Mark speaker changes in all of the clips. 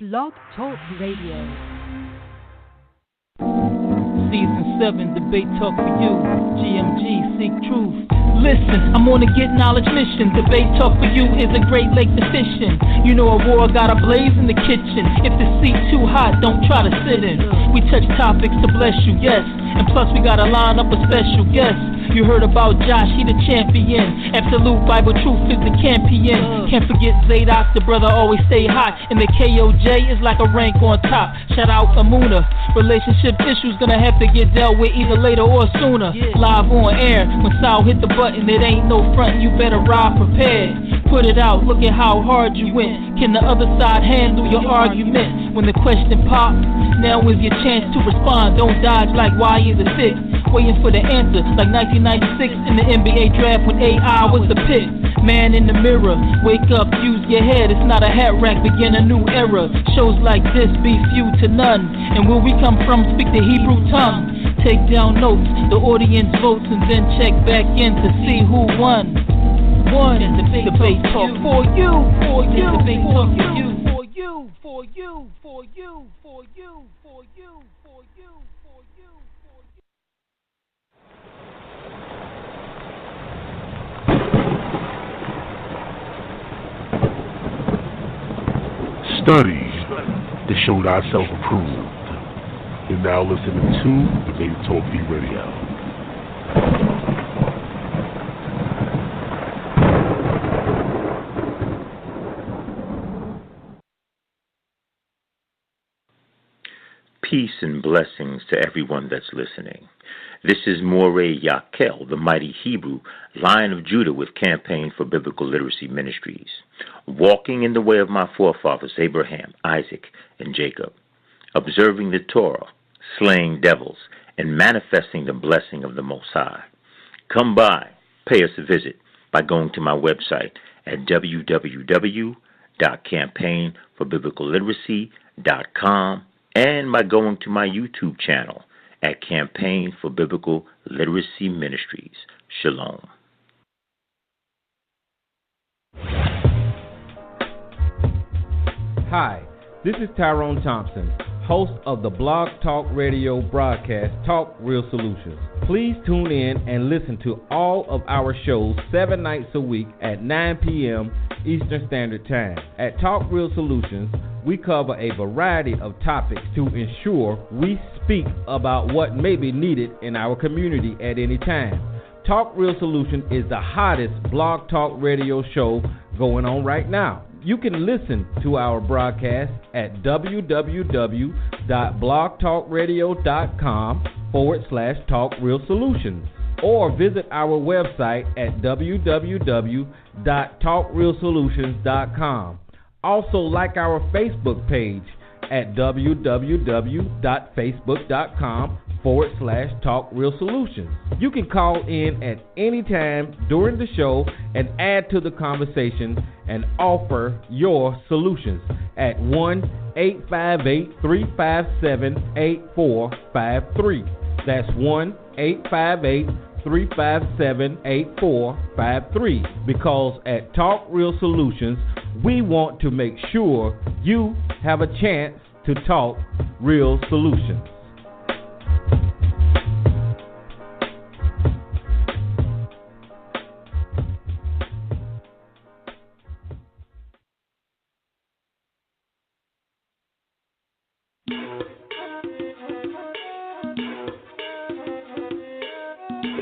Speaker 1: Blog Talk Radio.
Speaker 2: Season 7, debate talk for you. GMG, seek truth. Listen, I'm on a get knowledge mission. Debate talk for you is a great lake to fish in. You know a war got a blaze in the kitchen. If the seat too hot, don't try to sit in. We touch topics to bless you, yes. And plus we gotta line up a special guest. You heard about Josh, he the champion. Absolute Bible truth is the champion. Can't forget Zadok, the brother always stay hot. And the KOJ is like a rank on top. Shout out Emunah. Relationship issues gonna have to get dealt with either later or sooner. Live on air, when Sal hit the button, it ain't no front, you better ride prepared. Put it out, look at how hard you went. Can the other side handle your argument? When the question pops, now is your chance to respond. Don't dodge like why is it 6? Waiting for the answer, like 1996 in the NBA draft when AI was the pick. Man in the mirror, wake up, use your head. It's not a hat rack, begin a new era. Shows like this be few to none. And where we come from, speak the Hebrew tongue. Take down notes, the audience votes, and then check back in to see who won. One debate talk for you, for you, debate talk for you, for you, for you, for you, for you, for you, for you, for you.
Speaker 3: Study to show thyself approved. You're now listening to Debate Talk Radio.
Speaker 4: Peace and blessings to everyone that's listening. This is Moreh Yakel, the mighty Hebrew, Lion of Judah with Campaign for Biblical Literacy Ministries, walking in the way of my forefathers Abraham, Isaac, and Jacob, observing the Torah, slaying devils, and manifesting the blessing of the Most High. Come by, pay us a visit by going to my website at www.campaignforbiblicalliteracy.com and by going to my YouTube channel at Campaign for Biblical Literacy Ministries. Shalom.
Speaker 5: Hi, this is Tyrone Thompson, host of the Blog Talk Radio broadcast Talk Real Solutions. Please tune in and listen to all of our shows 7 nights a week at 9 p.m. Eastern Standard Time. At Talk Real Solutions, we cover a variety of topics to ensure we speak about what may be needed in our community at any time. Talk Real Solutions is the hottest blog talk radio show going on right now. You can listen to our broadcast at www.blogtalkradio.com/talkrealsolutions or visit our website at www.talkrealsolutions.com. Also like our Facebook page at www.facebook.com/talkrealsolutions. You can call in at any time during the show and add to the conversation and offer your solutions at 1-858-357-8453. That's 1-858-357-8453. Because at Talk Real Solutions, we want to make sure you have a chance to talk real solutions.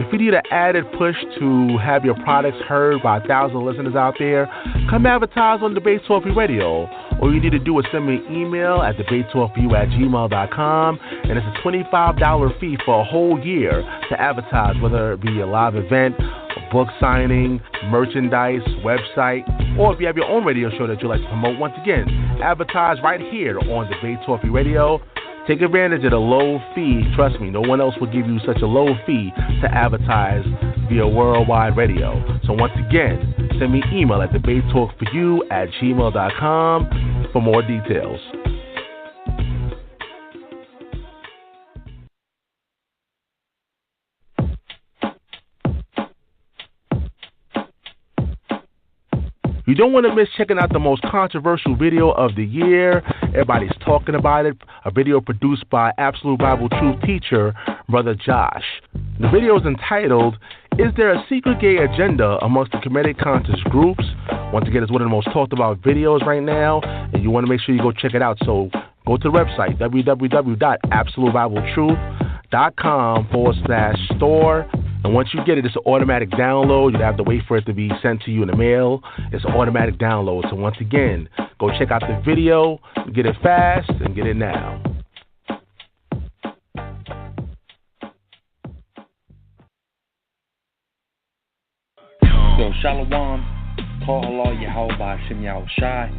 Speaker 3: If you need an added push to have your products heard by 1,000 listeners out there, come advertise on Debate Talk Radio. All you need to do is send me an email at debatetalkforyou@gmail.com, and it's a $25 fee for a whole year to advertise, whether it be a live event, a book signing, merchandise, website, or if you have your own radio show that you'd like to promote. Once again, advertise right here on Debate Talk Radio. Take advantage of the low fee. Trust me, no one else will give you such a low fee to advertise via worldwide radio. So once again, send me an email at debatetalkforyou@gmail.com for more details. You don't want to miss checking out the most controversial video of the year. Everybody's talking about it. A video produced by Absolute Bible Truth teacher, Brother Josh. The video is entitled, Is There a Secret Gay Agenda Amongst the Comedic Conscious Groups? Once again, it's one of the most talked about videos right now, and you want to make sure you go check it out. So go to the website, www.absolutebibletruth.com/store. And once you get it, it's an automatic download. You don't have to wait for it to be sent to you in the mail. It's an automatic download. So once again, go check out the video, get it fast, and get it now.
Speaker 1: So, Shalom, Call Allah Yahweh Hashem Yahweh Shai.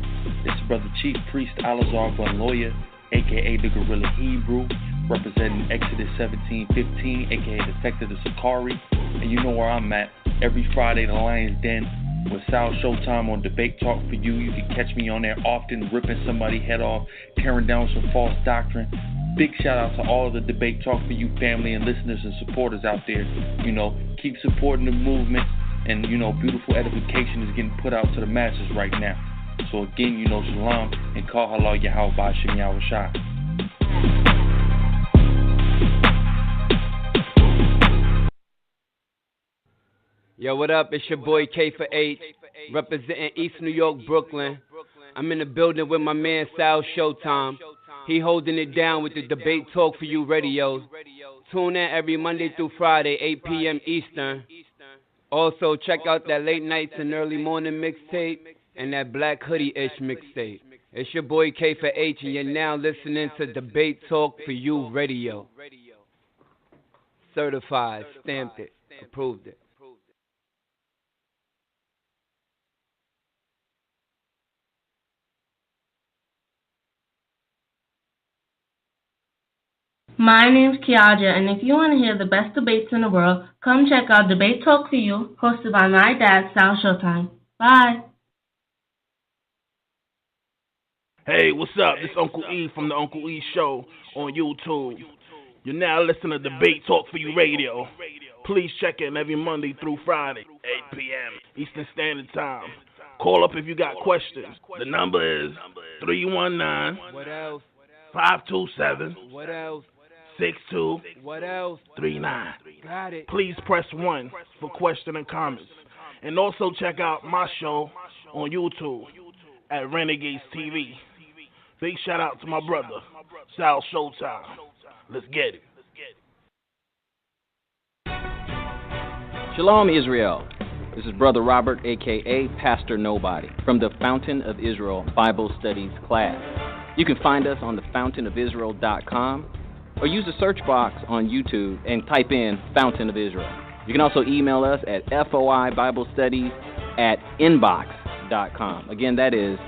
Speaker 1: It's Brother Chief Priest Alazar Bun Lawyer, a.k.a. the Gorilla Hebrew, representing Exodus 17:15, a.k.a. the sect of the Sakari. And you know where I'm at. Every Friday, the Lion's Den with Sal Showtime on Debate Talk for You. You can catch me on there often, ripping somebody's head off, tearing down some false doctrine. Big shout out to all of the Debate Talk for You family and listeners and supporters out there. You know, keep supporting the movement. And, you know, beautiful edification is getting put out to the masses right now. So again, you know, shalom and call halal Yahweh Ba'ashem Yahweh Shai.
Speaker 6: Yo, what up? It's your boy K for 8, representing East New York, Brooklyn. I'm in the building with my man Sal Showtime. He holding it down with the Debate Talk for You radio. Tune in every Monday through Friday, 8 p.m. Eastern. Also, check out that late nights and early morning mixtape and that Black Hoodie-ish mixtape. It's your boy K for H, and you're now listening to Debate Talk for You radio. Certified, stamped it, approved it.
Speaker 7: My name's Kiaja, and if you want to hear the best debates in the world, come check out Debate Talk for You, hosted by my dad, Sal Showtime. Bye.
Speaker 8: Hey, what's up? This is Uncle E from the Uncle E Show on YouTube. You're now listening to Debate Talk for You radio. Please check in every Monday through Friday, 8 p.m. Eastern Standard Time. Call up if you got questions. The number is 319
Speaker 6: What else?
Speaker 8: 527
Speaker 6: What else?
Speaker 8: 62
Speaker 6: What else?
Speaker 8: 39.
Speaker 6: Got it.
Speaker 8: Please press 1 for question and comments. And also check out my show on YouTube at Renegades TV. Big shout out to my brother, Sal Showtime. Let's get it.
Speaker 9: Shalom, Israel. This is Brother Robert, a.k.a. Pastor Nobody, from the Fountain of Israel Bible Studies class. You can find us on thefountainofisrael.com or use the search box on YouTube and type in Fountain of Israel. You can also email us at foibiblestudies@inbox.com. Again, that is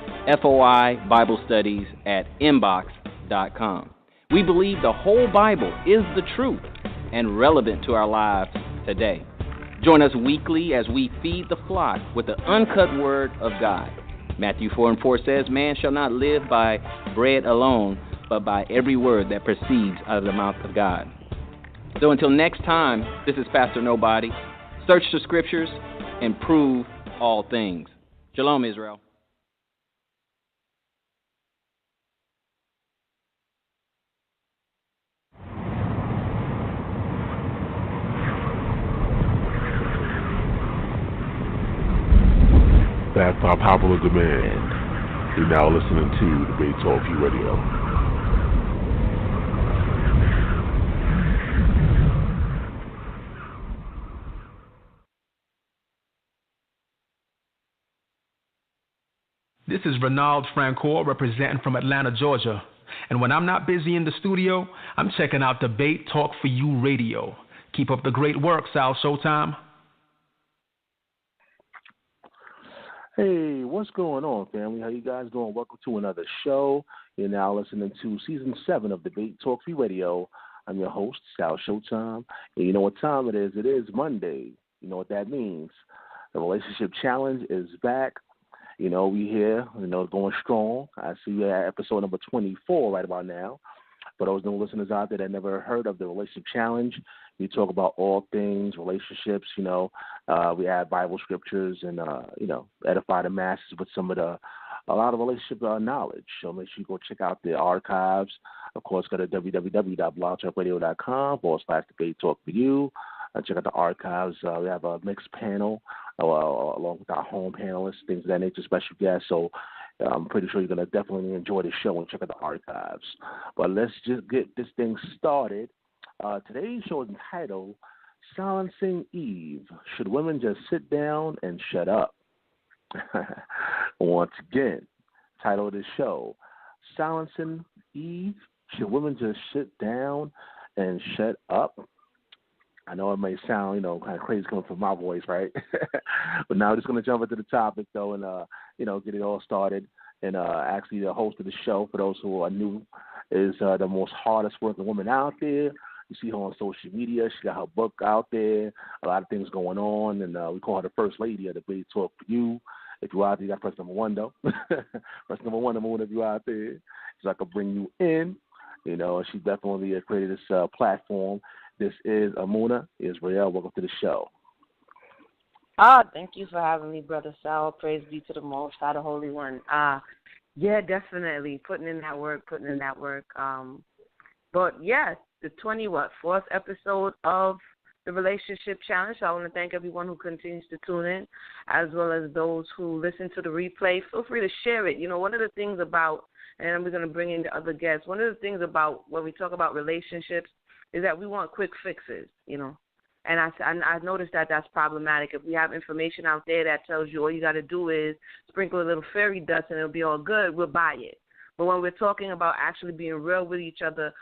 Speaker 9: foibiblestudies@inbox.com. We believe the whole Bible is the truth and relevant to our lives today. Join us weekly as we feed the flock with the uncut word of God. Matthew 4:4 says, man shall not live by bread alone, but by every word that proceeds out of the mouth of God. So until next time, this is Pastor Nobody. Search the scriptures and prove all things. Shalom, Israel.
Speaker 3: That's our popular demand. You're now listening to Debate Talk for You radio.
Speaker 10: This is Renald Francoeur representing from Atlanta, Georgia. And when I'm not busy in the studio, I'm checking out Debate Talk for You radio. Keep up the great work, Sal Showtime.
Speaker 3: Hey, what's going on, family? How you guys doing? Welcome to another show. You're now listening to Season 7 of Debate Talk for You radio. I'm your host, Sal Showtime. And you know what time it is? It is Monday. You know what that means. The Relationship Challenge is back. You know, we here, you know, going strong. I see you at episode number 24 right about now. For those new listeners out there that never heard of the Relationship Challenge, we talk about all things relationships. You know, we add Bible scriptures and, you know, edify the masses with some of the a lot of relationship knowledge. So make sure you go check out the archives. Of course, go to www.blogtalkradio.com/debate talk for you. Check out the archives. We have a mixed panel along with our home panelists, things of that nature, special guests. So I'm pretty sure you're going to definitely enjoy the show and check out the archives. But let's just get this thing started. Today's show is entitled Silencing Eve. Should women just sit down and shut up? Once again, title of this show, Silencing Eve. Should women just sit down and shut up? I know it may sound, kind of crazy coming from my voice, right? But now we're just going to jump into the topic, though, and, get it all started. And actually the host of the show, for those who are new, is the most hardest working woman out there. You see her on social media. She got her book out there, a lot of things going on, and we call her the first lady of the Debate Talk for You. If you're out there, you got to press number 1, though. Press number 1, if you're out there, so I can bring you in. She definitely created this platform. This is Emunah Israel. Welcome to the show.
Speaker 11: Thank you for having me, Brother Sal. Praise be to the Most High, the Holy One. Yeah, definitely putting in that work. But yes, the 4th episode of the Relationship Challenge. So I want to thank everyone who continues to tune in, as well as those who listen to the replay. Feel free to share it. One of the things about, and we're going to bring in the other guests, one of the things about when we talk about relationships is that we want quick fixes, And I noticed that that's problematic. If we have information out there that tells you all you got to do is sprinkle a little fairy dust and it'll be all good, we'll buy it. But when we're talking about actually being real with each other,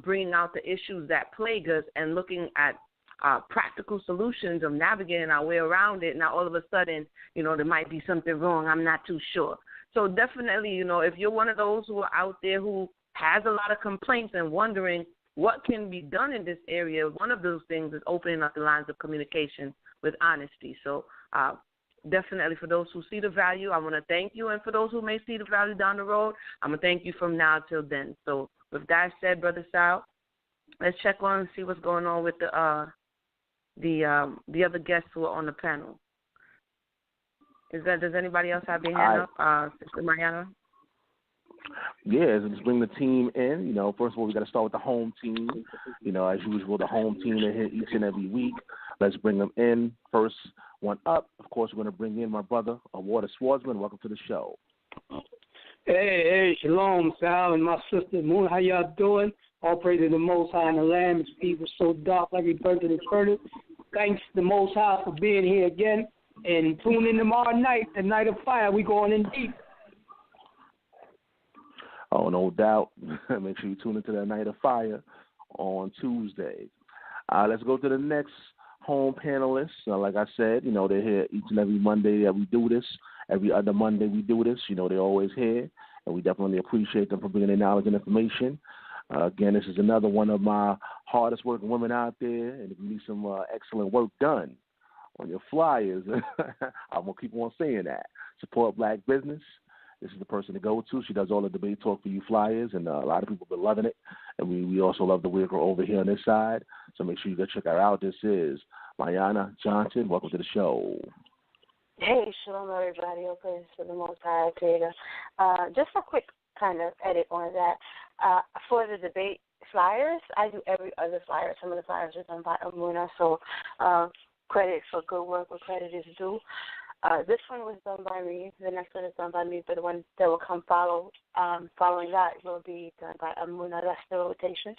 Speaker 11: bringing out the issues that plague us and looking at practical solutions of navigating our way around it, now all of a sudden, there might be something wrong. I'm not too sure. So definitely, if you're one of those who are out there who has a lot of complaints and wondering what can be done in this area, one of those things is opening up the lines of communication with honesty. So definitely for those who see the value, I want to thank you. And for those who may see the value down the road, I'm going to thank you from now till then. So with that said, Brother Sal, let's check on and see what's going on with the other guests who are on the panel. Does anybody else have their hand up? Sister Mayanah?
Speaker 3: Yeah, so let's bring the team in. First of all, we got to start with the home team. As usual, the home team they're here each and every week. Let's bring them in. First one up, of course, we're going to bring in my brother, Ahwar Da Swordsman. Welcome to the show.
Speaker 12: Hey, shalom, Sal, and my sister Emunah. How y'all doing? All praise to the Most High and the Lamb. It's people so dark like a bird in the furnace. Thanks to the Most High for being here again. And tune in tomorrow night, the night of fire. We going in deep.
Speaker 3: Oh, no doubt. Make sure you tune into the Night of Fire on Tuesday. Let's go to the next home panelist. Like I said, they're here each and every Monday that we do this. Every other Monday we do this. They're always here, and we definitely appreciate them for bringing their knowledge and information. Again, this is another one of my hardest working women out there, and if you need some excellent work done on your flyers, I'm going to keep on saying that. Support black business. This is the person to go to. She does all the Debate Talk for You flyers, and a lot of people have been loving it. And we also love the worker over here on this side. So make sure you go check her out. This is Mayanah Johnson. Welcome to the show.
Speaker 13: Hey, shalom, everybody. Praise to the Most High Creator. Just a quick kind of edit on that. For the debate flyers, I do every other flyer. Some of the flyers are done by Emunah, so credit for good work where credit is due. This one was done by me. The next one is done by me, but the one that will come following that will be done by Emunah. That's the rotation.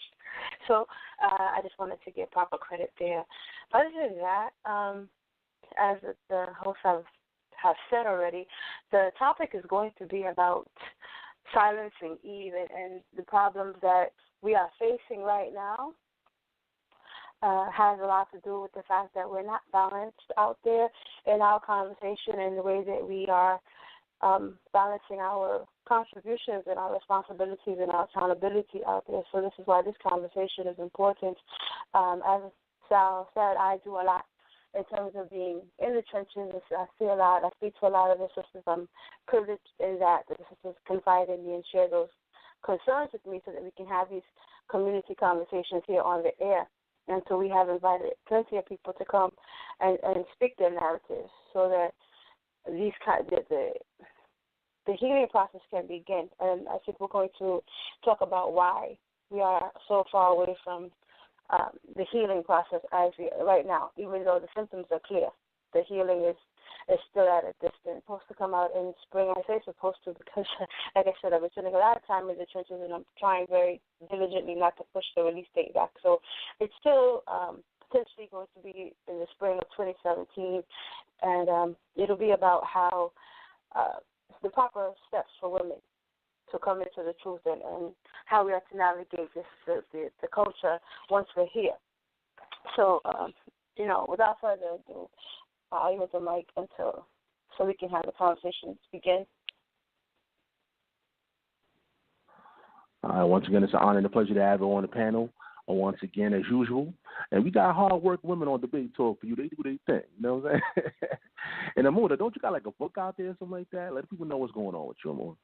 Speaker 13: So I just wanted to give proper credit there. Other than that, as the hosts have said already, the topic is going to be about silencing Eve and the problems that we are facing right now. Has a lot to do with the fact that we're not balanced out there in our conversation and the way that we are balancing our contributions and our responsibilities and our accountability out there. So this is why this conversation is important. As Sal said, I do a lot in terms of being in the trenches. I see a lot. I speak to a lot of the sisters. I'm privileged in that the sisters confide in me and share those concerns with me so that we can have these community conversations here on the air. And so we have invited plenty of people to come and speak their narratives so that the healing process can begin. And I think we're going to talk about why we are so far away from the healing process as we right now, even though the symptoms are clear. The healing is still at a distance. It's supposed to come out in spring. I say it's supposed to because, like I said, I've been spending a lot of time in the trenches, and I'm trying very diligently not to push the release date back. So it's still potentially going to be in the spring of 2017, and it'll be about how the proper steps for women to come into the truth and how we are to navigate this the culture once we're here. So, without further ado, I'll use the mic so we can have the conversation begin.
Speaker 3: Once again, it's an honor and a pleasure to have you on the panel. Once again, as usual. And we got hard-work women on Debate Talk for you. They do their thing. You know what I'm saying? And Emunah, don't you got like a book out there or something like that? Let people know what's going on with you, Emunah.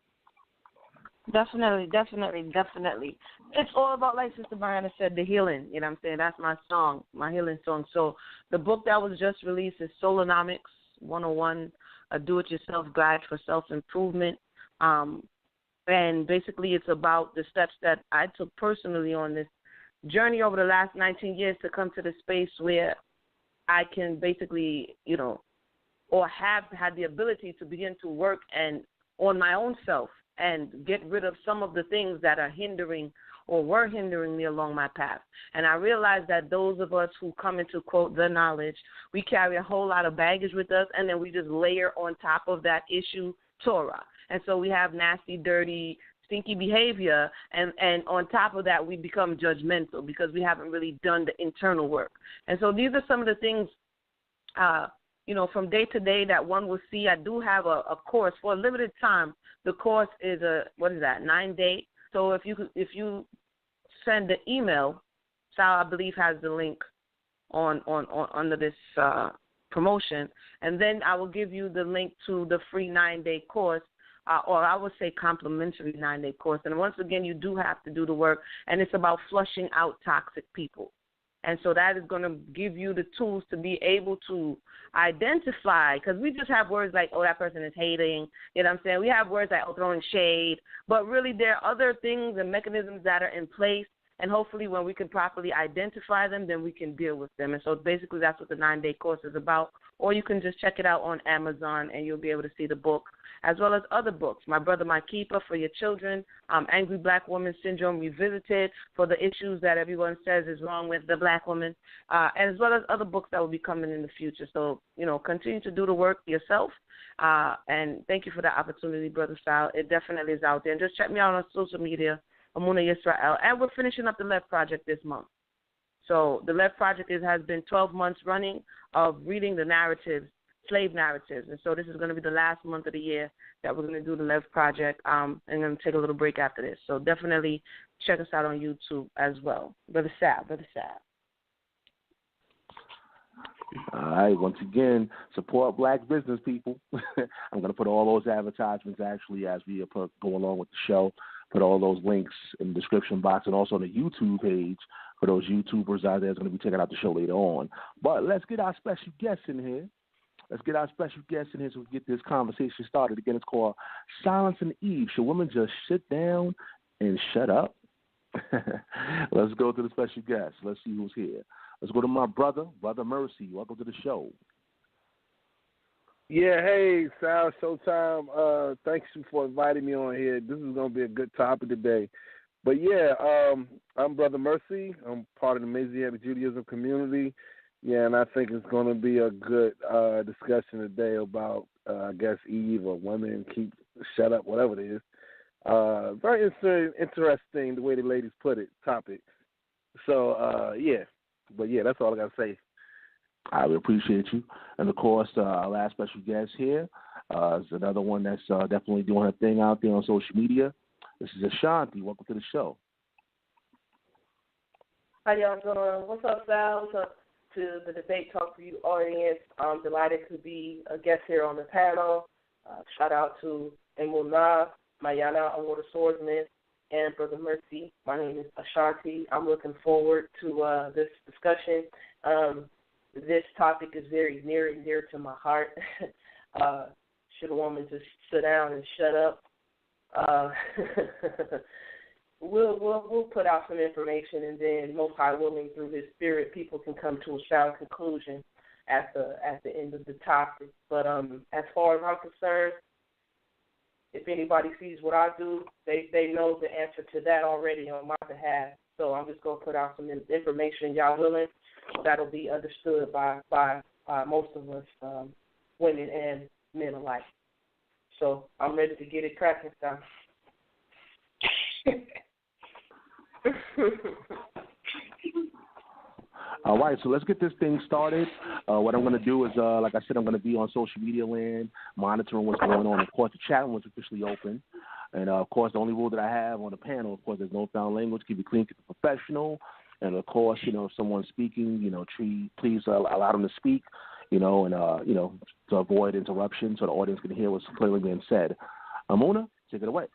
Speaker 11: Definitely. It's all about, like Sister Mayanah said, the healing. You know what I'm saying? That's my song, my healing song. So the book that was just released is Solonomics 101, a do-it-yourself guide for self-improvement. And basically it's about the steps that I took personally on this journey over the last 19 years to come to the space where I can basically, or have had the ability to begin to work and on my own self and get rid of some of the things that are hindering or were hindering me along my path. And I realized that those of us who come into, quote, the knowledge, we carry a whole lot of baggage with us, and then we just layer on top of that issue Torah. And so we have nasty, dirty, stinky behavior, and on top of that we become judgmental because we haven't really done the internal work. And so these are some of the things from day to day that one will see. I do have a course for a limited time. The course is 9-day. So if you send the email, Sal, I believe, has the link on under this promotion, and then I will give you the link to the free 9-day course, or I would say complimentary 9-day course. And once again, you do have to do the work, and it's about flushing out toxic people. And so that is going to give you the tools to be able to identify, because we just have words like, oh, that person is hating. You know what I'm saying? We have words like, oh, throwing shade. But really there are other things and mechanisms that are in place, and hopefully when we can properly identify them, then we can deal with them. And so basically that's what the 9-day course is about. Or you can just check it out on Amazon, and you'll be able to see the book, as well as other books. My Brother, My Keeper for your children, Angry Black Woman Syndrome Revisited for the issues that everyone says is wrong with the black woman, as well as other books that will be coming in the future. So, continue to do the work yourself. And thank you for the opportunity, Brother Sal. It definitely is out there. And just check me out on social media, Emunah Yisrael. And we're finishing up the Left Project this month. So the Left Project has been 12 months running of reading the narratives, slave narratives. And so this is going to be the last month of the year that we're going to do the Left Project. And I'm going to take a little break after this. So definitely check us out on YouTube as well. Brother Sal.
Speaker 3: All right, once again, support black business, people. I'm going to put all those advertisements actually as we go along with the show. Put all those links in the description box and also on the YouTube page for those YouTubers out there that's going to be checking out the show later on. But let's get our special guests in here. So we can get this conversation started. Again, it's called Silence and Eve. Should women just sit down and shut up? Let's go to the special guest. Let's see who's here. Let's go to my brother, Brother Mercy. Welcome to the show.
Speaker 14: Yeah, hey, Sal, Showtime. Thanks for inviting me on here. This is going to be a good topic today. But, yeah, I'm Brother Mercy. I'm part of the Messianic Judaism community. Yeah, and I think it's going to be a good discussion today about, I guess, Eve or women keep shut up, whatever it is. Very interesting the way the ladies put it, topic. So, yeah. But, yeah, that's all I got to say.
Speaker 3: I appreciate you. And, of course, our last special guest here is another one that's definitely doing her thing out there on social media. This is Ashanti. Welcome to the show.
Speaker 15: How y'all doing? What's up, Sal? What's up to the Debate Talk for You audience? I'm delighted to be a guest here on the panel. Shout out to Emunah, Mayanah, Ahwar Da Swordsman, and Brother Mercy. My name is Ashanti. I'm looking forward to this discussion. This topic is very near and dear to my heart. should a woman just sit down and shut up? We'll put out some information, and then Most High willing, through His Spirit, people can come to a sound conclusion at the end of the topic. But as far as I'm concerned, if anybody sees what I do, they know the answer to that already on my behalf. So I'm just gonna put out some information, y'all willing, that'll be understood by most of us, women and men alike. So I'm ready to get it cracking, son.
Speaker 3: All right, so let's get this thing started. What I'm going to do is, like I said, I'm going to be on social media land, monitoring what's going on. Of course, the chat room is officially open. And, of course, the only rule that I have on the panel, of course, there's no foul language. Keep it clean, keep it professional. And, of course, if someone's speaking, please allow them to speak, and, to avoid interruption so the audience can hear what's clearly being said. Emunah, take it away.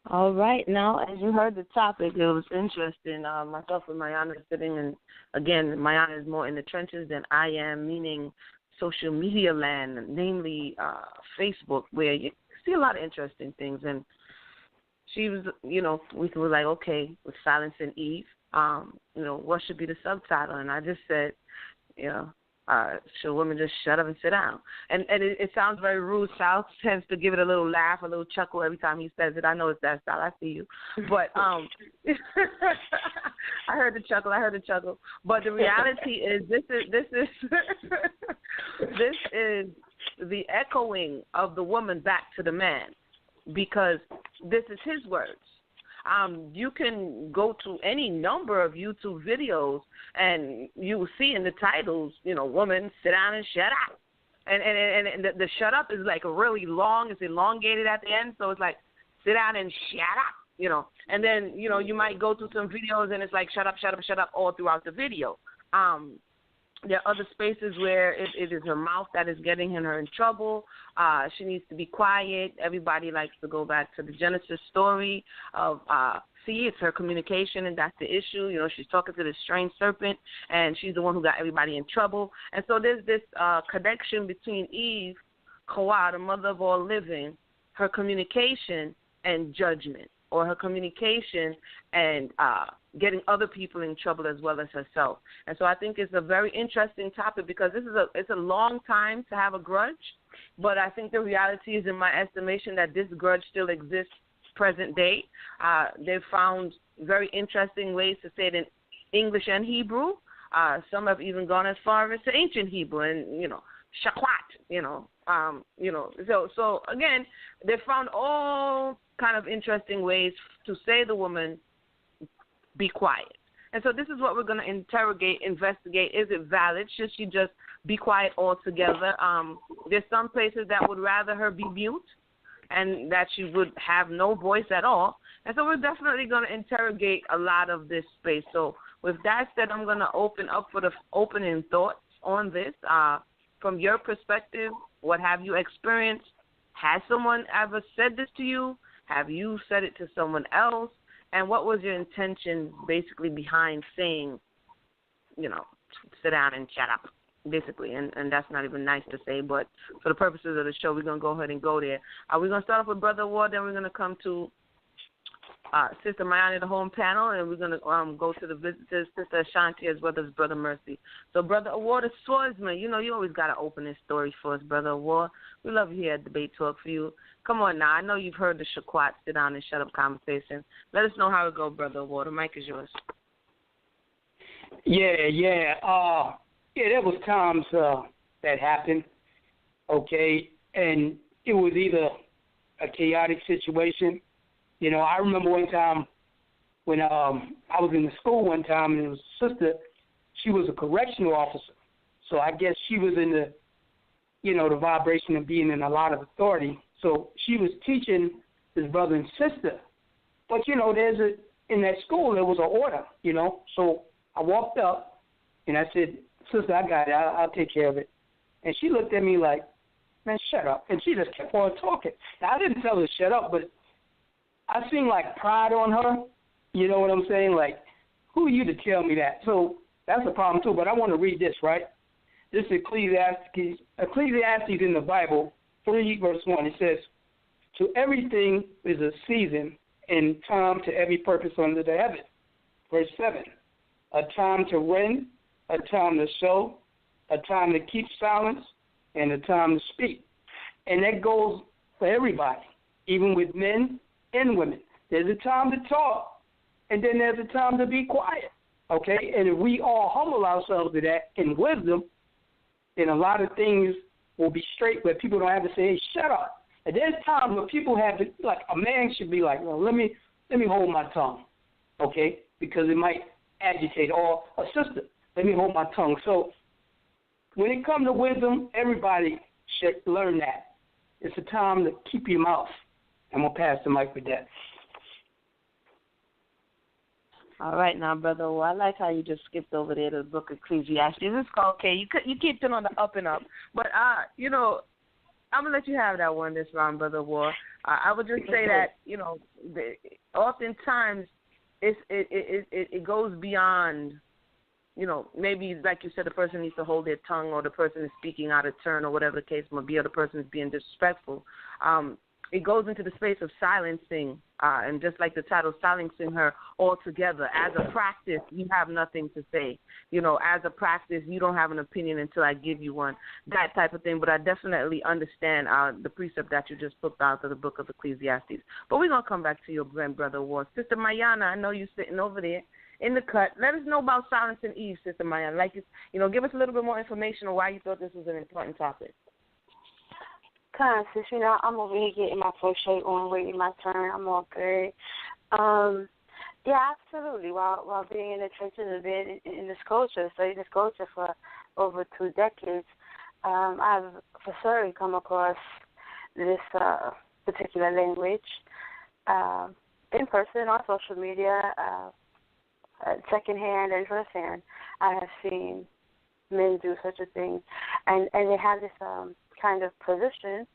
Speaker 11: All right. Now, as you heard the topic, it was interesting. Myself and Mayanah are sitting, and again, Mayanah is more in the trenches than I am, meaning social media land, namely Facebook, where you see a lot of interesting things. And she was, we were like, okay, with Silence and Eve, what should be the subtitle? And I just said, should women just shut up and sit down? And it sounds very rude. Sal tends to give it a little laugh, a little chuckle every time he says it. I know it's that style. I see you. But I heard the chuckle. But the reality is this is the echoing of the woman back to the man, because this is his words. You can go to any number of YouTube videos and you will see in the titles, woman, sit down and shut up. And the shut up is like really long. It's elongated at the end. So it's like, sit down and shut up, And then, you might go to some videos and it's like, shut up all throughout the video. There are other spaces where it is her mouth that is getting her in trouble. She needs to be quiet. Everybody likes to go back to the Genesis story of, it's her communication, and that's the issue. She's talking to this strange serpent, and she's the one who got everybody in trouble. And so there's this connection between Eve, Hawa, the mother of all living, her communication and judgment, or her communication and getting other people in trouble as well as herself. And so I think it's a very interesting topic, because it's a long time to have a grudge, but I think the reality is, in my estimation, that this grudge still exists present day. They've found very interesting ways to say it in English and Hebrew. Some have even gone as far as to ancient Hebrew and, shakwat, So again, they found all kind of interesting ways to say the woman, be quiet. And so this is what we're going to investigate. Is it valid? Should she just be quiet altogether? There's some places that would rather her be mute and that she would have no voice at all. And so we're definitely going to interrogate a lot of this space. So with that said, I'm going to open up for the opening thoughts on this. From your perspective, what have you experienced? Has someone ever said this to you? Have you said it to someone else? And what was your intention basically behind saying, sit down and shut up, basically? And that's not even nice to say, but for the purposes of the show, we're going to go ahead and go there. We're going to start off with Brother Awar, then we're going to come to Sister Mayanah, the home panel, and we're going to go to the visitors, Sister Ashanti, as well as Brother Mercy. So, Brother Ahwar Da Swordsman, you always got to open this story for us, Brother Awar. We love you here at Debate Talk for you. Come on now. I know you've heard the Shaquat sit down and shut up conversation. Let us know how it goes, Brother Awar. The mic is yours.
Speaker 12: Yeah. There was times that happened, okay, and it was either a chaotic situation. I remember one time when I was in the school one time, and it was a sister. She was a correctional officer, so I guess she was in the, the vibration of being in a lot of authority. So she was teaching his brother and sister. But, in that school, there was an order, So I walked up, and I said, Sister, I got it. I'll take care of it. And she looked at me like, man, shut up. And she just kept on talking. Now, I didn't tell her to shut up, but I seen like pride on her. You know what I'm saying? Like, who are you to tell me that? So that's a problem, too. But I want to read this, right? This is Ecclesiastes in the Bible, 3 verse 1. It says, to everything is a season and time to every purpose under the heaven. Verse 7, a time to reign, a time to sow, a time to keep silence, and a time to speak. And that goes for everybody, even with men and women. There's a time to talk, and then there's a time to be quiet, okay? And if we all humble ourselves to that in wisdom, then a lot of things will be straight where people don't have to say, hey, shut up. And there's times where people have to, like, a man should be like, well, let me hold my tongue, okay? Because it might agitate, or a sister, let me hold my tongue. So when it comes to wisdom, everybody should learn that. It's a time to keep your mouth. I'm going to pass the mic with that.
Speaker 11: All right, now, brother. Well, I like how you just skipped over there to the book of Ecclesiastes. It's okay. You keep it on the up and up. But, I'm going to let you have that one this round, Brother War. I would just say that, oftentimes it goes beyond, maybe like you said, the person needs to hold their tongue, or the person is speaking out of turn, or whatever the case may be, or the person is being disrespectful. It goes into the space of silencing, and just like the title, silencing her altogether. As a practice, you have nothing to say. As a practice, you don't have an opinion until I give you one, that type of thing. But I definitely understand the precept that you just put out of the book of Ecclesiastes. But we're going to come back to your grandbrother War. Sister Mayanah, I know you're sitting over there in the cut. Let us know about silencing Eve, Sister Mayanah. Give us a little bit more information on why you thought this was an important topic.
Speaker 13: Sis, I'm over here getting my crochet on, waiting my turn. I'm all good. Yeah, absolutely. While being in the churches and being in this culture, studying this culture for over 2 decades, I've for certain come across this particular language in person, on social media, secondhand and firsthand. I have seen men do such a thing, and they have this kind of position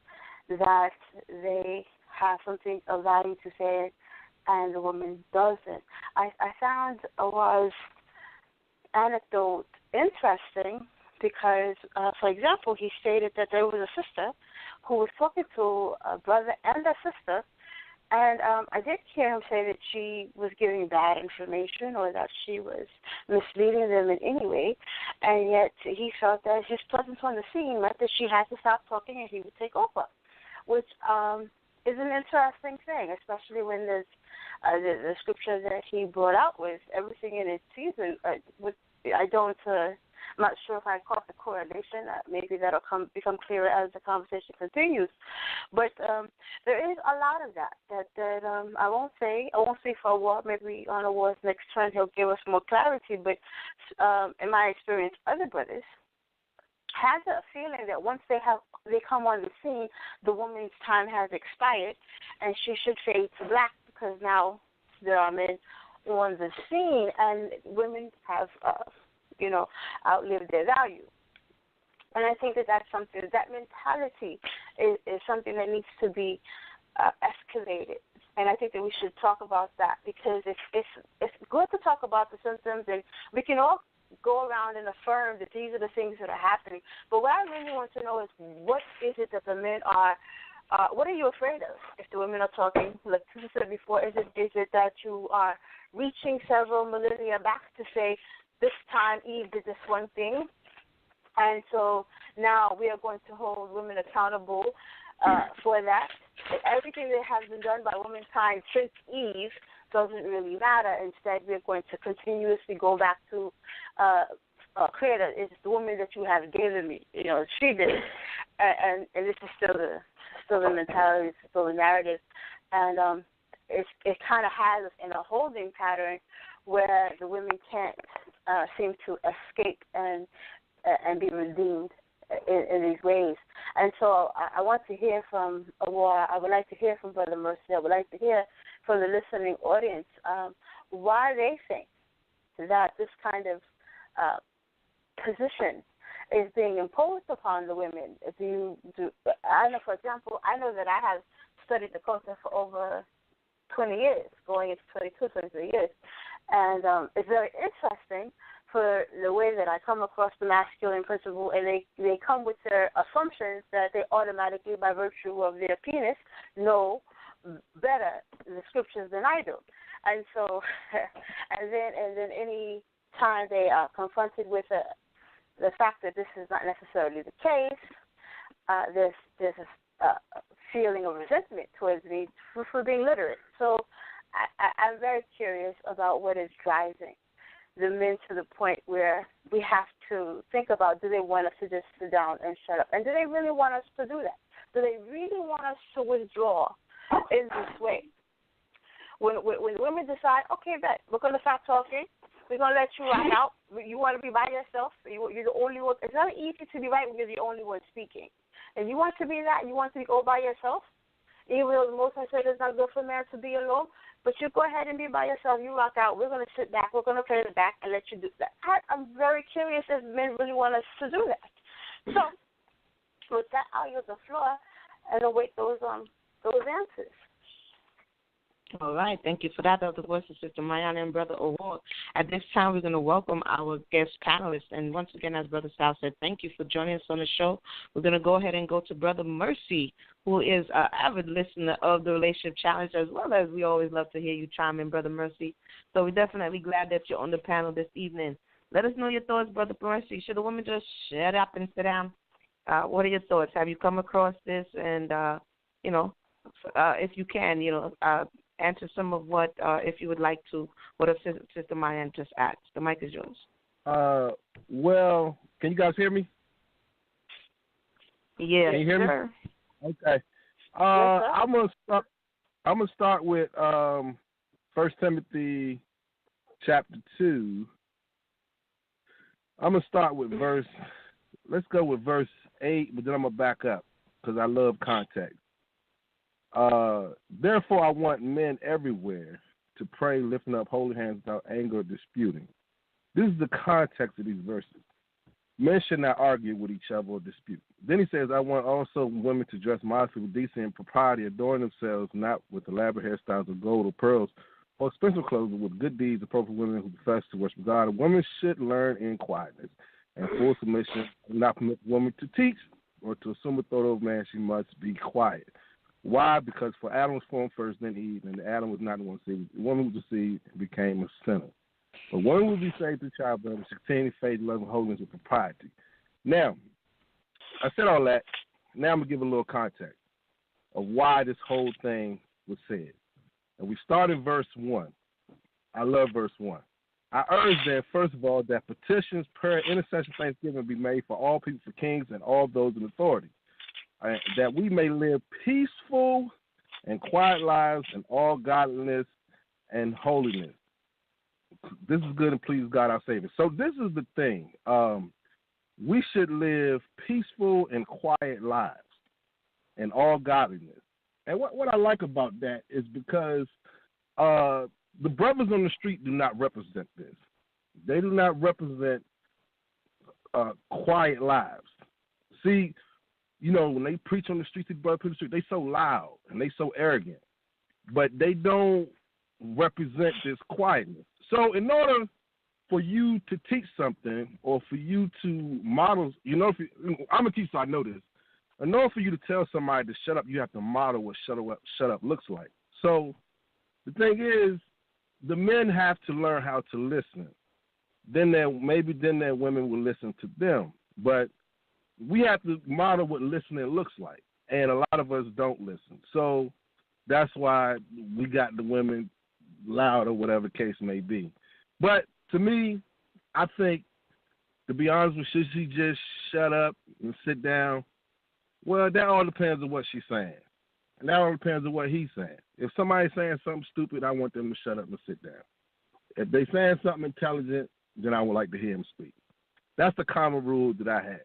Speaker 13: that they have something of value to say, and the woman doesn't. I found Ahwar's anecdote interesting because, for example, he stated that there was a sister who was talking to a brother and a sister, and I did hear him say that she was giving bad information or that she was misleading them in any way, and yet he felt that his presence on the scene meant that she had to stop talking and he would take over, which is an interesting thing, especially when there's the scripture that he brought out with everything in its season. I'm not sure if I caught the correlation. Maybe that'll become clearer as the conversation continues. But there is a lot of that I won't say for Ahwar. Maybe on Ahwar's next turn he'll give us more clarity. But in my experience, other brothers have a feeling that once they come on the scene, the woman's time has expired and she should fade to black because now there are men on the scene and women have outlived their value. And I think that mentality is something that needs to be escalated. And I think that we should talk about that because it's good to talk about the symptoms, and we can all go around and affirm that these are the things that are happening. But what I really want to know is what is it that the men are, what are you afraid of if the women are talking? Like you said before, is it that you are reaching several millennia back to say, this time Eve did this one thing, and so now we are going to hold women accountable for that. Everything that has been done by womankind since Eve doesn't really matter. Instead, we're going to continuously go back to Creator. It's the woman that you have given me. She did it. And this is still the mentality, it's still the narrative. And it kind of has us in a holding pattern where the women can't seem to escape and be redeemed in these ways. And so I want to hear from Ahwar. I would like to hear from Brother Mercy. I would like to hear from the listening audience why they think that this kind of position is being imposed upon the women. I know, for example, that I have studied the culture for over 20 years, going into 22, 23 years. And it's very interesting for the way that I come across the masculine principle, and they come with their assumptions that they automatically, by virtue of their penis, know better the scriptures than I do. And so, and then any time they are confronted with the fact that this is not necessarily the case, there's a feeling of resentment towards me for being literate. So I'm very curious about what is driving the men to the point where we have to think about, do they want us to just sit down and shut up? And do they really want us to do that? Do they really want us to withdraw in this way? When women decide, okay, bet, we're going to stop talking, we're going to let you rock out, you want to be by yourself, you're the only one. It's not easy to be right when you're the only one speaking. And you want to be that, you want to be all by yourself, even though the Most High said it's not good for a man to be alone, but you go ahead and be by yourself, you rock out, we're going to sit back, we're going to play the back and let you do that. I'm very curious if men really want us to do that. So, with that, I'll use the floor and await those answers.
Speaker 11: All right. Thank you for that. That was the voice of Sister Mayanah and Brother Ahwar. At this time, we're going to welcome our guest panelists. And once again, as Brother Sal said, thank you for joining us on the show. We're going to go ahead and go to Brother Mercy, who is an avid listener of the Relationship Challenge, as well as we always love to hear you chime in, Brother Mercy. So we're definitely glad that you're on the panel this evening. Let us know your thoughts, Brother Mercy. Should a woman just shut up and sit down? What are your thoughts? Have you come across this? And, if you can, answer some of what, if you would like to, what Sister Mayanah just asked. The mic is yours.
Speaker 14: Well, can you guys hear me?
Speaker 11: Yeah.
Speaker 14: Can you hear me? Okay.
Speaker 11: Yes,
Speaker 14: I'm gonna start with 1 Timothy chapter 2. I'm gonna start with let's go with verse 8, but then I'm gonna back up because I love context. Therefore, I want men everywhere to pray, lifting up holy hands without anger or disputing. This is the context of these verses. Men should not argue with each other or dispute. Then he says, I want also women to dress modestly with decency and propriety, adorn themselves not with elaborate hairstyles of gold or pearls or expensive clothes, but with good deeds appropriate women who profess to worship God. Women should learn in quietness and full submission, and not permit women to teach or to assume authority over man. She must be quiet. Why? Because for Adam was formed first, then Eve, and Adam was not the one deceived. The woman was deceived and became a sinner. But one will be saved through childbirth, continuing faith, love, and holiness with propriety. Now, I said all that. Now I'm going to give a little context of why this whole thing was said. And we start in verse 1. I love verse 1. I urge that, first of all, that petitions, prayer, intercession, thanksgiving be made for all people, for kings, and all those in authority, that we may live peaceful and quiet lives in all godliness and holiness. This is good and please God our Savior. So this is the thing. We should live peaceful and quiet lives in all godliness. And what I like about that is because the brothers on the street do not represent this. They do not represent quiet lives. See, when they preach on the street, they so loud and they so arrogant, but they don't represent this quietness. So in order for you to teach something or for you to model, I'm a teacher, so I know this. In order for you to tell somebody to shut up, you have to model what shut up looks like. So the thing is, the men have to learn how to listen. Then their women will listen to them. But we have to model what listening looks like, and a lot of us don't listen. So that's why we got the women loud or whatever the case may be. But to me, I think, to be honest with you, should she just shut up and sit down? Well, that all depends on what she's saying. And that all depends on what he's saying. If somebody's saying something stupid, I want them to shut up and sit down. If they're saying something intelligent, then I would like to hear them speak. That's the common rule that I have.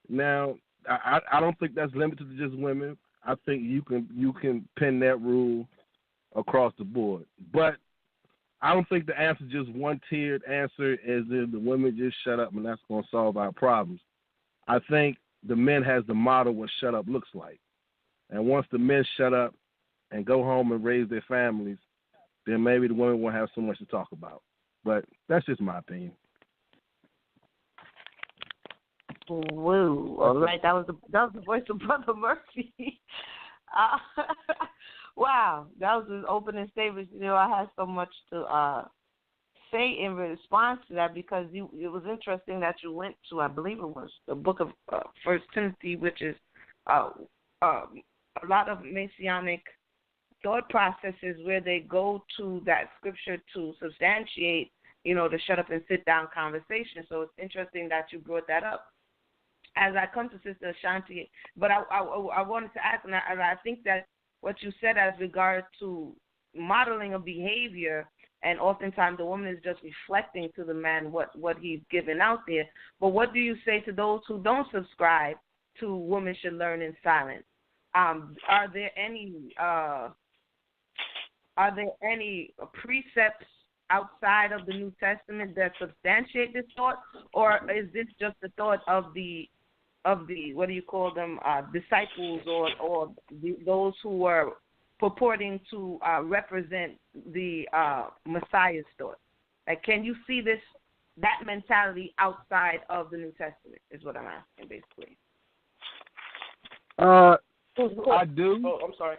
Speaker 14: Now, I don't think that's limited to just women. I think you can pin that rule across the board. But I don't think the answer is just one-tiered answer as if the women just shut up and that's going to solve our problems. I think the men has to model what shut up looks like. And once the men shut up and go home and raise their families, then maybe the women won't have so much to talk about. But that's just my opinion.
Speaker 11: Woo! All right, that was the voice of Brother Murphy. Wow, that was his opening statement. I had so much to say in response to that because it was interesting that you went to, I believe it was the book of First Timothy, which is a lot of Messianic thought processes where they go to that scripture to substantiate, the shut up and sit down conversation. So it's interesting that you brought that up. As I come to Sister Ashanti, but I wanted to ask, and I think that what you said as regard to modeling a behavior, and oftentimes the woman is just reflecting to the man what he's given out there. But what do you say to those who don't subscribe to women should learn in silence? Are there any precepts outside of the New Testament that substantiate this thought, or is this just the thought of the what do you call them, disciples or those who were purporting to represent the Messiah's thought? Like, can you see that mentality outside of the New Testament is what I'm asking, basically.
Speaker 14: I do.
Speaker 15: Oh, I'm sorry.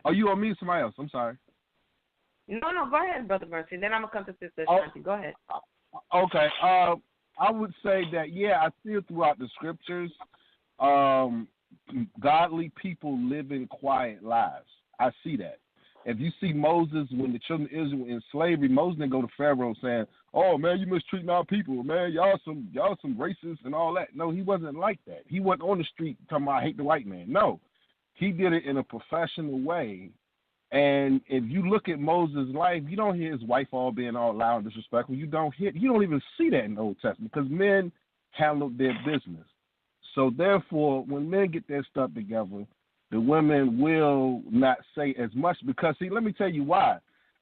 Speaker 14: Are you on me or somebody else? I'm sorry.
Speaker 11: No, go ahead, Brother Mercy. Then I'm going to come to Sister Ashanti. Go ahead.
Speaker 14: Okay. I would say that, I see it throughout the scriptures. Godly people living quiet lives. I see that. If you see Moses, when the children of Israel were in slavery, Moses didn't go to Pharaoh saying, "Oh man, you mistreating our people, man. Y'all some racists and all that." No, he wasn't like that. He wasn't on the street talking about, "I hate the white man." No, he did it in a professional way. And if you look at Moses' life, you don't hear his wife all being all loud and disrespectful. You don't even see that in the Old Testament because men handled their business. So therefore, when men get their stuff together, the women will not say as much because, see, let me tell you why.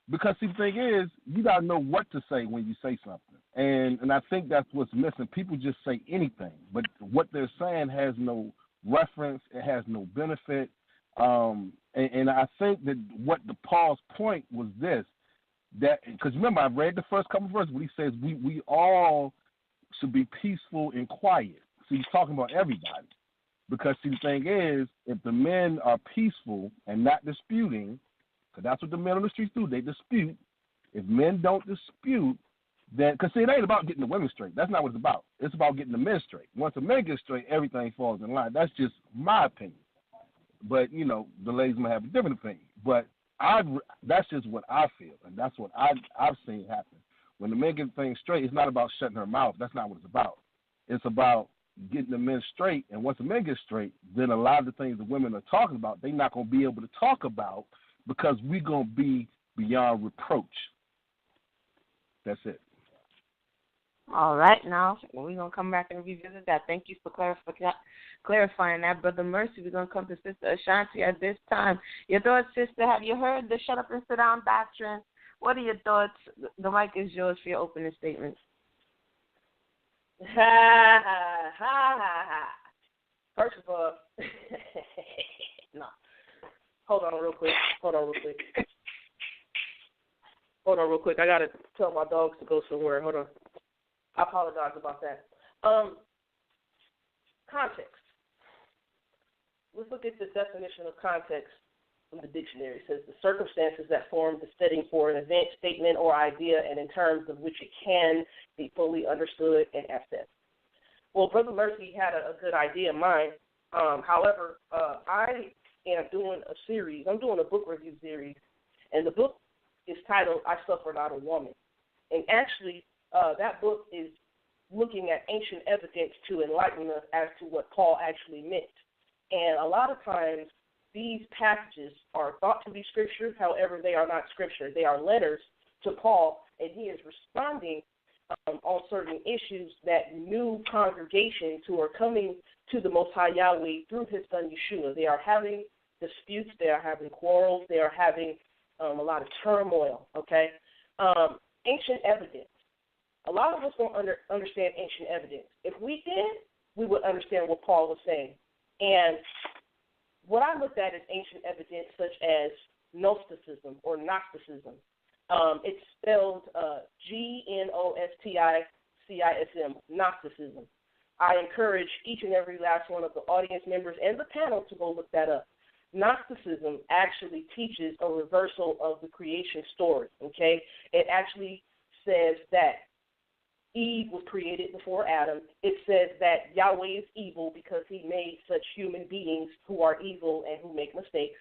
Speaker 14: Because, see, the thing is, you got to know what to say when you say something. And I think that's what's missing. People just say anything, but what they're saying has no reference. It has no benefit. And I think that what the Paul's point was this, that because remember I read the first couple of verses where he says we all should be peaceful and quiet. So he's talking about everybody. Because see, the thing is, if the men are peaceful and not disputing, because that's what the men on the streets do, they dispute. If men don't dispute, then because see, it ain't about getting the women straight. That's not what it's about. It's about getting the men straight. Once the men get straight, everything falls in line. That's just my opinion. But, the ladies might have a different opinion. But that's just what I feel, and that's what I've seen happen. When the men get things straight, it's not about shutting her mouth. That's not what it's about. It's about getting the men straight, and once the men get straight, then a lot of the things the women are talking about, they're not going to be able to talk about because we're going to be beyond reproach. That's it.
Speaker 11: All right, now we're going to come back and revisit that. Thank you for clarifying that. Brother Mercy, we're going to come to Sister Ashanti at this time. Your thoughts, sister, have you heard the shut up and sit down doctrine? What are your thoughts? The mic is yours for your opening statement.
Speaker 15: Ha, ha, ha, ha. First of all, no. Hold on real quick. I got to tell my dogs to go somewhere. Hold on. I apologize about that. Context. Let's look at the definition of context from the dictionary. It says the circumstances that form the setting for an event, statement, or idea, and in terms of which it can be fully understood and assessed. Well, Brother Mercy had a good idea in mind. However, I am doing a series. I'm doing a book review series, and the book is titled "I Suffer Not a Woman." And actually, that book is looking at ancient evidence to enlighten us as to what Paul actually meant. And a lot of times, these passages are thought to be scripture. However, they are not scripture. They are letters to Paul, and he is responding on certain issues that new congregations who are coming to the Most High Yahweh through his son Yeshua. They are having disputes. They are having quarrels. They are having a lot of turmoil, okay? Ancient evidence. A lot of us don't understand ancient evidence. If we did, we would understand what Paul was saying. And what I looked at is ancient evidence such as Gnosticism or Gnosticism. It's spelled Gnosticism, Gnosticism. I encourage each and every last one of the audience members and the panel to go look that up. Gnosticism actually teaches a reversal of the creation story, okay? It actually says that Eve was created before Adam. It says that Yahweh is evil because he made such human beings who are evil and who make mistakes.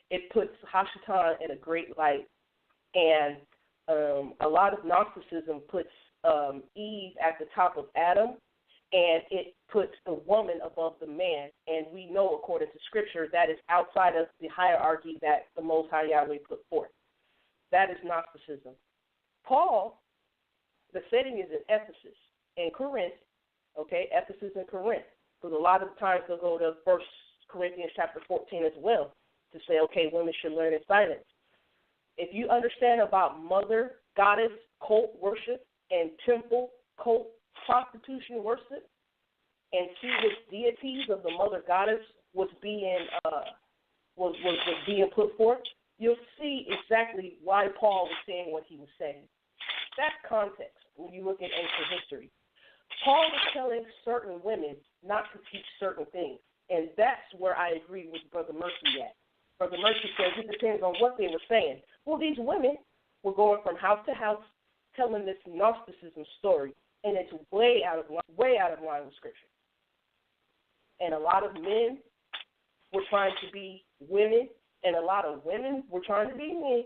Speaker 15: It puts Hashatan in a great light, and a lot of Gnosticism puts Eve at the top of Adam, and it puts the woman above the man, and we know according to Scripture that is outside of the hierarchy that the Most High Yahweh put forth. That is Gnosticism. Paul, the setting is in Ephesus, in Corinth, okay, Ephesus and Corinth, because a lot of times they'll go to 1 Corinthians chapter 14 as well to say, okay, women should learn in silence. If you understand about mother, goddess, cult worship, and temple, cult, prostitution worship, and see which deities of the mother goddess was being put forth, you'll see exactly why Paul was saying what he was saying. That's context when you look at ancient history. Paul was telling certain women not to teach certain things, and that's where I agree with Brother Mercy at. Brother Mercy says it depends on what they were saying. Well, these women were going from house to house telling this Gnosticism story, and it's way out of line with Scripture. And a lot of men were trying to be women, and a lot of women were trying to be men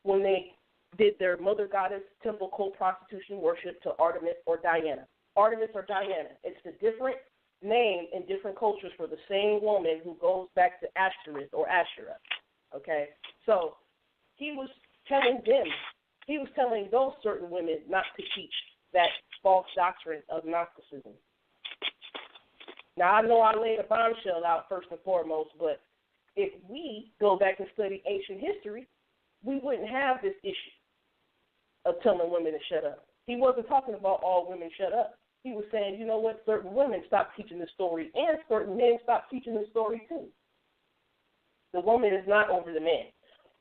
Speaker 15: when they did their mother goddess temple cult prostitution worship to Artemis or Diana. Artemis or Diana. It's a different name in different cultures for the same woman who goes back to Ashtoreth or Asherah. Okay? So he was telling those certain women not to teach that false doctrine of Gnosticism. Now, I know I laid a bombshell out first and foremost, but if we go back and study ancient history, we wouldn't have this issue of telling women to shut up. He wasn't talking about all women shut up. He was saying, you know what, certain women stop teaching the story, and certain men stop teaching the story too. The woman is not over the man,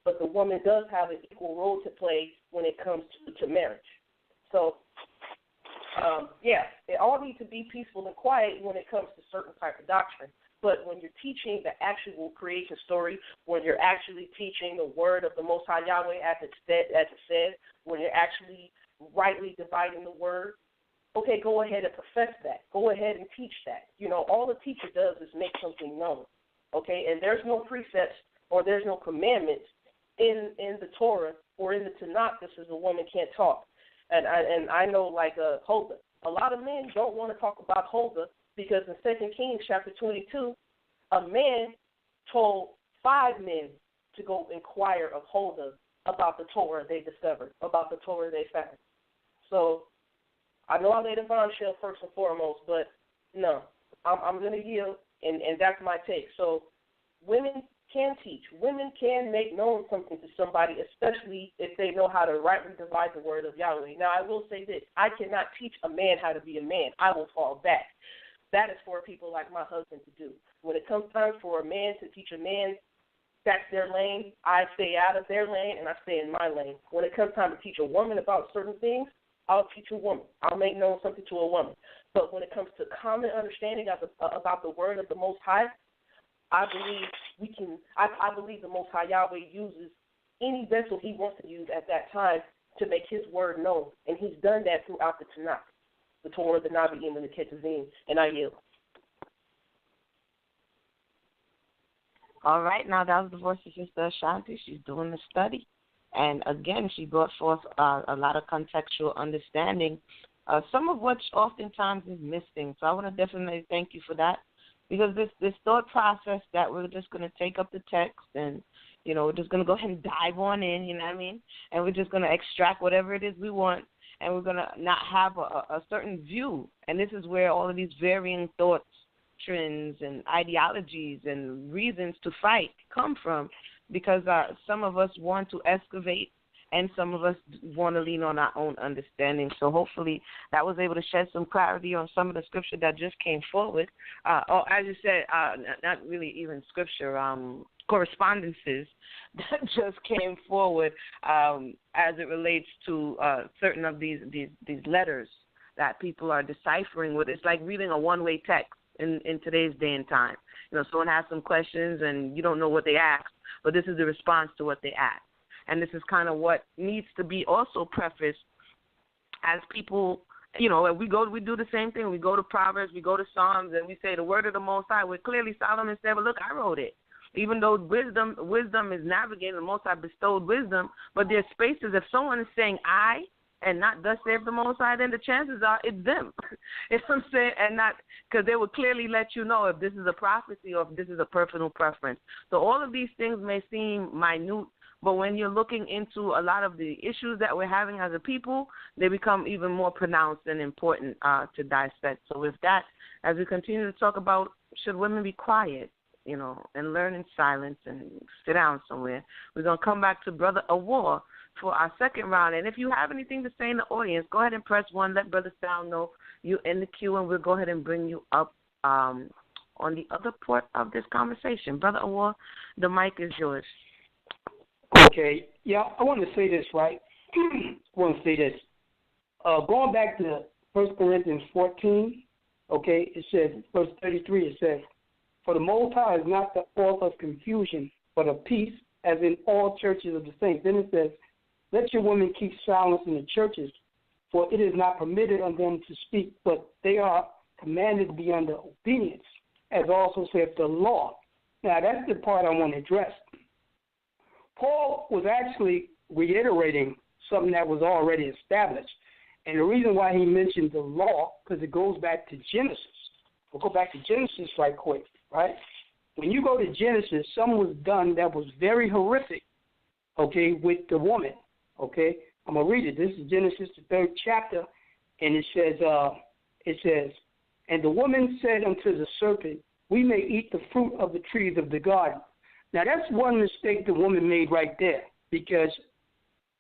Speaker 15: but the woman does have an equal role to play when it comes to marriage. So, it all needs to be peaceful and quiet when it comes to certain type of doctrine. But when you're teaching the actual creation story, when you're actually teaching the word of the Most High Yahweh as it said, when you're actually rightly dividing the word, okay, go ahead and profess that. Go ahead and teach that. You know, all the teacher does is make something known, okay? And there's no precepts or there's no commandments in the Torah or in the Tanakh that says a woman can't talk. And I know, like Huldah, a lot of men don't want to talk about Huldah because in 2 Kings chapter 22, a man told 5 men to go inquire of Huldah about the Torah they discovered, about the Torah they found. So I know I laid a bombshell first and foremost, but no, I'm going to yield, and that's my take. So women can teach. Women can make known something to somebody, especially if they know how to rightly divide the word of Yahweh. Now, I will say this. I cannot teach a man how to be a man. I will fall back. That is for people like my husband to do. When it comes time for a man to teach a man, that's their lane. I stay out of their lane, and I stay in my lane. When it comes time to teach a woman about certain things, I'll teach a woman. I'll make known something to a woman. But when it comes to common understanding about the word of the Most High, I believe the Most High Yahweh uses any vessel he wants to use at that time to make his word known. And he's done that throughout the Tanakh, the Torah, the Navi'im, and the Ketuvim. And I yield.
Speaker 11: All right, now that was the voice of Sister Ashanti. She's doing the study. And again, she brought forth a lot of contextual understanding, some of which oftentimes is missing. So I want to definitely thank you for that, because this thought process that we're just going to take up the text and, you know, we're just going to go ahead and dive on in, you know what I mean, and we're just going to extract whatever it is we want, and we're going to not have a certain view. And this is where all of these varying thoughts, trends, and ideologies and reasons to fight come from, because some of us want to excavate and some of us want to lean on our own understanding. So hopefully that was able to shed some clarity on some of the scripture that just came forward. Or as you said, not really even scripture, correspondences that just came forward as it relates to certain of these letters that people are deciphering with. It's like reading a one-way text in today's day and time. Someone has some questions and you don't know what they asked, but this is the response to what they asked. And this is kind of what needs to be also prefaced as people, we do the same thing. We go to Proverbs, we go to Psalms, and we say the word of the Most High. Where clearly Solomon said, well, look, I wrote it. Even though wisdom is navigated, the Most High bestowed wisdom, but there's spaces, if someone is saying I and not thus saith the Most High, then the chances are it's them. You know what I'm saying? And not, because they will clearly let you know if this is a prophecy or if this is a personal preference. So all of these things may seem minute, but when you're looking into a lot of the issues that we're having as a people, they become even more pronounced and important to dissect. So with that, as we continue to talk about should women be quiet, and learn in silence and sit down somewhere, we're going to come back to Brother Ahwar for our second round. And if you have anything to say in the audience, go ahead and press 1. Let Brother Sal know you're in the queue, and we'll go ahead and bring you up on the other part of this conversation. Brother Ahwar, the mic is yours.
Speaker 12: Okay. Yeah, I want to say this, right? Going back to 1 Corinthians 14, okay, it says, verse 33, it says, for the Most High is not the author of confusion, but of peace, as in all churches of the saints. Then it says, let your women keep silence in the churches, for it is not permitted unto them to speak, but they are commanded to be under obedience, as also saith the law. Now, that's the part I want to address. Paul was actually reiterating something that was already established. And the reason why he mentioned the law, because it goes back to Genesis. We'll go back to Genesis right quick, right? When you go to Genesis, something was done that was very horrific, okay, with the woman, okay? I'm going to read it. This is Genesis, the 3rd chapter, and it says, and the woman said unto the serpent, we may eat the fruit of the trees of the garden. Now, that's one mistake the woman made right there, because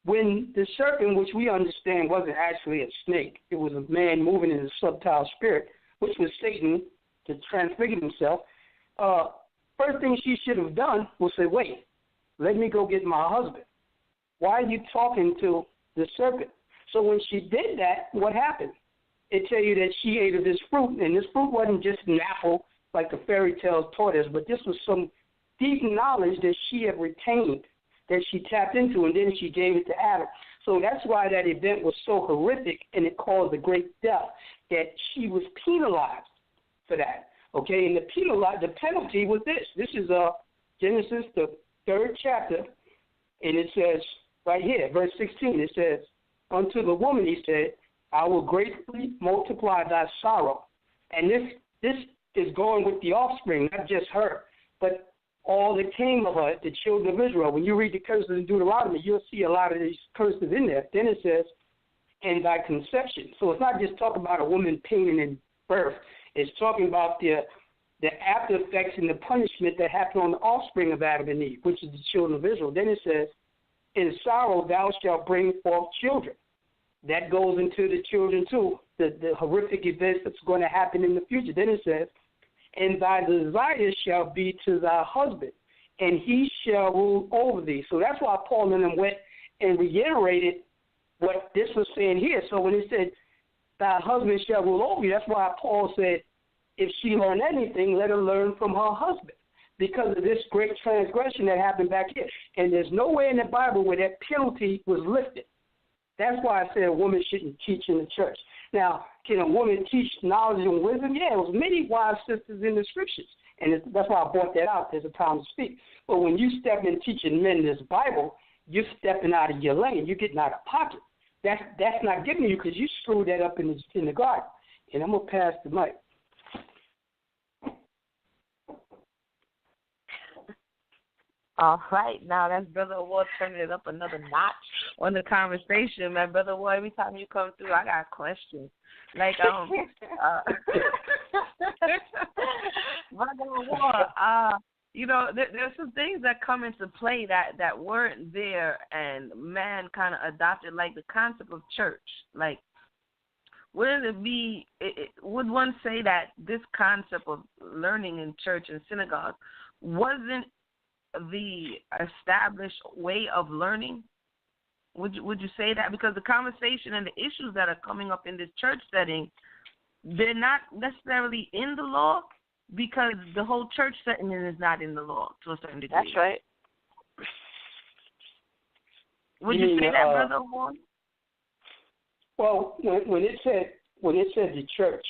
Speaker 12: when the serpent, which we understand wasn't actually a snake, it was a man moving in a subtile spirit, which was Satan to transfigure himself, first thing she should have done was say, wait, let me go get my husband. Why are you talking to the serpent? So when she did that, what happened? It tell you that she ate of this fruit, and this fruit wasn't just an apple like the fairy tales taught us, but this was some deep knowledge that she had retained, that she tapped into, and then she gave it to Adam. So that's why that event was so horrific, and it caused a great death, that she was penalized for that. Okay, and the penalty was this. This is Genesis, the 3rd chapter, and it says right here, verse 16, it says, unto the woman he said, I will greatly multiply thy sorrow. And this is going with the offspring, not just her, but all that came of her, the children of Israel. When you read the curses in Deuteronomy, you'll see a lot of these curses in there. Then it says, and thy conception. So it's not just talking about a woman pain in birth. It's talking about the after effects and the punishment that happened on the offspring of Adam and Eve, which is the children of Israel. Then it says, in sorrow thou shalt bring forth children. That goes into the children too, the horrific events that's going to happen in the future. Then it says, and thy desire shall be to thy husband, and he shall rule over thee. So that's why Paul and them went and reiterated what this was saying here. So when it said, thy husband shall rule over you, that's why Paul said, if she learn anything, let her learn from her husband, because of this great transgression that happened back here. And there's nowhere in the Bible where that penalty was lifted. That's why I said a woman shouldn't teach in the church. Now, can a woman teach knowledge and wisdom? Yeah, there was many wise sisters in the scriptures, and that's why I brought that out. There's a time to speak. But when you step in teaching men this Bible, you're stepping out of your lane. You're getting out of pocket. That's not giving you, because you screwed that up in the garden. And I'm going to pass the mic.
Speaker 11: All right, now that's Brother Ahwar turning it up another notch on the conversation, man. Brother Ahwar, every time you come through, I got questions. Like, Brother Ahwar, there's some things that come into play that weren't there, and man kind of adopted, like the concept of church. Like, would one say that this concept of learning in church and synagogue wasn't the established way of learning? Would you say that? Because the conversation and the issues that are coming up in this church setting, they're not necessarily in the law because the whole church setting is not in the law to a certain degree.
Speaker 13: That's right.
Speaker 11: Would you say that, Brother Warren?
Speaker 12: Well, when it said the church,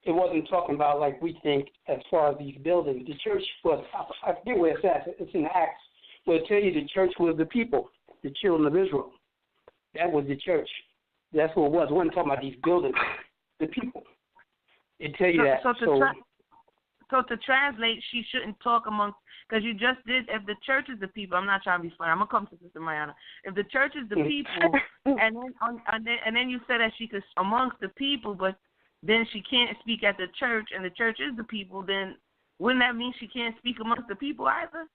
Speaker 12: it wasn't talking about like we think as far as these buildings. The church was, I forget where it's at. It's in Acts. Where it tell you the church was the people, the children of Israel. That was the church. That's what it was. It wasn't talking about these buildings. The people. It tell you that.
Speaker 11: So to translate, she shouldn't talk amongst, because you just did, if the church is the people, I'm not trying to be funny, I'm going to come to Sister Mayanah. If the church is the people, and then you said that she could amongst the people, but then she can't speak at the church, and the church is the people, then wouldn't that mean she can't speak amongst the people either?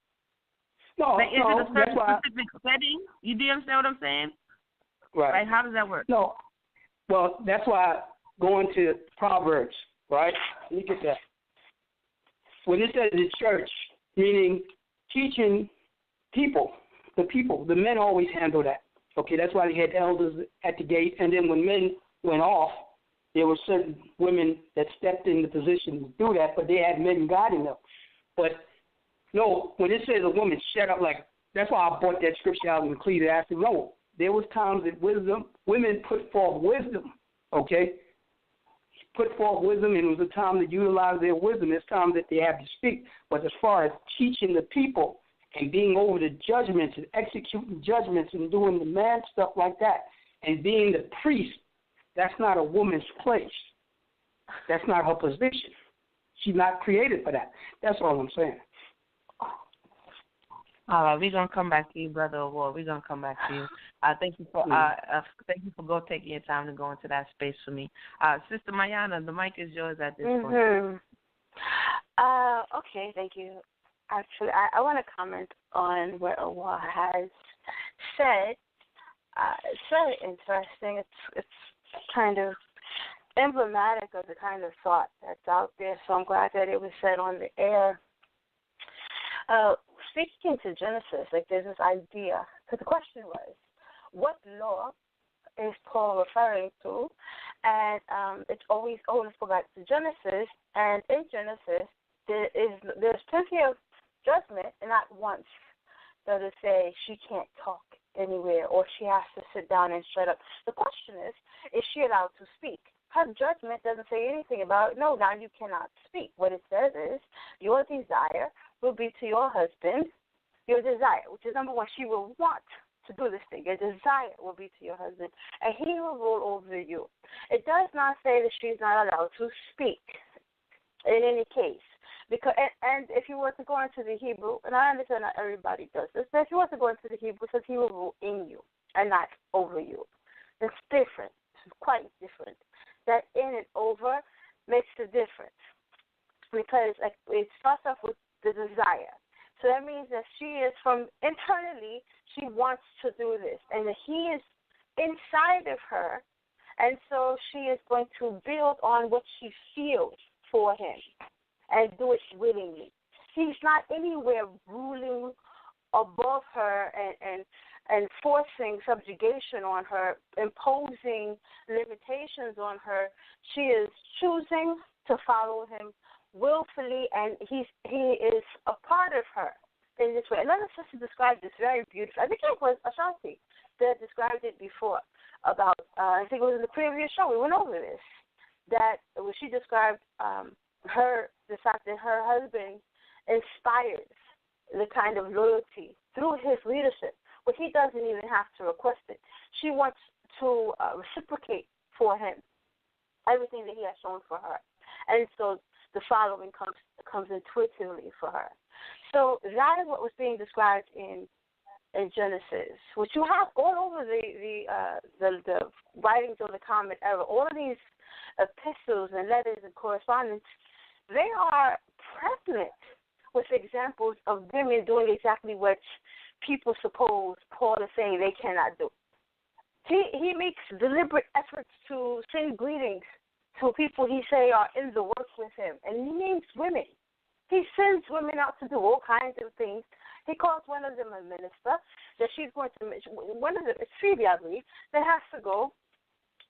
Speaker 12: No,
Speaker 11: like, is it a certain specific setting? You do understand what I'm saying?
Speaker 12: Right.
Speaker 11: Like, how does that work?
Speaker 12: No. Well, that's why going to Proverbs, right? Let me get that. When it says the church, meaning teaching people, the men always handle that. Okay, that's why they had elders at the gate, and then when men went off, there were certain women that stepped in the position to do that, but they had men guiding them. But no, when it says a woman shut up, like that's why I brought that scripture out in Ecclesiastes. No, there was times that women put forth wisdom. Okay. Put forth wisdom, and it was a time to utilize their wisdom. It's time that they have to speak. But as far as teaching the people and being over the judgments and executing judgments and doing the man stuff like that and being the priest, that's not a woman's place. That's not her position. She's not created for that. That's all I'm saying.
Speaker 11: All right, we're gonna come back to you, Brother Award. We're gonna come back to you. Thank you for taking your time to go into that space for me. Sister Mayanah, the mic is yours at this point.
Speaker 13: Okay, thank you. Actually, I want to comment on what Award has said. It's very interesting. It's kind of emblematic of the kind of thought that's out there. So I'm glad that it was said on the air. Speaking to Genesis, like there's this idea, because the question was, what law is Paul referring to? And it's always go back to Genesis, and in Genesis there's plenty of judgment, and not once does it say she can't talk anywhere or she has to sit down and shut up. The question is she allowed to speak? Her judgment doesn't say anything about, no, now you cannot speak. What it says is your desire will be to your husband, your desire, which is number one, she will want to do this thing. Your desire will be to your husband, and he will rule over you. It does not say that she's not allowed to speak in any case. Because and if you were to go into the Hebrew, and I understand not everybody does this, but if you were to go into the Hebrew, it says he will rule in you and not over you. It's different. It's quite different. That in and over makes a difference. Because it starts off with the desire. So that means that she is from internally, she wants to do this. And that he is inside of her. And so she is going to build on what she feels for him and do it willingly. He's not anywhere ruling above her and forcing subjugation on her, imposing limitations on her. She is choosing to follow him willfully, and he is a part of her in this way. Another sister described this very beautifully. I think it was Ashanti that described it before about, I think it was in the previous show, we went over this, that she described the fact that her husband inspires the kind of loyalty through his leadership, but he doesn't even have to request it. She wants to reciprocate for him everything that he has shown for her. And so the following comes intuitively for her. So that is what was being described in Genesis, which you have all over the writings of the Common Era. All of these epistles and letters and correspondence, they are prevalent with examples of women doing exactly what people suppose Paul is saying they cannot do. He makes deliberate efforts to send greetings to people he say are in the work with him, and he names women. He sends women out to do all kinds of things, He calls one of them a minister that she's going to, one of them, it's Phoebe, I believe, that has to go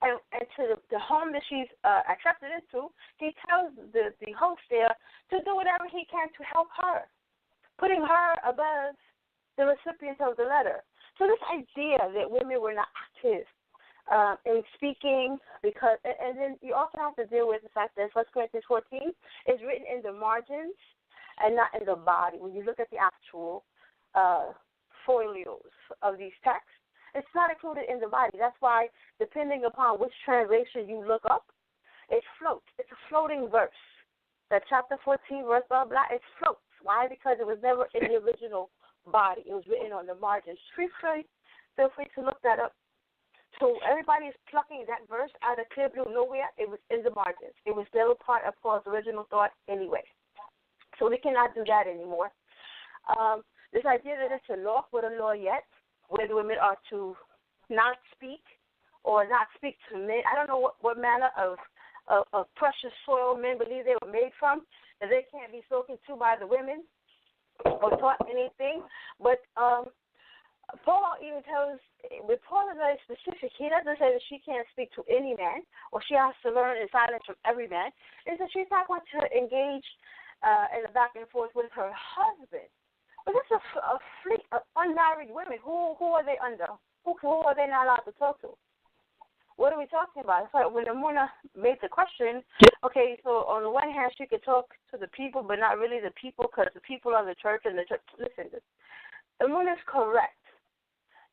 Speaker 13: and to the home that she's accepted into. He tells the host there to do whatever he can to help her, putting her above the recipient of the letter. So this idea that women were not active in speaking, because, and then you also have to deal with the fact that 1 Corinthians 14 is written in the margins and not in the body. When you look at the actual folios of these texts, it's not included in the body. That's why, depending upon which translation you look up, it floats. It's a floating verse. That chapter 14, verse blah, blah, it floats. Why? Because it was never in the original body. It was written on the margins. Feel free to look that up. So everybody is plucking that verse out of clear blue nowhere. It was in the margins. It was never part of Paul's original thought anyway. So we cannot do that anymore. This idea that it's a law, with a law yet, where the women are to not speak or not speak to men. I don't know what manner of precious soil men believe they were made from, that they can't be spoken to by the women or taught anything. But Paul even tells, with Paul is very specific. He doesn't say that she can't speak to any man or she has to learn in silence from every man. It's that she's not going to engage in a back and forth with her husband. But this is a fleet of unmarried women. Who are they under? Who are they not allowed to talk to? What are we talking about? It's like when Emunah made the question, okay, so on the one hand, she could talk to the people, but not really the people, because the people are the church, and the church, listen, Emunah is correct.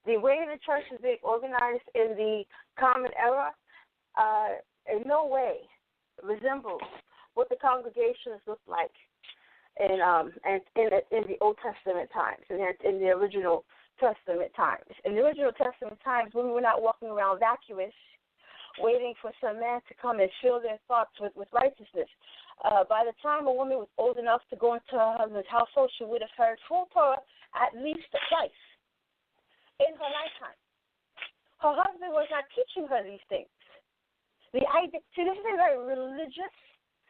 Speaker 13: The way the church is being organized in the Common Era in no way resembles what the congregations look like in the Old Testament times, and in the original Testament times. In the original Testament times, women were not walking around vacuous, waiting for some man to come and fill their thoughts with righteousness. By the time a woman was old enough to go into her husband's household, she would have heard full Torah at least twice in her lifetime. Her husband was not teaching her these things. This is very religious.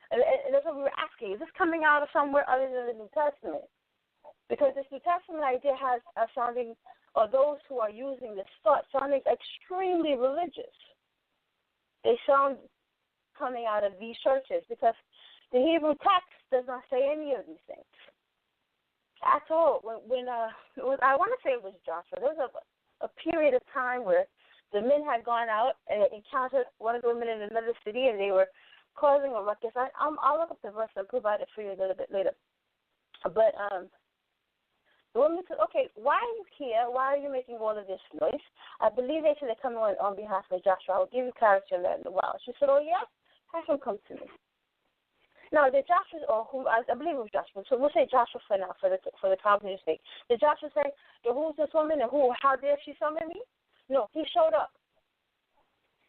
Speaker 13: And that's what we were asking. Is this coming out of somewhere other than the New Testament? Because this New Testament idea has sounding, or those who are using this thought, sounding extremely religious. They sound coming out of these churches because the Hebrew text does not say any of these things at all. When I want to say it was Joshua, there was a period of time where the men had gone out and encountered one of the women in another city, and they were causing a ruckus. I'll look up the verse and provide it for you a little bit later. But the woman said, okay, why are you here? Why are you making all of this noise? I believe they said they're coming on behalf of Joshua. I'll give you clarity on that in a while. She said, oh, yeah? Have him come to me. Now, did Joshua, or who, I believe it was Joshua, so we'll say Joshua for now, for the conference sake. Did Joshua say, who's this woman and how dare she summon me? No, he showed up.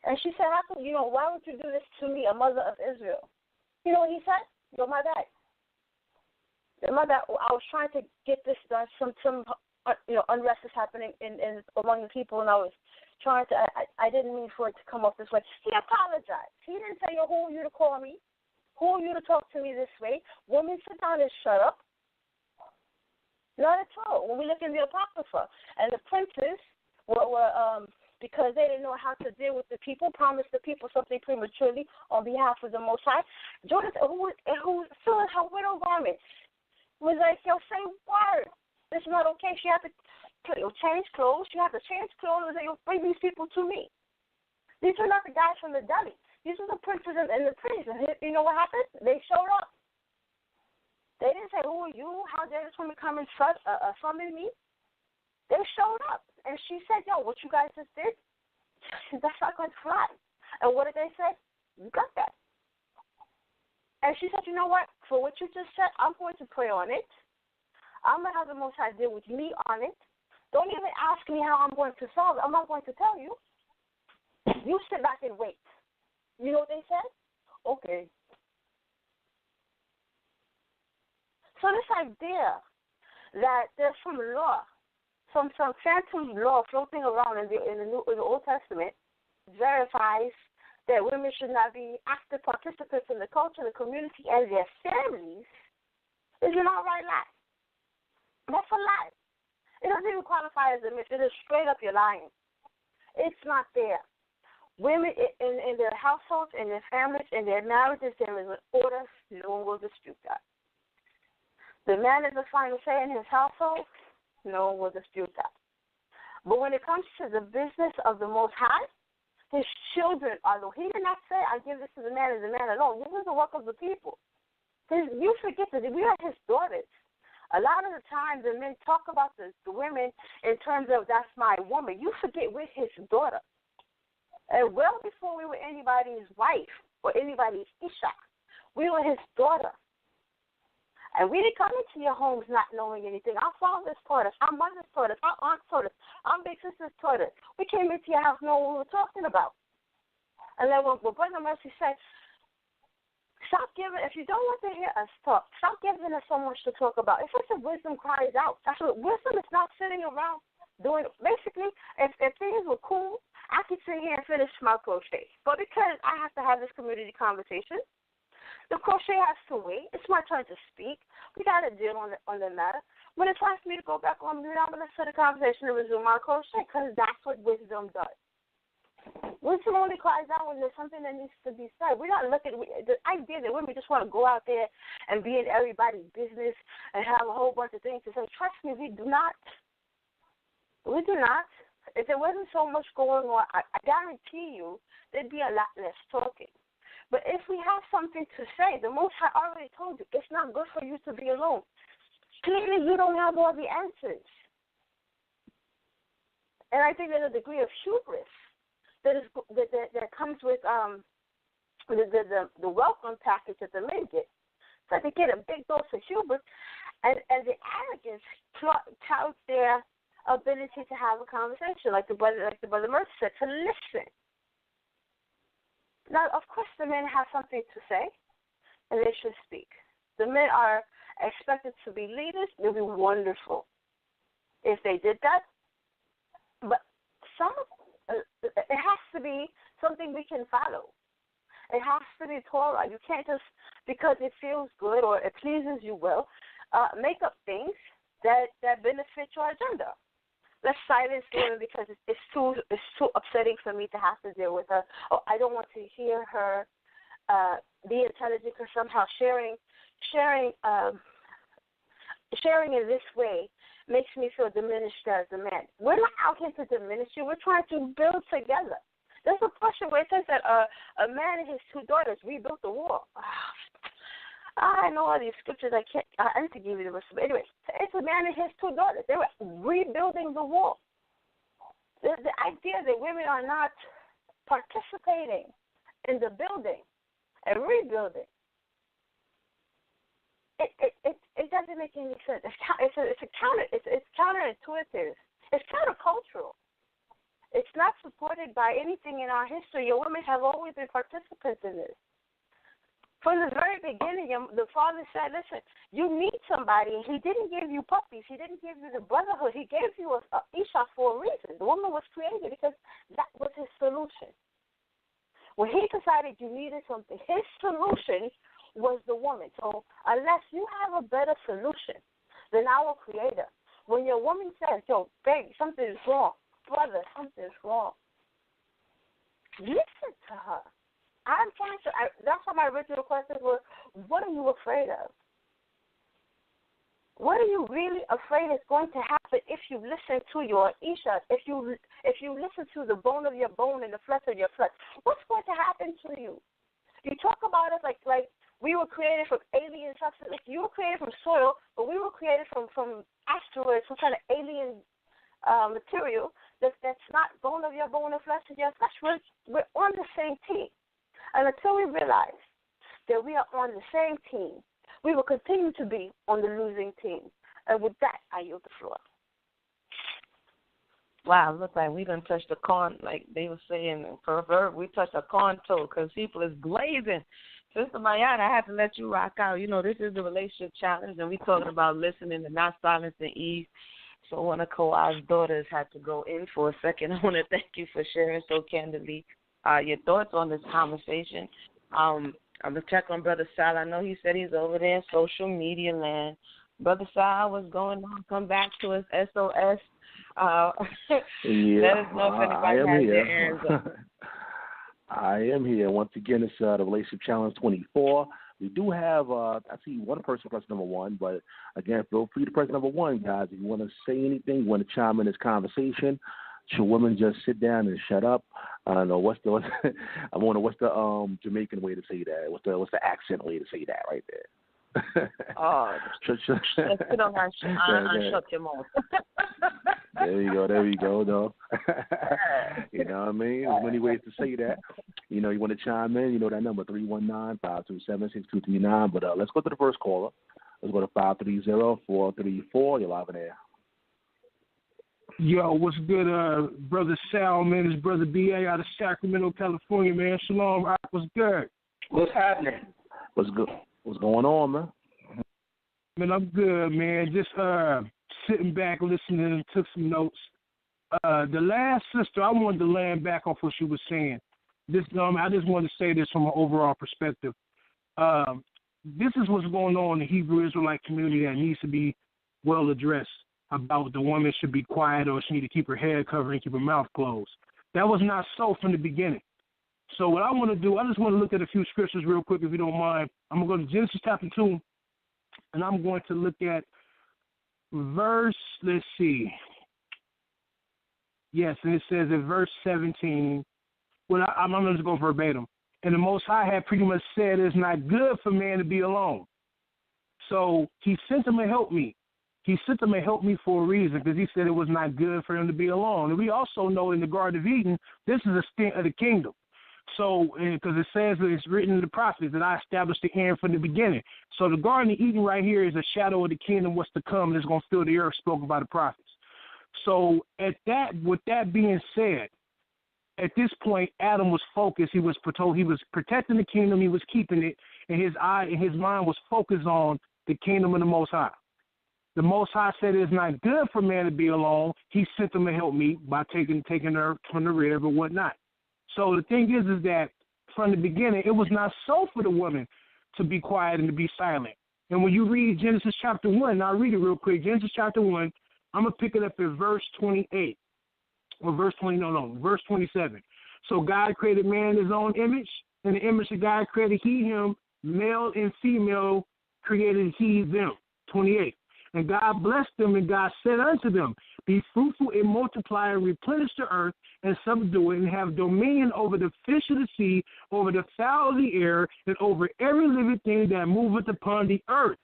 Speaker 13: And she said, how come, why would you do this to me, a mother of Israel? You know what he said? You're my dad. I was trying to get this done. Some unrest is happening in among the people, and I was trying to, I didn't mean for it to come off this way. He apologized. He didn't say, who are you to call me? Who are you to talk to me this way? Women, sit down and shut up. Not at all. When we look in the Apocrypha, and the princes were because they didn't know how to deal with the people, promised the people something prematurely on behalf of the Most High. Jordan, who still in her widow garment, was like, say word. This is not okay. She had to change clothes. She had to change clothes and say, bring these people to me. These are not the guys from the deli. These are the princes and the priests. And you know what happened? They showed up. They didn't say, who are you? How dare this woman come and summon me? They showed up. And she said, what you guys just did, that's not going to fly. And what did they say? You got that. And she said, you know what? For what you just said, I'm going to pray on it. I'm going to have the Most High deal with me on it. Don't even ask me how I'm going to solve it. I'm not going to tell you. You sit back and wait. You know what they said? Okay. So this idea that there's some law, some phantom law floating around in the Old Testament verifies that women should not be active participants in the culture, the community, and their families is an outright lie. That's a lie. It doesn't even qualify as a myth. It is straight up you're lying. It's not there. Women in their households, in their families, in their marriages, there is an order. No one will dispute that. The man is the final say in his household. No one will dispute that. But when it comes to the business of the Most High, his children are the. He did not say, "I give this to the man as a man alone." This is the work of the people. You forget that we are his daughters. A lot of the time, the men talk about the women in terms of that's my woman. You forget we're his daughter. And well before we were anybody's wife or anybody's Isha, we were his daughter. And we didn't come into your homes not knowing anything. Our fathers taught us. Our mothers taught us. Our aunts taught us. Our big sisters taught us. We came into your house knowing what we were talking about. And then when Brother Mercy said, stop giving, if you don't want to hear us talk, stop giving us so much to talk about. If it's a wisdom cries out, that's what wisdom is not sitting around doing. Basically, if things were cool, I could sit here and finish my crochet. But because I have to have this community conversation, the crochet has to wait. It's my turn to speak. We got to deal on the matter. When it's time for me to go back on mute, I'm going to set a conversation and resume my crochet because that's what wisdom does. Wisdom only cries out when there's something that needs to be said. We're not looking. The idea that women just want to go out there and be in everybody's business and have a whole bunch of things to say. Trust me, we do not. We do not. If there wasn't so much going on, I guarantee you there'd be a lot less talking. But if we have something to say, the Most High already told you it's not good for you to be alone. Clearly, you don't have all the answers. And I think there's a degree of hubris that comes with the welcome package that the men get. So they get a big dose of hubris, and the arrogance touts their ability to have a conversation, like the brother Mercy said, to listen. Now, of course, the men have something to say, and they should speak. The men are expected to be leaders. It would be wonderful if they did that. But it has to be something we can follow. It has to be Torah. You can't just, because it feels good or it pleases you well, make up things that benefit your agenda. Let's silence women because it's too upsetting for me to have to deal with her. Or I don't want to hear her be intelligent because somehow sharing in this way makes me feel diminished as a man. We're not out here to diminish you. We're trying to build together. There's a portion where it says that a man and his two daughters rebuilt the wall. I know all these scriptures. I need to give you the verse. But anyway, it's a man and his two daughters. They were rebuilding the wall. The idea that women are not participating in the building and rebuilding, it doesn't make any sense. It's counterintuitive. It's countercultural. It's not supported by anything in our history. Your women have always been participants in this. From the very beginning, the father said, listen, you need somebody. He didn't give you puppies. He didn't give you the brotherhood. He gave you a Isha for a reason. The woman was created because that was his solution. When he decided you needed something, his solution was the woman. So unless you have a better solution than our creator, when your woman says, yo, baby, something is wrong, brother, something is wrong, listen to her. That's why my original questions were, what are you afraid of? What are you really afraid is going to happen if you listen to your Isha, if you listen to the bone of your bone and the flesh of your flesh? What's going to happen to you? You talk about us like we were created from alien substance. Like you were created from soil, but we were created from asteroids, some kind of alien material that's not bone of your bone and flesh of your flesh. We're on the same team. And until we realize that we are on the same team, we will continue to be on the losing team. And with that, I yield the floor.
Speaker 11: Wow, look like we done touched the corn, like they were saying in proverb. We touched a corn toe because people is blazing. Sister Mayanah, I have to let you rock out. You know, this is the relationship challenge, and we're talking about listening and not silencing Eve. So one of Kawhi's daughters had to go in for a second. I want to thank you for sharing so candidly your thoughts on this conversation. I'm going to check on Brother Sal. I know he said he's over there in social media land. Brother Sal, what's going on? Come back to us, SOS.
Speaker 3: Yeah,
Speaker 11: let us know if anybody has
Speaker 3: here.
Speaker 11: their errands up.
Speaker 3: I am here. Once again, it's the Relationship Challenge 24. We do have, I see one person press number one, but again, feel free to press number one, guys. If you want to say anything, you want to chime in this conversation, should women just sit down and shut up? I don't know what's the Jamaican way to say that? What's the accent way to say that right there?
Speaker 11: Just sit on and shut your mouth.
Speaker 3: There we go, though. You know what I mean? There's many ways to say that. You know, you want to chime in, you know that number, 319-527-6239. But let's go to the first caller. Let's go to 530-434. You're live in air.
Speaker 16: Yo, what's good, Brother Sal, man? It's Brother B.A. out of Sacramento, California, man. Shalom, what's good?
Speaker 12: What's happening?
Speaker 3: What's good? What's going on, man?
Speaker 16: Man, I'm good, man. Just sitting back, listening, and took some notes. The last sister, I wanted to land back off what she was saying. I just wanted to say this from an overall perspective. This is what's going on in the Hebrew Israelite community that needs to be well addressed about the woman should be quiet or she need to keep her head covered and keep her mouth closed. That was not so from the beginning. So what I want to do, I just want to look at a few scriptures real quick, if you don't mind. I'm going to go to Genesis chapter 2, and I'm going to look at verse, let's see. Yes, and it says in verse 17, well, I'm going to just go verbatim. And the Most High had pretty much said it's not good for man to be alone. So he sent him to help me. He sent him to help me for a reason, because he said it was not good for him to be alone. And we also know in the Garden of Eden, this is a stint of the kingdom. So, because it says that it's written in the prophets that I established the end from the beginning. So the Garden of Eden right here is a shadow of the kingdom, what's to come, and it's going to fill the earth, spoken by the prophets. So with that being said, at this point, Adam was focused. He was protecting the kingdom. He was keeping it, and his mind was focused on the kingdom of the Most High. The Most High said it's not good for man to be alone. He sent them to help me by taking her from the rib or whatnot. So the thing is that from the beginning, it was not so for the woman to be quiet and to be silent. And when you read Genesis chapter 1, I'll read it real quick. Genesis chapter 1, I'm going to pick it up at verse 28. Or verse 27. So God created man in his own image. In the image of God created he him, male and female created he them. 28. And God blessed them, and God said unto them, be fruitful and multiply and replenish the earth and subdue it, and have dominion over the fish of the sea, over the fowl of the air, and over every living thing that moveth upon the earth.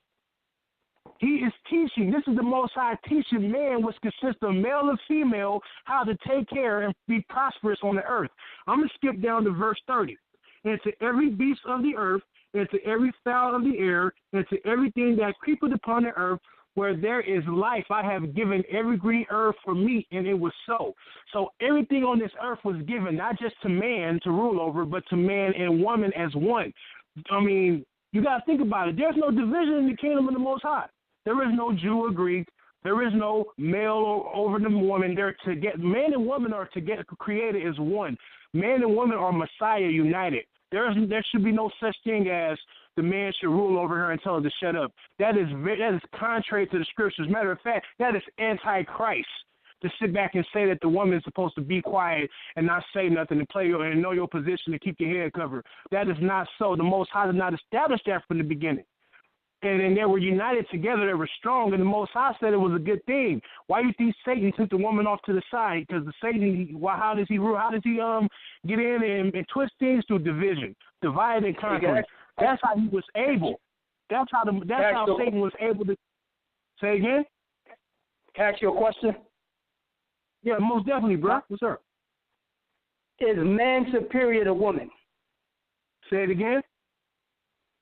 Speaker 16: He is teaching. This is the Most High teaching man, which consists of male and female, how to take care and be prosperous on the earth. I'm going to skip down to verse 30. And to every beast of the earth, and to every fowl of the air, and to everything that creepeth upon the earth, where there is life, I have given every green herb for meat, and it was so. So everything on this earth was given, not just to man to rule over, but to man and woman as one. I mean, you got to think about it. There's no division in the kingdom of the Most High. There is no Jew or Greek. There is no male over the woman. Man and woman are created as one. Man and woman are Messiah united. There should be no such thing as the man should rule over her and tell her to shut up. That is contrary to the scriptures. Matter of fact, that is anti-Christ to sit back and say that the woman is supposed to be quiet and not say nothing and and know your position and keep your head covered. That is not so. The Most High did not establish that from the beginning. And they were united together. They were strong, and the Most High said it was a good thing. Why do you think Satan took the woman off to the side? Because Satan, how does he rule? How does he get in and twist things through division, divide and conquer? That's how he was able. That's how Satan was able to. Say again?
Speaker 12: Can I ask you a question?
Speaker 16: Yeah, most definitely, bro. What's up?
Speaker 12: Is man superior to woman?
Speaker 16: Say it again.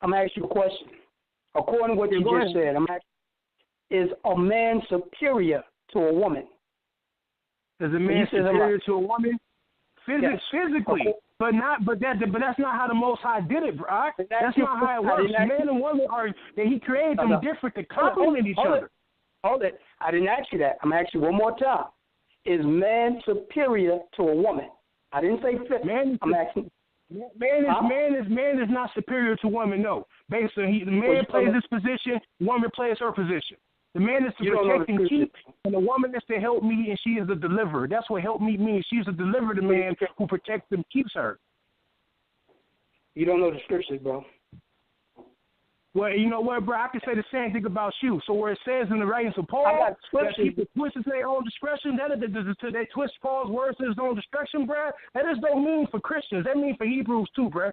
Speaker 12: I'm going to ask you a question. According to what you just said, is a man superior to a woman?
Speaker 16: Is a man superior to a woman? Physically, but that's not how the Most High did it, bro. That's not how it works. Man and woman he created them different to complement each other.
Speaker 12: Hold it. I didn't ask you that. I'm going to ask you one more time. Is man superior to a woman? I didn't say
Speaker 16: man. I'm asking. Man is not superior to woman. No, basically, man plays this position, woman plays her position. The man is to protect and keep, and the woman is to help me, and she is the deliverer. That's what help me means. She is to deliver the man who protects and keeps her.
Speaker 12: You don't know the scriptures, bro.
Speaker 16: Well, you know what, bro? I can say the same thing about you. So where it says in the writings of Paul that people twist to their own discretion, they twist Paul's words to his own destruction, bro, that just don't mean for Christians. That means for Hebrews too, bro.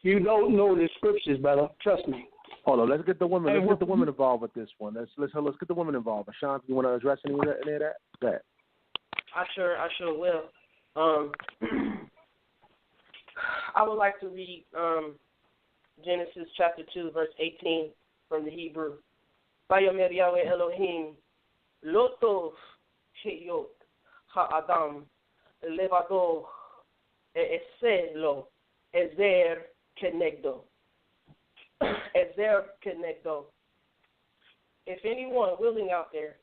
Speaker 12: You don't know the scriptures, brother. Trust me.
Speaker 3: Hold on, let's get the women. Let's get the women involved with this one. Let's get the women involved. Ashanti, you want to address any of that? Go ahead.
Speaker 15: I sure will. I would like to read Genesis chapter 2, verse 18 from the Hebrew. Vayomer Yahweh Elohim, lo tov heyot ha'adam levado e'eseh lo ezer kenegdo. Ezer kenegdo. If anyone willing out there,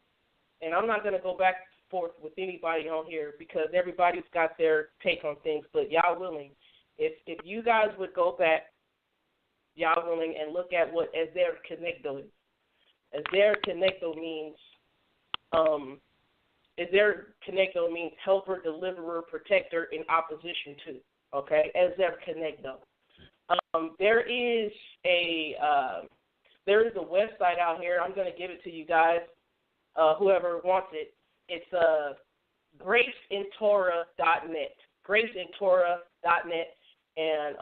Speaker 15: and I'm not going to go back and forth with anybody on here because everybody's got their take on things, but y'all willing, if you guys would go back, y'all willing, and look at what Ezer Kenegdo is. Ezer Kenegdo means helper, deliverer, protector in opposition to. Okay, Ezer Kenegdo. There is a website out here. I'm going to give it to you guys. Whoever wants it. It's graceintorah.net. Graceintorah.net. And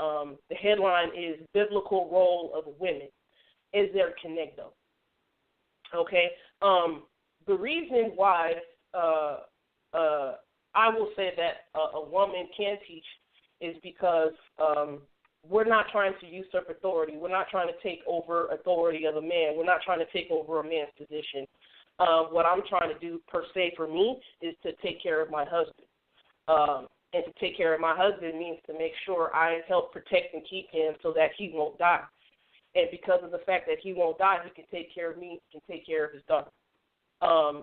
Speaker 15: the headline is Biblical Role of Women. Ezer Kenegdo. Okay? The reason why I will say that a woman can teach is because we're not trying to usurp authority. We're not trying to take over authority of a man. We're not trying to take over a man's position. What I'm trying to do, per se, for me, is to take care of my husband. And to take care of my husband means to make sure I help protect and keep him so that he won't die. And because of the fact that he won't die, he can take care of me, he can take care of his daughter.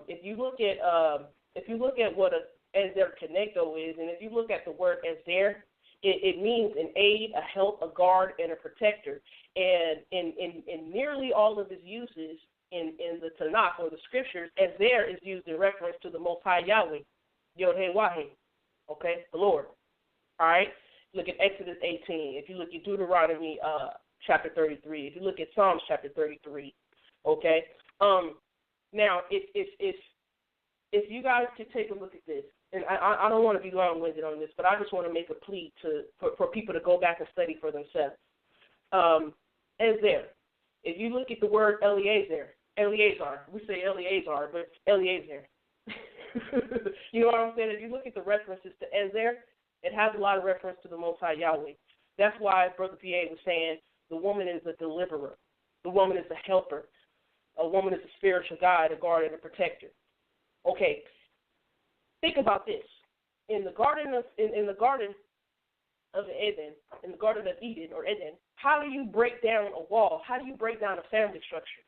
Speaker 15: If you look at what a Ezer Kenegdo is, and if you look at the word Ezer, it means an aid, a help, a guard, and a protector. And in nearly all of his uses in the Tanakh or the scriptures, Ezer is used in reference to the Most High Yahweh, Yod-Heh-Wah-Heh. Okay, the Lord. All right? Look at Exodus 18. If you look at Deuteronomy chapter 33. If you look at Psalms chapter 33. Okay? Now, if you guys could take a look at this, and I don't want to be long-winded on this, but I just want to make a plea for people to go back and study for themselves. Ezer. If you look at the word Eleazar, we say Eleazar, but it's Eleazar. You know what I'm saying? If you look at the references to Ezer, it has a lot of reference to the Most High Yahweh. That's why Brother P.A. was saying the woman is a deliverer. The woman is a helper. A woman is a spiritual guide, a guard, and a protector. Okay, think about this. In the Garden of Eden, in the Garden of Eden or Eden, how do you break down a wall? How do you break down a family structure?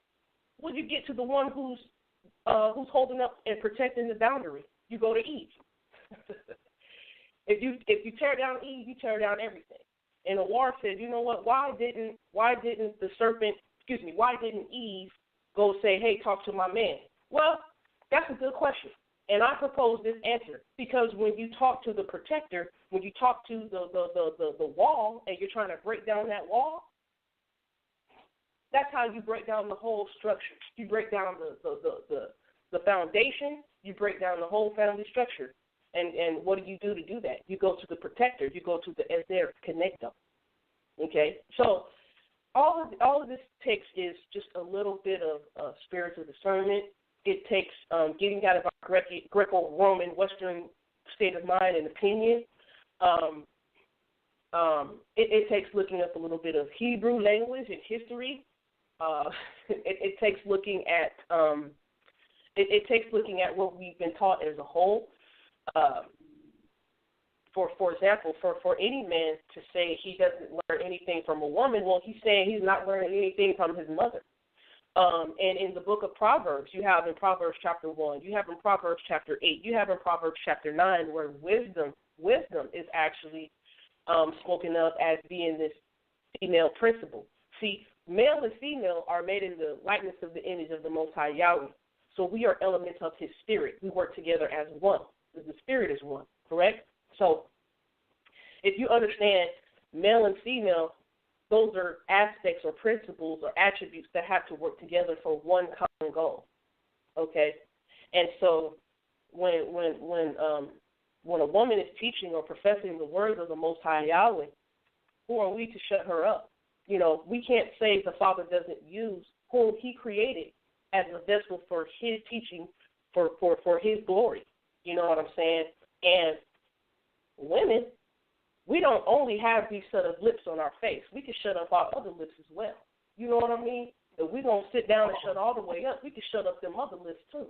Speaker 15: Well, you get to the one who's holding up and protecting the boundary. You go to Eve. If you tear down Eve, you tear down everything. And Ahwar said, you know what? Why didn't Eve go say, hey, talk to my man? Well, that's a good question. And I propose this answer because when you talk to the protector, when you talk to the wall and you're trying to break down that wall, that's how you break down the whole structure. You break down the foundation. You break down the whole family structure. And what do you do to do that? You go to the protector. You go to the Ezer Kenegdo. Okay? So all of this takes is just a little bit of spiritual discernment. It takes getting out of our Greco-Roman Western state of mind and opinion. It takes looking up a little bit of Hebrew language and history. It takes looking at what we've been taught as a whole. For example, for any man to say he doesn't learn anything from a woman, well, he's saying he's not learning anything from his mother. And in the book of Proverbs, you have in Proverbs chapter 1, you have in Proverbs chapter 8, you have in Proverbs chapter 9, where wisdom is actually spoken of as being this female principle. See, male and female are made in the likeness of the image of the Most High Yahweh. So we are elements of his spirit. We work together as one, because the spirit is one, correct? So if you understand male and female, those are aspects or principles or attributes that have to work together for one common goal, okay? And so when a woman is teaching or professing the words of the Most High Yahweh, who are we to shut her up? You know, we can't say the Father doesn't use whom he created as a vessel for his teaching, for his glory. You know what I'm saying? And women, we don't only have these set of lips on our face. We can shut up our other lips as well. You know what I mean? If we're going to sit down and shut all the way up, we can shut up them other lips too.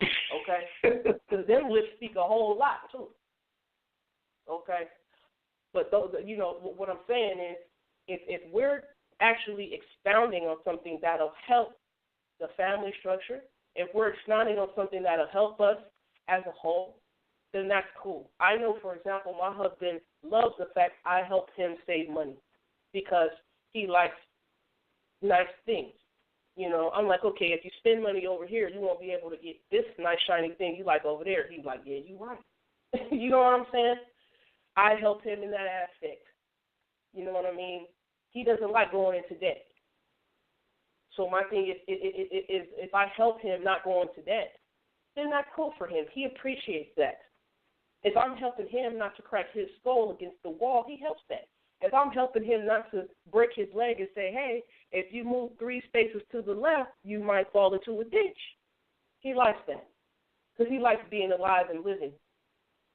Speaker 15: Okay? Because them lips speak a whole lot too. Okay? But, those, you know, what I'm saying is, if we're actually expounding on something that'll help the family structure, if we're expounding on something that'll help us as a whole, then that's cool. I know, for example, my husband loves the fact I help him save money because he likes nice things. You know, I'm like, okay, if you spend money over here, you won't be able to get this nice shiny thing you like over there. He's like, yeah, you're right. You know what I'm saying? I help him in that aspect. You know what I mean? He doesn't like going into debt. So my thing is if I help him not go into debt, then that's cool for him. He appreciates that. If I'm helping him not to crack his skull against the wall, he helps that. If I'm helping him not to break his leg and say, hey, if you move 3 spaces to the left, you might fall into a ditch. He likes that because he likes being alive and living,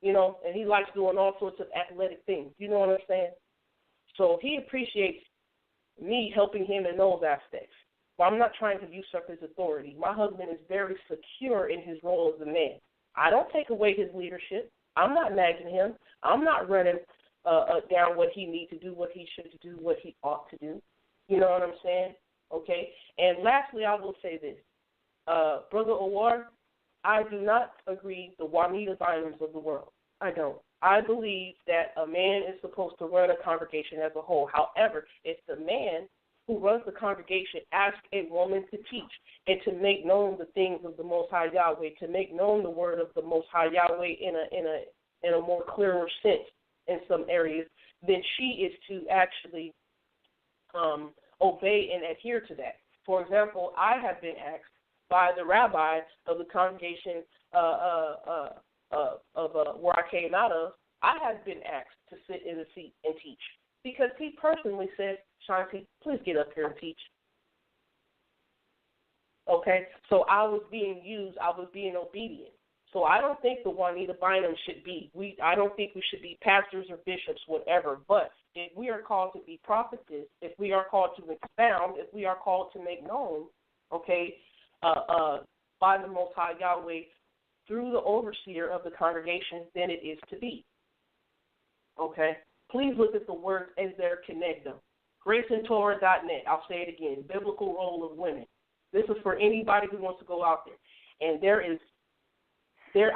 Speaker 15: you know, and he likes doing all sorts of athletic things. You know what I'm saying? So he appreciates me helping him in those aspects. But I'm not trying to usurp his authority. My husband is very secure in his role as a man. I don't take away his leadership. I'm not nagging him. I'm not running down what he needs to do, what he should do, what he ought to do. You know what I'm saying? Okay? And lastly, I will say this. Brother Ahwar, I do not agree the Juanita Bynums of the world. I don't. I believe that a man is supposed to run a congregation as a whole. However, if the man who runs the congregation asks a woman to teach and to make known the things of the Most High Yahweh, to make known the word of the Most High Yahweh in a more clearer sense in some areas, then she is to actually obey and adhere to that. For example, I have been asked by the rabbi of the congregation where I came out of, I have been asked to sit in the seat and teach because he personally said, Ashanti, please get up here and teach. Okay? So I was being used. I was being obedient. So I don't think the Juanita Bynum should be. I don't think we should be pastors or bishops, whatever. But if we are called to be prophetess, if we are called to expound, if we are called to make known, okay, by the Most High Yahweh through the overseer of the congregation, then it is to be. Okay? Please look at the words as they're connected. GraceandTorah.net. I'll say it again. Biblical role of women. This is for anybody who wants to go out there. And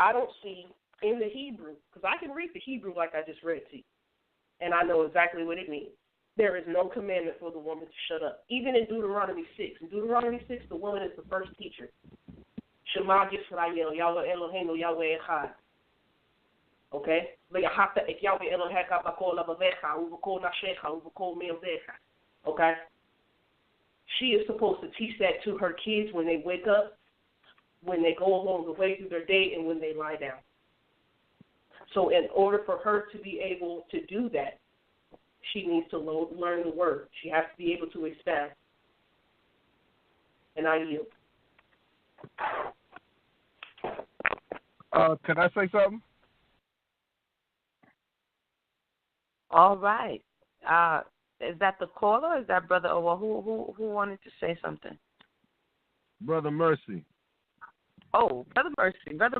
Speaker 15: I don't see in the Hebrew, because I can read the Hebrew like I just read to you, and I know exactly what it means. There is no commandment for the woman to shut up. Even in Deuteronomy 6. In Deuteronomy 6, the woman is the first teacher. Shema Yisrael, Yahweh Eloheinu, Yahweh Echad. Okay? Okay? She is supposed to teach that to her kids when they wake up, when they go along the way through their day, and when they lie down. So in order for her to be able to do that, she needs to learn the word. She has to be able to expound. And I yield.
Speaker 14: Can I say something?
Speaker 11: All right. Is that the caller or is that Brother Owa? Who wanted to say something?
Speaker 14: Brother Mercy.
Speaker 11: Oh, Brother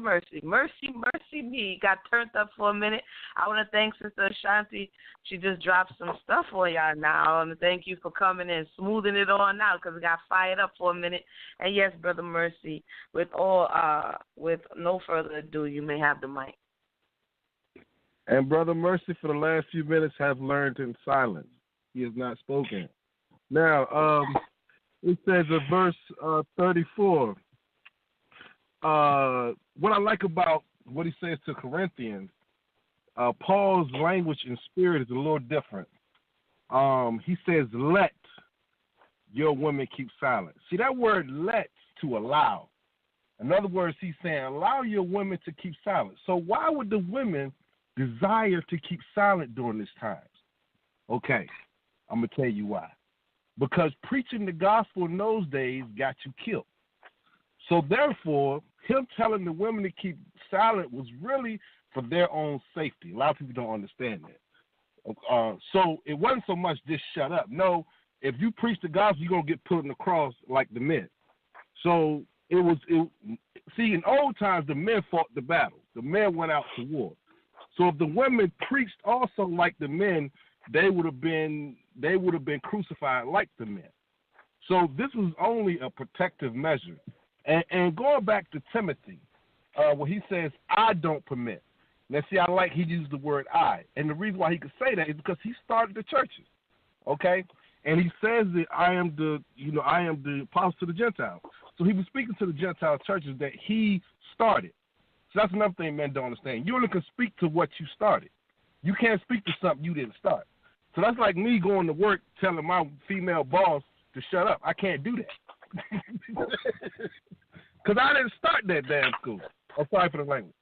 Speaker 11: Mercy. Mercy me. Got turned up for a minute. I want to thank Sister Ashanti. She just dropped some stuff for y'all now. I want to thank you for coming and smoothing it on out because we got fired up for a minute. And yes, Brother Mercy, with no further ado, you may have the mic.
Speaker 14: And Brother Mercy, for the last few minutes, have learned in silence. He has not spoken. Now, it says in verse 34, what I like about what he says to Corinthians, Paul's language and spirit is a little different. He says, let your women keep silent. See, that word let, to allow. In other words, he's saying, allow your women to keep silent. So why would the women desire to keep silent during this time? Okay, I'm going to tell you why. Because preaching the gospel in those days got you killed. So therefore, him telling the women to keep silent was really for their own safety. A lot of people don't understand that. So it wasn't so much just shut up. No, if you preach the gospel, you're going to get put on the cross like the men. So see, in old times, the men fought the battle. The men went out to war. So if the women preached also like the men, they would have been crucified like the men. So this was only a protective measure. And going back to Timothy, where he says, I don't permit. Now, see, I like he used the word I. And the reason why he could say that is because he started the churches, okay? And he says that I am the apostle to the Gentiles. So he was speaking to the Gentile churches that he started. So that's another thing men don't understand. You only can speak to what you started. You can't speak to something you didn't start. So that's like me going to work telling my female boss to shut up. I can't do that. Because I didn't start that damn school. I'm sorry for the language.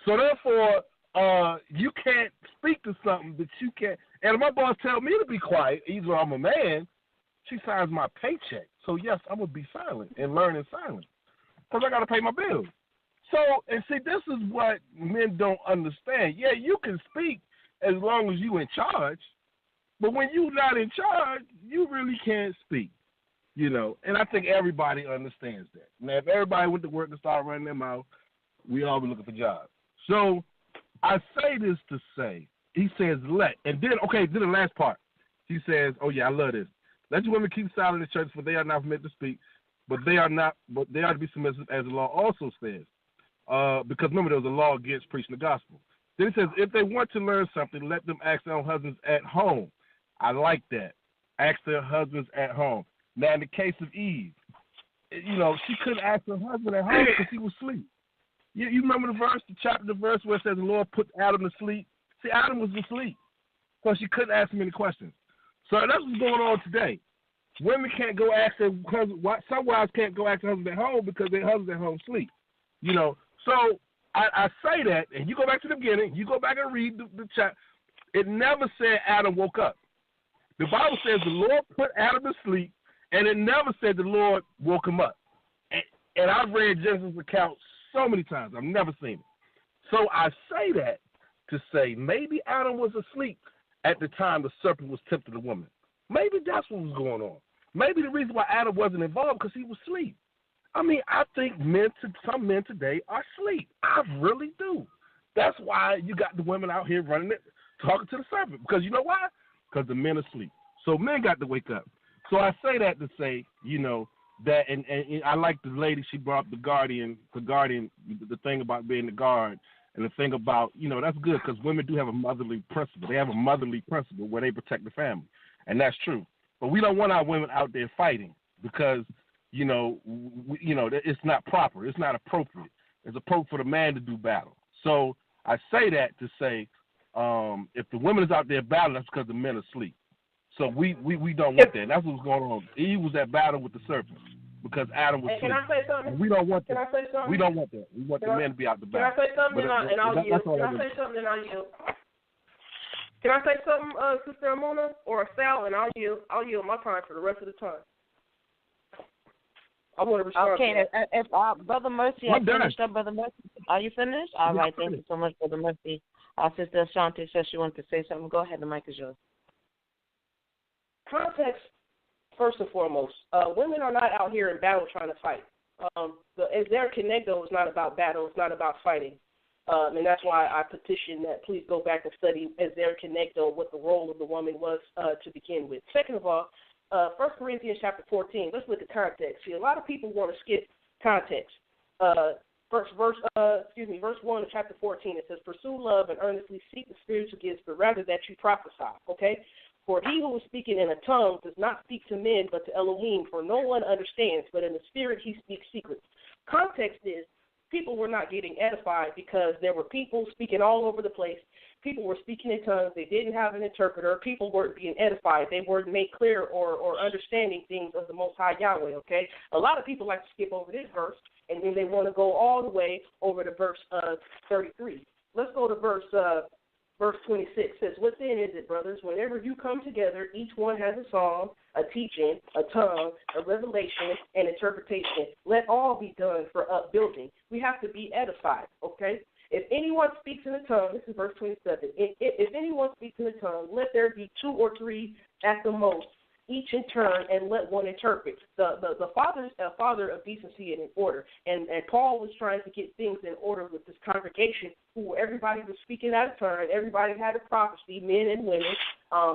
Speaker 14: So therefore, you can't speak to something that you can't. And if my boss tells me to be quiet, either I'm a man, she signs my paycheck. So yes, I'm gonna be silent and learn in silence because I gotta pay my bills. So, and see, this is what men don't understand. Yeah, you can speak as long as you in charge, but when you're not in charge, you really can't speak. You know, and I think everybody understands that. Now, if everybody went to work and started running their mouth, we all be looking for jobs. So I say this to say, he says let, and then, okay, then the last part, he says, oh yeah, I love this. Let your women keep silent in the church, for they are not permitted to speak, but they are to be submissive, as the law also says. Because remember, there was a law against preaching the gospel. Then he says, if they want to learn something, let them ask their own husbands at home. I like that. Ask their husbands at home. Now, in the case of Eve, you know, she couldn't ask her husband at home because he was asleep. You remember the verse where it says the Lord put Adam to sleep? See, Adam was asleep, so she couldn't ask him any questions. So that's what's going on today. Women can't go ask their husband. Some wives can't go ask their husband at home because their husband at home sleep. You know, so I say that, and you go back to the beginning, you go back and read the chapter. It never said Adam woke up. The Bible says the Lord put Adam to sleep, and it never said the Lord woke him up. And I've read Genesis' account so many times. I've never seen it. So I say that to say maybe Adam was asleep at the time the serpent was tempting the woman. Maybe that's what was going on. Maybe the reason why Adam wasn't involved because he was asleep. I mean, I think some men today are asleep. I really do. That's why you got the women out here running it, talking to the serpent. Because you know why? Because the men are asleep. So men got to wake up. So I say that to say, you know, that, and I like the lady, she brought up the thing about being the guard, and the thing about, you know, that's good because women do have a motherly principle. They have a motherly principle where they protect the family, and that's true. But we don't want our women out there fighting because, you know, it's not proper. It's not appropriate. It's appropriate for the man to do battle. So I say that to say, if the women is out there battling, that's because the men are asleep. So we don't want that. And that's what's going on. Eve was at battle with the serpent because Adam was asleep.
Speaker 15: Can I say something?
Speaker 14: And we don't want that.
Speaker 15: Can I say something?
Speaker 14: We don't want that. We want the men to be out the battle.
Speaker 15: Can I say something and I'll yield? Can I say something and I'll yield? Can I say something, Sister Emunah or Sal, and I'll yield my time for the rest of the time. I want to respond.
Speaker 11: Okay, if Brother Mercy, I finished up, Brother Mercy. Are you finished? All right, thank you so much, Brother Mercy. Our sister Ashanti says she wants to say something. Go ahead, the mic is yours.
Speaker 15: Context, first and foremost. Women are not out here in battle trying to fight. As their connecto is not about battle, it's not about fighting. And that's why I petition that please go back and study as their connecto what the role of the woman was to begin with. Second of all, 1 Corinthians chapter 14, let's look at context. See, a lot of people want to skip context. Verse 1 of chapter 14, it says, pursue love and earnestly seek the spiritual gifts, but rather that you prophesy, okay? For he who is speaking in a tongue does not speak to men but to Elohim, for no one understands, but in the spirit he speaks secrets. Context is, people were not getting edified because there were people speaking all over the place. People were speaking in tongues. They didn't have an interpreter. People weren't being edified. They weren't made clear or understanding things of the Most High Yahweh, okay? A lot of people like to skip over this verse, and then they want to go all the way over to verse 33. Let's go to verse 26. It says, what then is it, brothers? Whenever you come together, each one has a psalm, a teaching, a tongue, a revelation, and interpretation. Let all be done for upbuilding. We have to be edified, okay? If anyone speaks in a tongue, this is verse 27, if anyone speaks in a tongue, let there be 2 or 3 at the most, each in turn, and let one interpret. The father is a father of decency and in order, and Paul was trying to get things in order with this congregation, who everybody was speaking out of turn, everybody had a prophecy, men and women.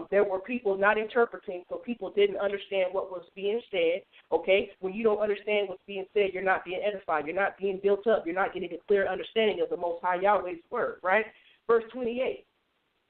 Speaker 15: There were people not interpreting, so people didn't understand what was being said, okay? When you don't understand what's being said, you're not being edified, you're not being built up, you're not getting a clear understanding of the Most High Yahweh's word, right? Verse 28.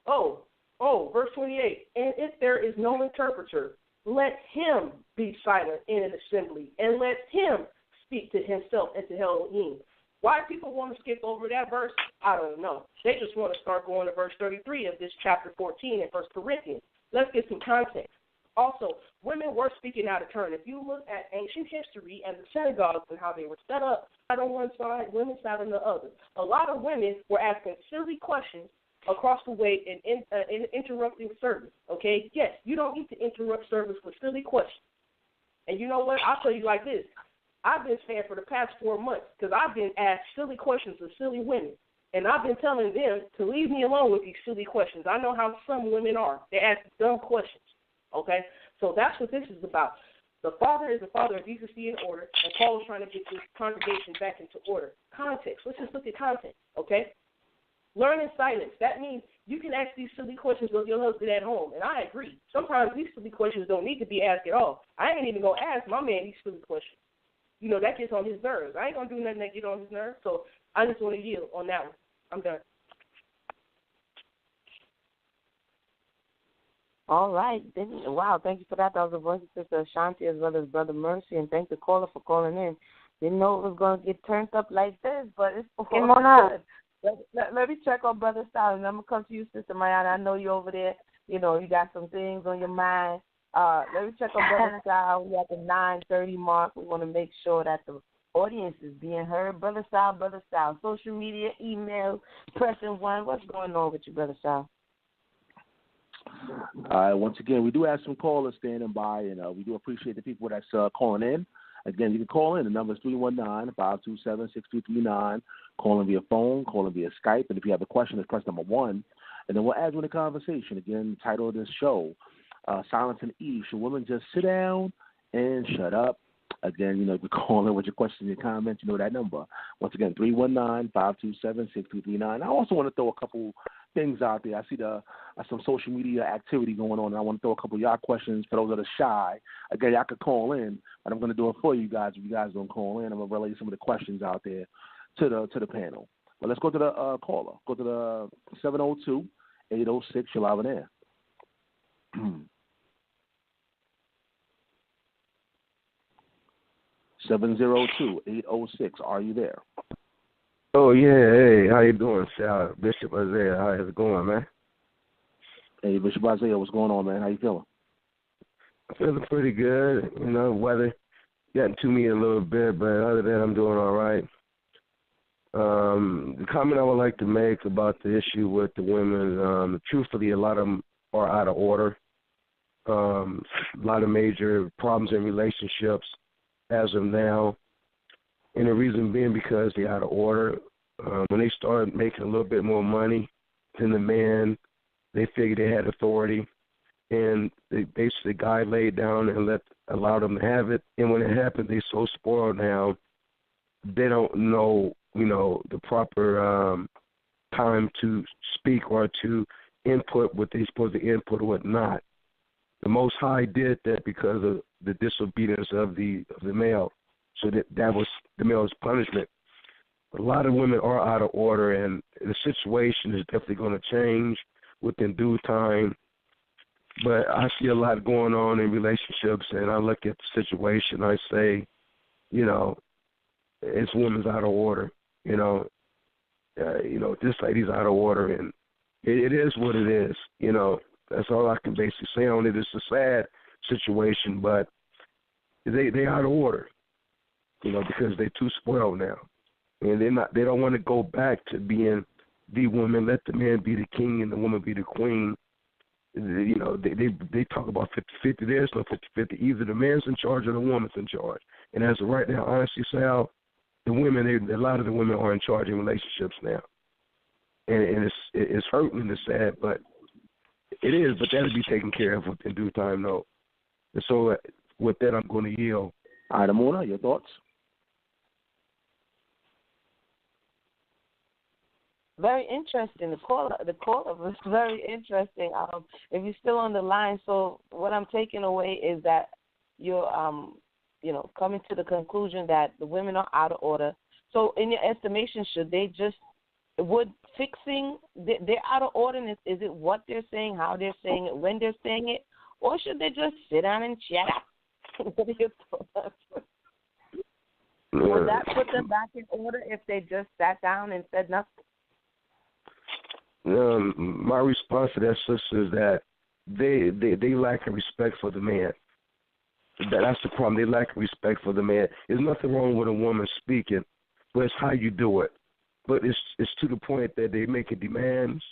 Speaker 15: Verse 28. And if there is no interpreter, let him be silent in an assembly, and let him speak to himself and to Elohim. Why people want to skip over that verse, I don't know. They just want to start going to verse 33 of this chapter 14 in 1 Corinthians. Let's get some context. Also, women were speaking out of turn. If you look at ancient history and the synagogues and how they were set up, sat on one side, women sat on the other. A lot of women were asking silly questions across the way and interrupting service, okay? Yes, you don't need to interrupt service with silly questions. And you know what? I'll tell you like this. I've been saying for the past 4 months, because I've been asked silly questions of silly women, and I've been telling them to leave me alone with these silly questions. I know how some women are. They ask dumb questions, okay? So that's what this is about. The Father is the Father of decency and order, and Paul is trying to get this congregation back into order. Context. Let's just look at context, okay? Learn in silence. That means you can ask these silly questions with your husband at home, and I agree. Sometimes these silly questions don't need to be asked at all. I ain't even going to ask my man these silly questions. You know, that gets on his nerves. I ain't going to do nothing that get on his nerves, so I just want to yield on that one. I'm done.
Speaker 11: All right. Wow, thank you for that. That was the voice of Sister Ashanti as well as Brother Mercy, and thank the caller for calling in. Didn't know it was going to get turned up like this, but it's good. Let me check on Brother Styles, and I'm going to come to you, Sister Mayanah. I know you're over there. You know, you got some things on your mind. Let me check on Brother Styles. We're at the 9:30 mark. We want to make sure that the audience is being heard. Brother Styles, social media, email, pressing 1. What's going on with you, Brother Styles?
Speaker 3: Once again, we do have some callers standing by, and we do appreciate the people that's calling in. Again, you can call in. The number is 319-527-6239. Calling via phone, calling via Skype. And if you have a question, it's press number 1. And then we'll add you in the conversation. Again, the title of this show, Silence and Eve. Should women just sit down and shut up? Again, you know, if you call in with your questions and your comments, you know that number. Once again, 319-527-6239. I also want to throw a couple things out there. I see some social media activity going on, and I want to throw a couple of y'all questions for those that are shy. Again, y'all could call in, but I'm going to do it for you guys. If you guys don't call in, I'm going to relay some of the questions out there to the panel. But let's go to the caller. Go to the 702-806. You're live in air. 702-806. Are you there?
Speaker 17: Oh, yeah. Hey, how you doing, Sal? Bishop Isaiah. How's it going, man?
Speaker 3: Hey, Bishop Isaiah, what's going on, man? How you feeling?
Speaker 17: I'm feeling pretty good. You know, weather getting to me a little bit, but other than that, I'm doing all right. The comment I would like to make about the issue with the women, truthfully, a lot of them are out of order. A lot of major problems in relationships as of now. And the reason being because they're out of order. When they start making a little bit more money than the man, they figured they had authority. And they basically, the guy laid down and allowed them to have it. And when it happened, they're so spoiled now, they don't know, you know, the proper time to speak or to input what they're supposed to input or what not. The Most High did that because of the disobedience of the male. So that was the male's punishment. A lot of women are out of order, and the situation is definitely going to change within due time. But I see a lot going on in relationships, and I look at the situation. I say, it's women's out of order. This lady's out of order, and it is what it is. That's all I can basically say on it. It's a sad situation, but they out of order. Because they're too spoiled now, and they don't want to go back to being the woman. Let the man be the king and the woman be the queen. They talk about 50-50. There's no 50-50. Either the man's in charge or the woman's in charge. And as of right now, honestly, Sal, a lot of the women are in charge in relationships now, and it's hurting and it's sad, but it is. But that'll be taken care of in due time, though. And so, with that, I'm going to yield.
Speaker 18: All right, Emunah, your thoughts?
Speaker 11: Very interesting. The caller was very interesting. If you're still on the line, so what I'm taking away is that you're, coming to the conclusion that the women are out of order. So, in your estimation, fixing they're out of order? Is it what they're saying, how they're saying it, when they're saying it, or should they just sit down and shut up? What are your thoughts? Would that put them back in order if they just sat down and said nothing?
Speaker 17: My response to that, sister, is that they lack a respect for the man. That's the problem. They lack respect for the man. There's nothing wrong with a woman speaking, but it's how you do it. But it's to the point that they making demands,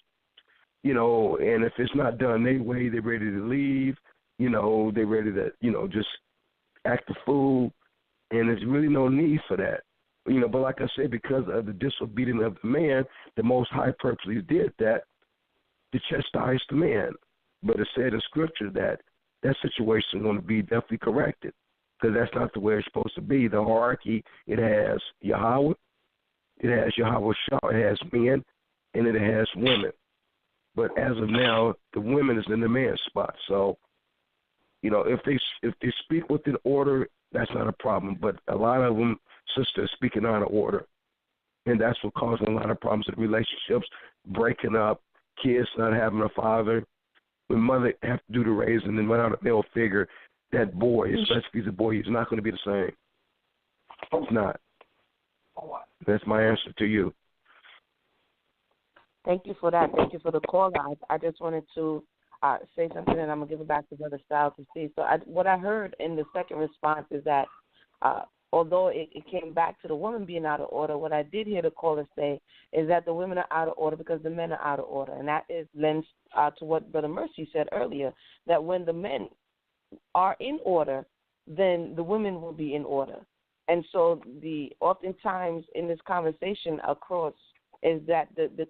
Speaker 17: and if it's not done their way, they're ready to leave. They're ready to, just act a fool, and there's really no need for that. But like I said, because of the disobedience of the man, the Most High purposely did that to chastise the man. But it said in Scripture that situation is going to be definitely corrected, because that's not the way it's supposed to be. The hierarchy, it has Yahweh, it has Yahweh Shah, it has men, and it has women. But as of now, the women is in the man's spot. So, if they speak within order, that's not a problem. But a lot of them, sisters, speaking out of order, and that's what causing a lot of problems in relationships, breaking up, kids not having a father. When mother have to do the raising, and without a male figure, that boy, especially if he's a boy, he's not going to be the same. He's not. That's my answer to you.
Speaker 11: Thank you for that. Thank you for the call. I just wanted to say something, and I'm going to give it back to Brother Styles to see. So what I heard in the second response is that although it came back to the woman being out of order, what I did hear the caller say is that the women are out of order because the men are out of order. And that lends to what Brother Mercy said earlier, that when the men are in order, then the women will be in order. And so oftentimes in this conversation across is that the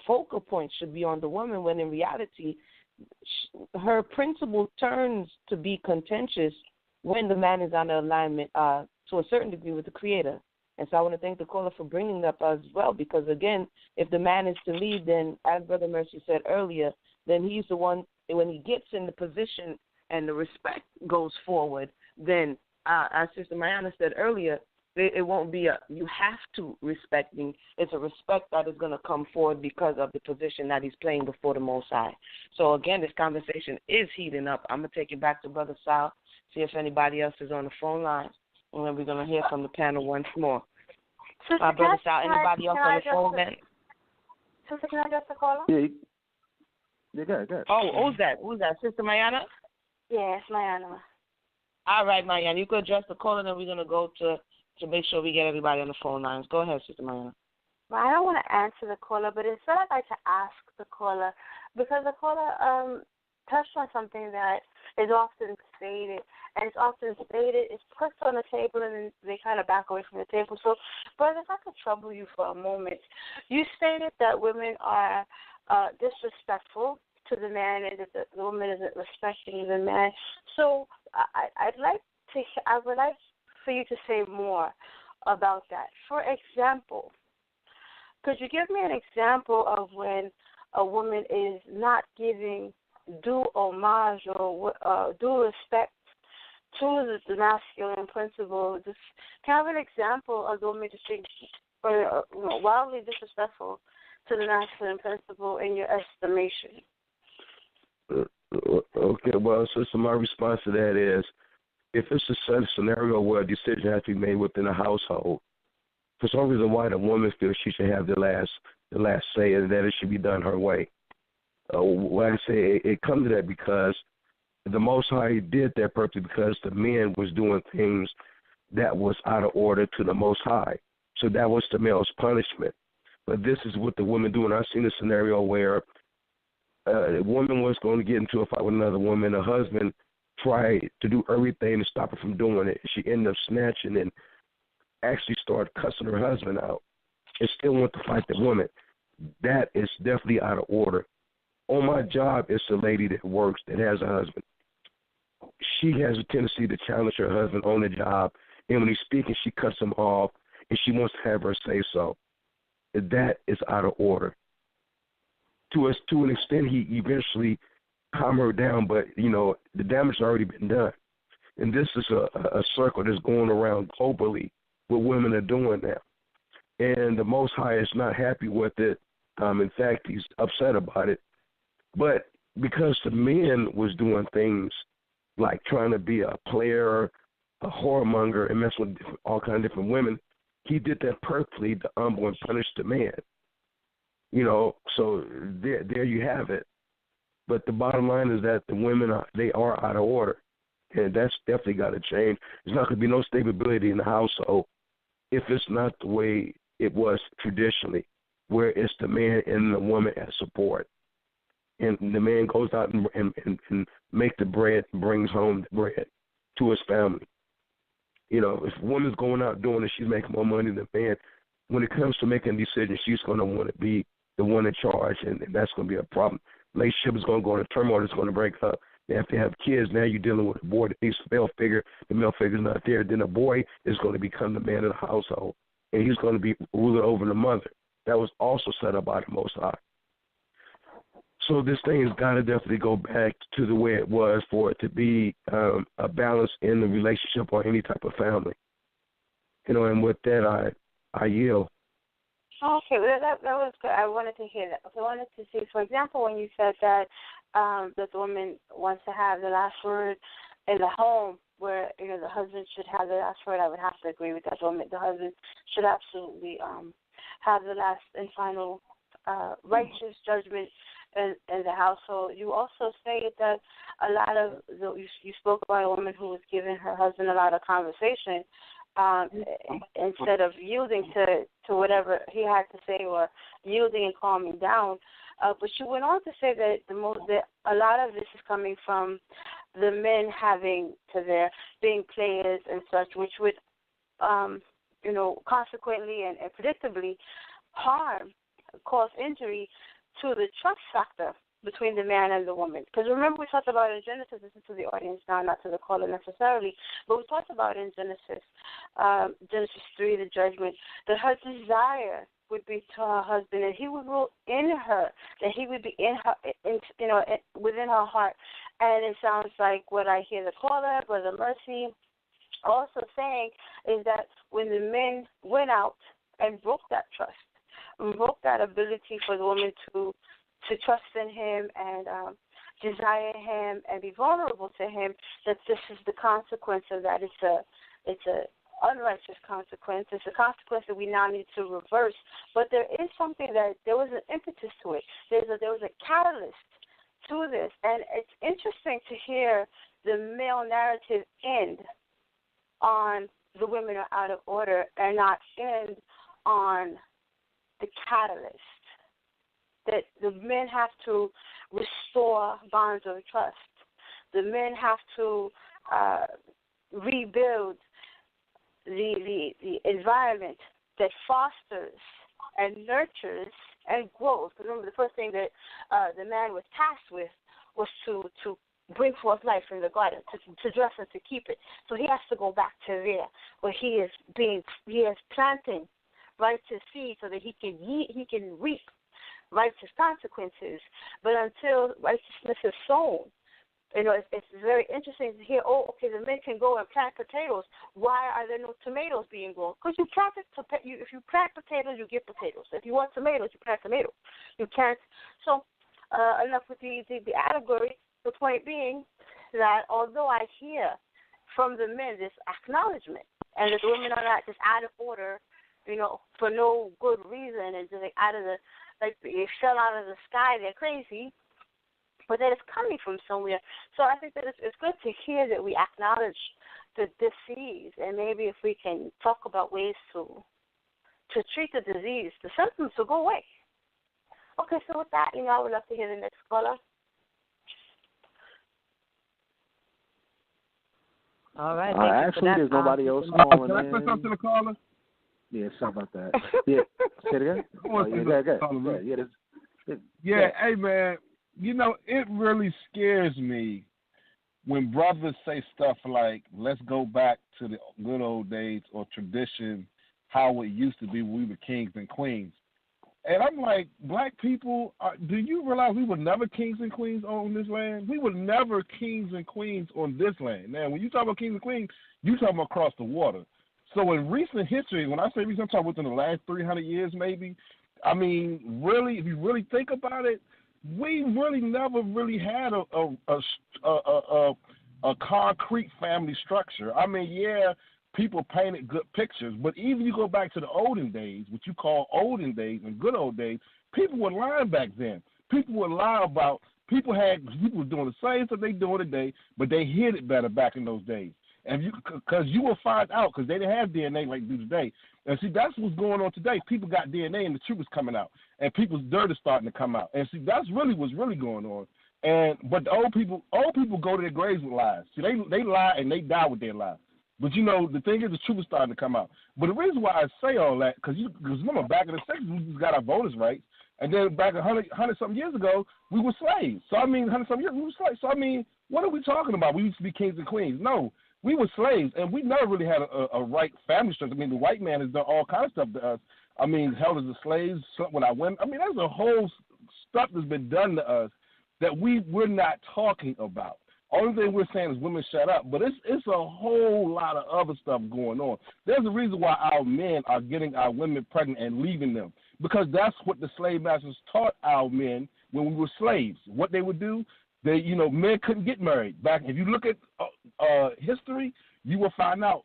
Speaker 11: focal point should be on the woman, when in reality her principle turns to be contentious when the man is on alignment to a certain degree with the Creator. And so I want to thank the caller for bringing that up as well, because, again, if the man is to lead, then, as Brother Mercy said earlier, then he's the one, when he gets in the position and the respect goes forward, then, as Sister Mayanah said earlier, it won't be you have to respect me. It's a respect that is going to come forward because of the position that he's playing before the Most High. So, again, this conversation is heating up. I'm going to take it back to Brother Sal, see if anybody else is on the phone line, and then we're going to hear from the panel once more. Brother Sal, anybody else on the phone, man?
Speaker 13: Sister, can I address the caller?
Speaker 18: Yeah, go ahead.
Speaker 11: Oh, who's that? Sister Mayanah?
Speaker 13: Yes, Mayanah.
Speaker 11: All right, Mayanah, you could address the caller, and then we're going to go to make sure we get everybody on the phone lines. Go ahead, Sister Mayanah.
Speaker 13: Well, I don't want to answer the caller, but instead I'd like to ask the caller, because the caller touched on something that is often stated, and it's often stated, it's put on the table, and then they kind of back away from the table. So, brother, if I could trouble you for a moment, you stated that women are disrespectful to the man, and that the woman isn't respecting the man. So, I would like for you to say more about that. For example, could you give me an example of when a woman is not giving due homage or due respect to the masculine principle? Can I have an example of the woman just being wildly disrespectful to the masculine principle in your estimation?
Speaker 17: Okay, well, so my response to that is, if it's a scenario where a decision has to be made within a household, for some reason why the woman feels she should have the last say and that it should be done her way. Like I say, it comes to that because the Most High did that purposely because the men was doing things that was out of order to the Most High. So that was the male's punishment. But this is what the women do. And I've seen a scenario where a woman was going to get into a fight with another woman. Her husband tried to do everything to stop her from doing it. She ended up snatching and actually started cussing her husband out and still went to fight the woman. That is definitely out of order. On my job, it's a lady that works that has a husband. She has a tendency to challenge her husband on the job, and when he's speaking, she cuts him off, and she wants to have her say so. That is out of order. To an extent, he eventually calmed her down, but, the damage has already been done. And this is a circle that's going around globally what women are doing now. And the Most High is not happy with it. In fact, he's upset about it. But because the men was doing things like trying to be a player, a whoremonger, and mess with all kinds of different women, he did that purposely to humble and punish the man. So there you have it. But the bottom line is that the women they are out of order, and that's definitely got to change. There's not going to be no stability in the household if it's not the way it was traditionally, where it's the man and the woman as support. And the man goes out and make the bread and brings home the bread to his family. If a woman's going out doing it, she's making more money than the man. When it comes to making decisions, she's going to want to be the one in charge, and that's going to be a problem. Relationship is going to go into turmoil. It's going to break up. They have to have kids. Now you're dealing with a boy that needs a male figure. The male figure's not there. Then the boy is going to become the man of the household, and he's going to be ruler over the mother. That was also set up by the Most High. So this thing has got to definitely go back to the way it was for it to be a balance in the relationship or any type of family. And with that, I yield.
Speaker 13: Okay, well, that was good. I wanted to hear that. I wanted to see, for example, when you said that the woman wants to have the last word in the home, where the husband should have the last word, I would have to agree with that. The husband should absolutely have the last and final righteous judgment in the household. You also stated that a lot of you spoke about a woman who was giving her husband a lot of conversation instead of yielding to whatever he had to say or yielding and calming down. But you went on to say that a lot of this is coming from the men having to their being players and such, which would consequently and predictably cause injury to the trust factor between the man and the woman. Because remember, we talked about in Genesis, this is to the audience now, not to the caller necessarily, but we talked about in Genesis 3, the judgment, that her desire would be to her husband, and he would rule in her, that he would be in her, within her heart. And it sounds like what I hear the caller, Brother Mercy, also saying is that when the men went out and broke that trust, broke that ability for the woman to trust in him and desire him and be vulnerable to him, that this is the consequence of that. It's a unrighteous consequence. It's a consequence that we now need to reverse. But there is something that there was an impetus to it. There was a catalyst to this, and it's interesting to hear the male narrative end on the women are out of order and not end on the catalyst. That the men have to restore bonds of trust. The men have to rebuild the environment that fosters and nurtures and grows. Because remember, the first thing that the man was tasked with was to bring forth life in the garden, to dress and to keep it. So he has to go back to there where he is planting righteous seed so that he can reap righteous consequences. But until righteousness is sown, it's very interesting to hear, the men can go and plant potatoes. Why are there no tomatoes being grown? Because if you plant potatoes, you get potatoes. If you want tomatoes, you plant tomatoes. You can't. So enough with the allegory. The point being that although I hear from the men this acknowledgement and that the women are not just out of order, for no good reason and just out of it fell out of the sky, they're crazy, but that it's coming from somewhere. So I think that it's good to hear that we acknowledge the disease, and maybe if we can talk about ways to treat the disease, the symptoms will go away. Okay, so with that, I would love to hear the next caller.
Speaker 11: All right.
Speaker 14: Actually, there's nobody else calling
Speaker 16: Can I say something to the caller?
Speaker 14: Yeah, something about that. Yeah, say it again.
Speaker 16: Hey, man, it really scares me when brothers say stuff like, let's go back to the good old days or tradition, how it used to be when we were kings and queens. And I'm like, black people, do you realize we were never kings and queens on this land? We were never kings and queens on this land. Now, when you talk about kings and queens, you talking about across the water. So in recent history, when I say recent, I'm talking within the last 300 years maybe, I mean, really, if you really think about it, we really never really had a concrete family structure. I mean, yeah, people painted good pictures, but even you go back to the olden days, what you call olden days and good old days, people were lying back then. People would lie about, people were doing the same stuff they doing today, but they hid it better back in those days. And because you will find out, because they didn't have DNA like they do today. And see, that's what's going on today. People got DNA and the truth is coming out, and people's dirt is starting to come out. And see, that's really what's really going on. But the old people go to their graves with lies. See, they lie and they die with their lies. But the thing is, the truth is starting to come out. But the reason why I say all that, because remember, back in the 60s, we just got our voters' rights. And then back 100-something years ago, we were slaves. So, 100-something years, we were slaves. So, what are we talking about? We used to be kings and queens. No, we were slaves, and we never really had a right family structure. The white man has done all kinds of stuff to us. Held us as slaves when I went. There's a whole stuff that's been done to us that we're not talking about. Only thing we're saying is women shut up, but it's a whole lot of other stuff going on. There's a reason why our men are getting our women pregnant and leaving them, because that's what the slave masters taught our men when we were slaves. What they would do, men couldn't get married. Back, if you look at history, you will find out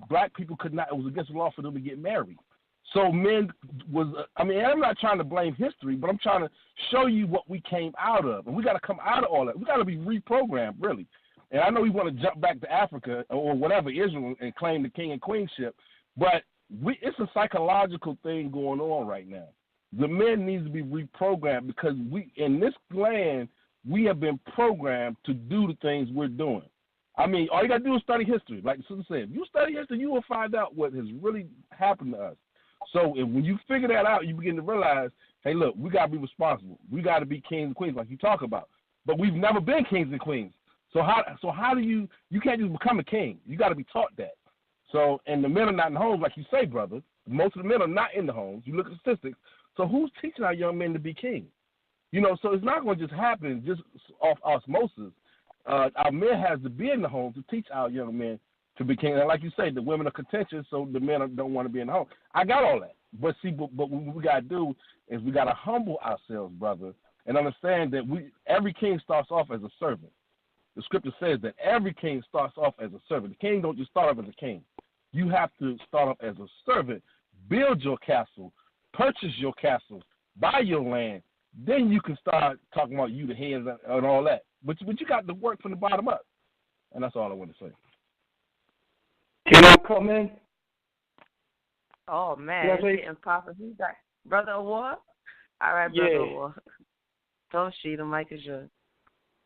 Speaker 16: black people could not. It was against the law for them to get married. So men was. I'm not trying to blame history, but I'm trying to show you what we came out of, and we got to come out of all that. We got to be reprogrammed, really. And I know we want to jump back to Africa or whatever, Israel, and claim the king and queenship, but it's a psychological thing going on right now. The men need to be reprogrammed because in this land, we have been programmed to do the things we're doing. All you got to do is study history. Like the sister said, if you study history, you will find out what has really happened to us. So when you figure that out, you begin to realize, hey, look, we got to be responsible. We got to be kings and queens like you talk about. But we've never been kings and queens. So how do you can't just become a king. You got to be taught that. So, and the men are not in the homes, like you say, brother. Most of the men are not in the homes. You look at statistics. So who's teaching our young men to be kings? So it's not going to just happen just off osmosis. Our men has to be in the home to teach our young men to be king. And like you say, the women are contentious, so the men don't want to be in the home. I got all that. But what we got to do is we got to humble ourselves, brother, and understand that every king starts off as a servant. The scripture says that every king starts off as a servant. The king don't just start off as a king. You have to start off as a servant, build your castle, purchase your castle, buy your land. Then you can start talking about you, the heads, and all that. But you got to work from the bottom up. And that's all I want to say.
Speaker 12: Can I come in?
Speaker 11: Oh, man. It's getting popping. Who's that? Brother Ahwar? All right, Brother Ahwar. Don't she, the mic is yours.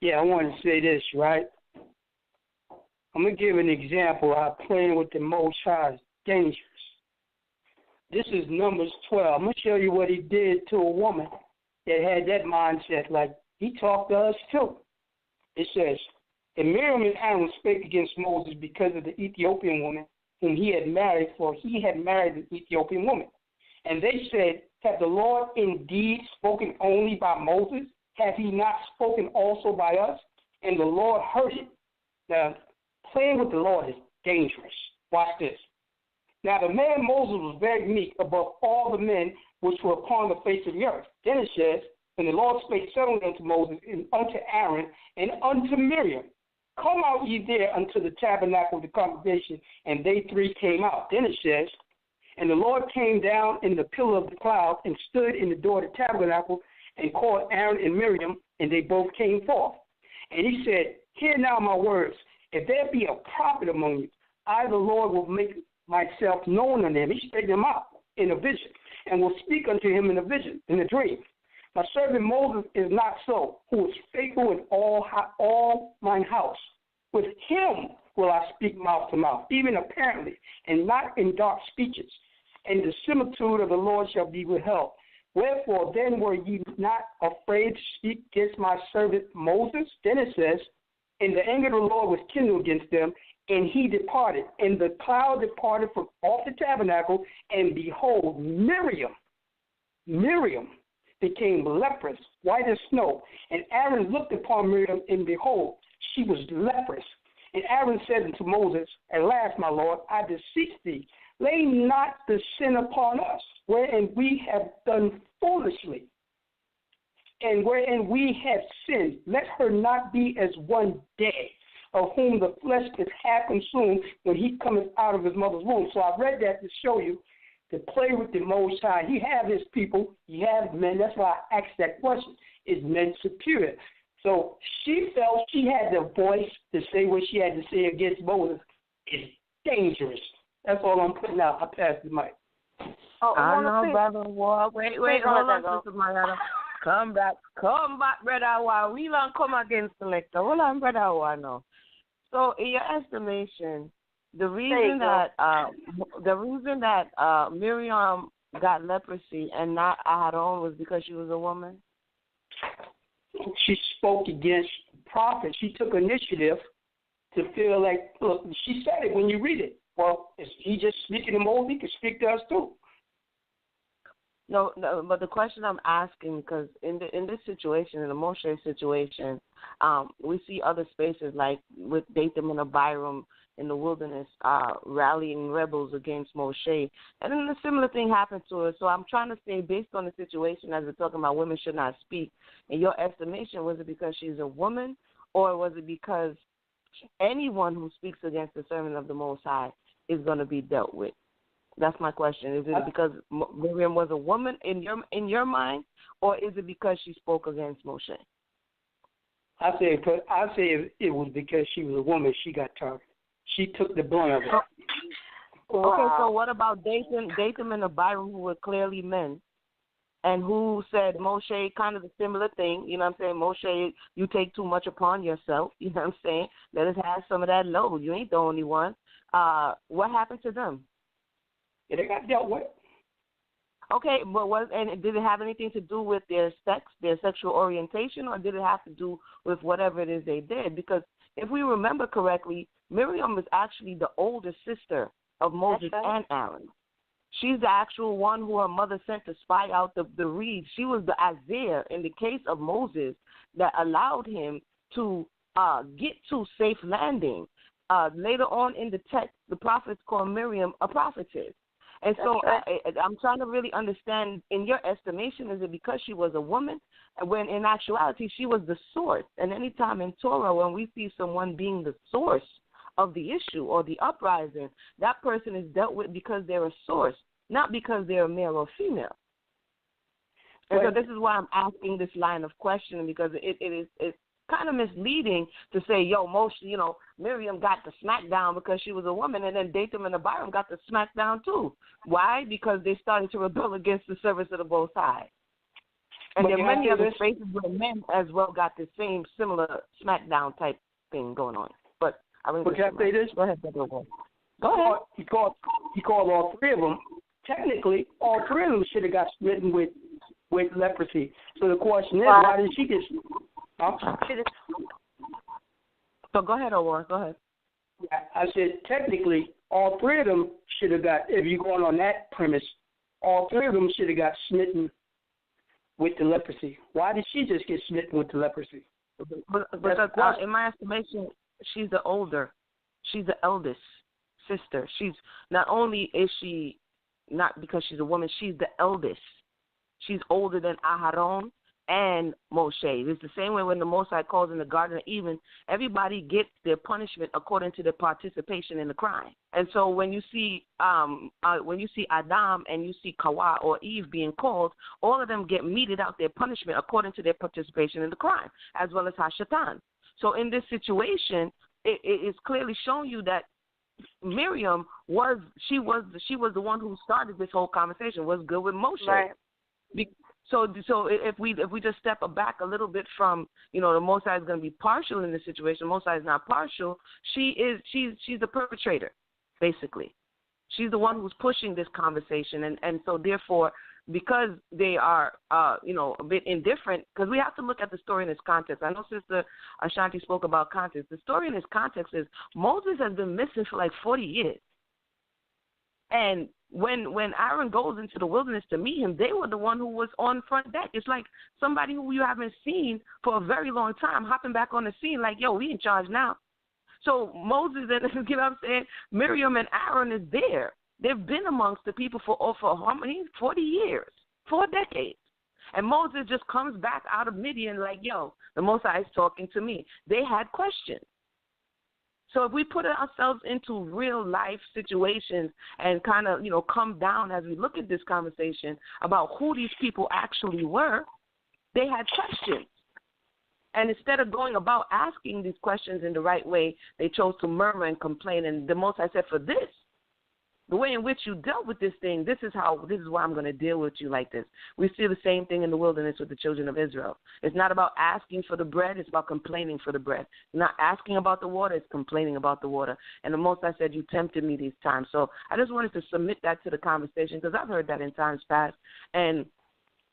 Speaker 12: Yeah, I want to say this, right? I'm going to give an example how playing with the Most High is dangerous. This is Numbers 12. I'm going to show you what he did to a woman that had that mindset. Like, he talked to us too. It says, and Miriam and Aaron spake against Moses because of the Ethiopian woman whom he had married, for he had married an Ethiopian woman. And they said, have the Lord indeed spoken only by Moses? Have he not spoken also by us? And the Lord heard it. Now, playing with the Lord is dangerous. Watch this. Now, the man Moses was very meek above all the men which were upon the face of the earth. Then it says, And the Lord spake suddenly unto Moses and unto Aaron and unto Miriam, come out ye there unto the tabernacle of the congregation. And they three came out. Then it says, and the Lord came down in the pillar of the cloud and stood in the door of the tabernacle and called Aaron and Miriam, and they both came forth. And he said, hear now my words. If there be a prophet among you, I, the Lord, will make myself known unto him. He spake them out in a vision, and will speak unto him in a vision, in a dream. My servant Moses is not so, who is faithful in all mine house. With him will I speak mouth to mouth, even apparently, and not in dark speeches. And the similitude of the Lord shall be withheld. Wherefore then were ye not afraid to speak against my servant Moses? Then it says, and the anger of the Lord was kindled against them, and he departed. And the cloud departed from off the tabernacle, and behold, Miriam became leprous, white as snow. And Aaron looked upon Miriam, and behold, she was leprous. And Aaron said unto Moses, at last, my Lord, I beseech thee, lay not the sin upon us, wherein we have done foolishly, and wherein we have sinned. Let her not be as one dead, of whom the flesh is half consumed when he cometh out of his mother's womb. So I read that to show you to play with the Most High. He have his people, he have men. That's why I asked that question. Is men superior? So she felt she had the voice to say what she had to say against Moses. It's dangerous. That's all I'm putting out. I pass the mic.
Speaker 11: Oh, I know, Brother War. Wait, hold on, Sister Mayanah. Come back, Brother War. We don't come against Selector. Hold on, Brother War now. So, in your estimation, the reason that Miriam got leprosy and not Aharon was because she was a woman?
Speaker 12: She spoke against prophets. She took initiative to feel like, look, she said it when you read it. Well, is he just speaking to Moses? He can speak to us too.
Speaker 11: No, but the question I'm asking, because in this situation, in the Moshe situation, we see other spaces like with Dathan and Abiram in the wilderness rallying rebels against Moshe. And then a similar thing happened to her. So I'm trying to say, based on the situation, as we're talking about women should not speak, in your estimation, was it because she's a woman, or was it because anyone who speaks against the servant of the Most High is going to be dealt with? That's my question. Is it because Miriam was a woman in your mind, or is it because she spoke against Moshe?
Speaker 12: I say it was because she was a woman. She got targeted. She took the brunt of it.
Speaker 11: Okay, so what about Dathan and Abiram, who were clearly men, and who said Moshe kind of a similar thing? You know what I'm saying? Moshe, you take too much upon yourself. You know what I'm saying? Let us have some of that load. You ain't the only one. What happened to them?
Speaker 12: Yeah, they got dealt with.
Speaker 11: Okay, but did it have anything to do with their sex, their sexual orientation, or did it have to do with whatever it is they did? Because if we remember correctly, Miriam is actually the older sister of Moses and Aaron. She's the actual one who her mother sent to spy out the reeds. She was the Azir in the case of Moses that allowed him to get to safe landing. Later on in the text, the prophets call Miriam a prophetess. And so I'm trying to really understand, in your estimation, is it because she was a woman, when in actuality she was the source? And anytime in Torah, when we see someone being the source of the issue or the uprising, that person is dealt with because they're a source, not because they're male or female. And so this is why I'm asking this line of questioning, because it's kind of misleading to say, Miriam got the smackdown because she was a woman, and then Dathan and Abiram got the smackdown too. Why? Because they started to rebel against the service of the Most High. And there are many other spaces where men as well got the same similar smackdown type thing going on. But
Speaker 12: can I say this?
Speaker 11: Go ahead, Go ahead.
Speaker 12: He called all three of them. Technically, all three of them should have got smitten with leprosy. So the question is, why did she get?
Speaker 11: So go ahead, Ahwar. Go ahead.
Speaker 12: I said technically, all three of them should have got. If you're going on that premise, all three of them should have got smitten with the leprosy. Why did she just get smitten with the leprosy?
Speaker 11: But in my estimation, she's the older. She's the eldest sister. She's not only is she not because she's a woman, she's the eldest. She's older than Aharon, and Moshe. It's the same way when the Most High calls in the Garden of Eden, everybody gets their punishment according to their participation in the crime. And so when you see Adam and you see Kawa or Eve being called, all of them get meted out their punishment according to their participation in the crime, as well as Hashatan. So in this situation, it is clearly showing you that Miriam was the one who started this whole conversation, was good with Moshe.
Speaker 13: Right.
Speaker 11: So if we just step back a little bit from, the Most High is going to be partial in this situation. Most High is not partial. She's the perpetrator, basically. She's the one who's pushing this conversation, and so therefore, because they are a bit indifferent, because we have to look at the story in its context. I know Sister Ashanti spoke about context. The story in its context is Moses has been missing for like 40 years, and when Aaron goes into the wilderness to meet him, they were the one who was on front deck. It's like somebody who you haven't seen for a very long time hopping back on the scene like, yo, we in charge now. So Moses and, Miriam and Aaron is there. They've been amongst the people for how many? 40 years, 4 decades. And Moses just comes back out of Midian like, yo, the Most High is talking to me. They had questions. So if we put ourselves into real life situations and kind of, come down as we look at this conversation about who these people actually were, they had questions. And instead of going about asking these questions in the right way, they chose to murmur and complain. And the Most High said, for this, the way in which you dealt with this thing, this is why I'm going to deal with you like this. We see the same thing in the wilderness with the children of Israel. It's not about asking for the bread, it's about complaining for the bread. Not asking about the water, it's complaining about the water. And the Most High said, you tempted me these times. So I just wanted to submit that to the conversation because I've heard that in times past, and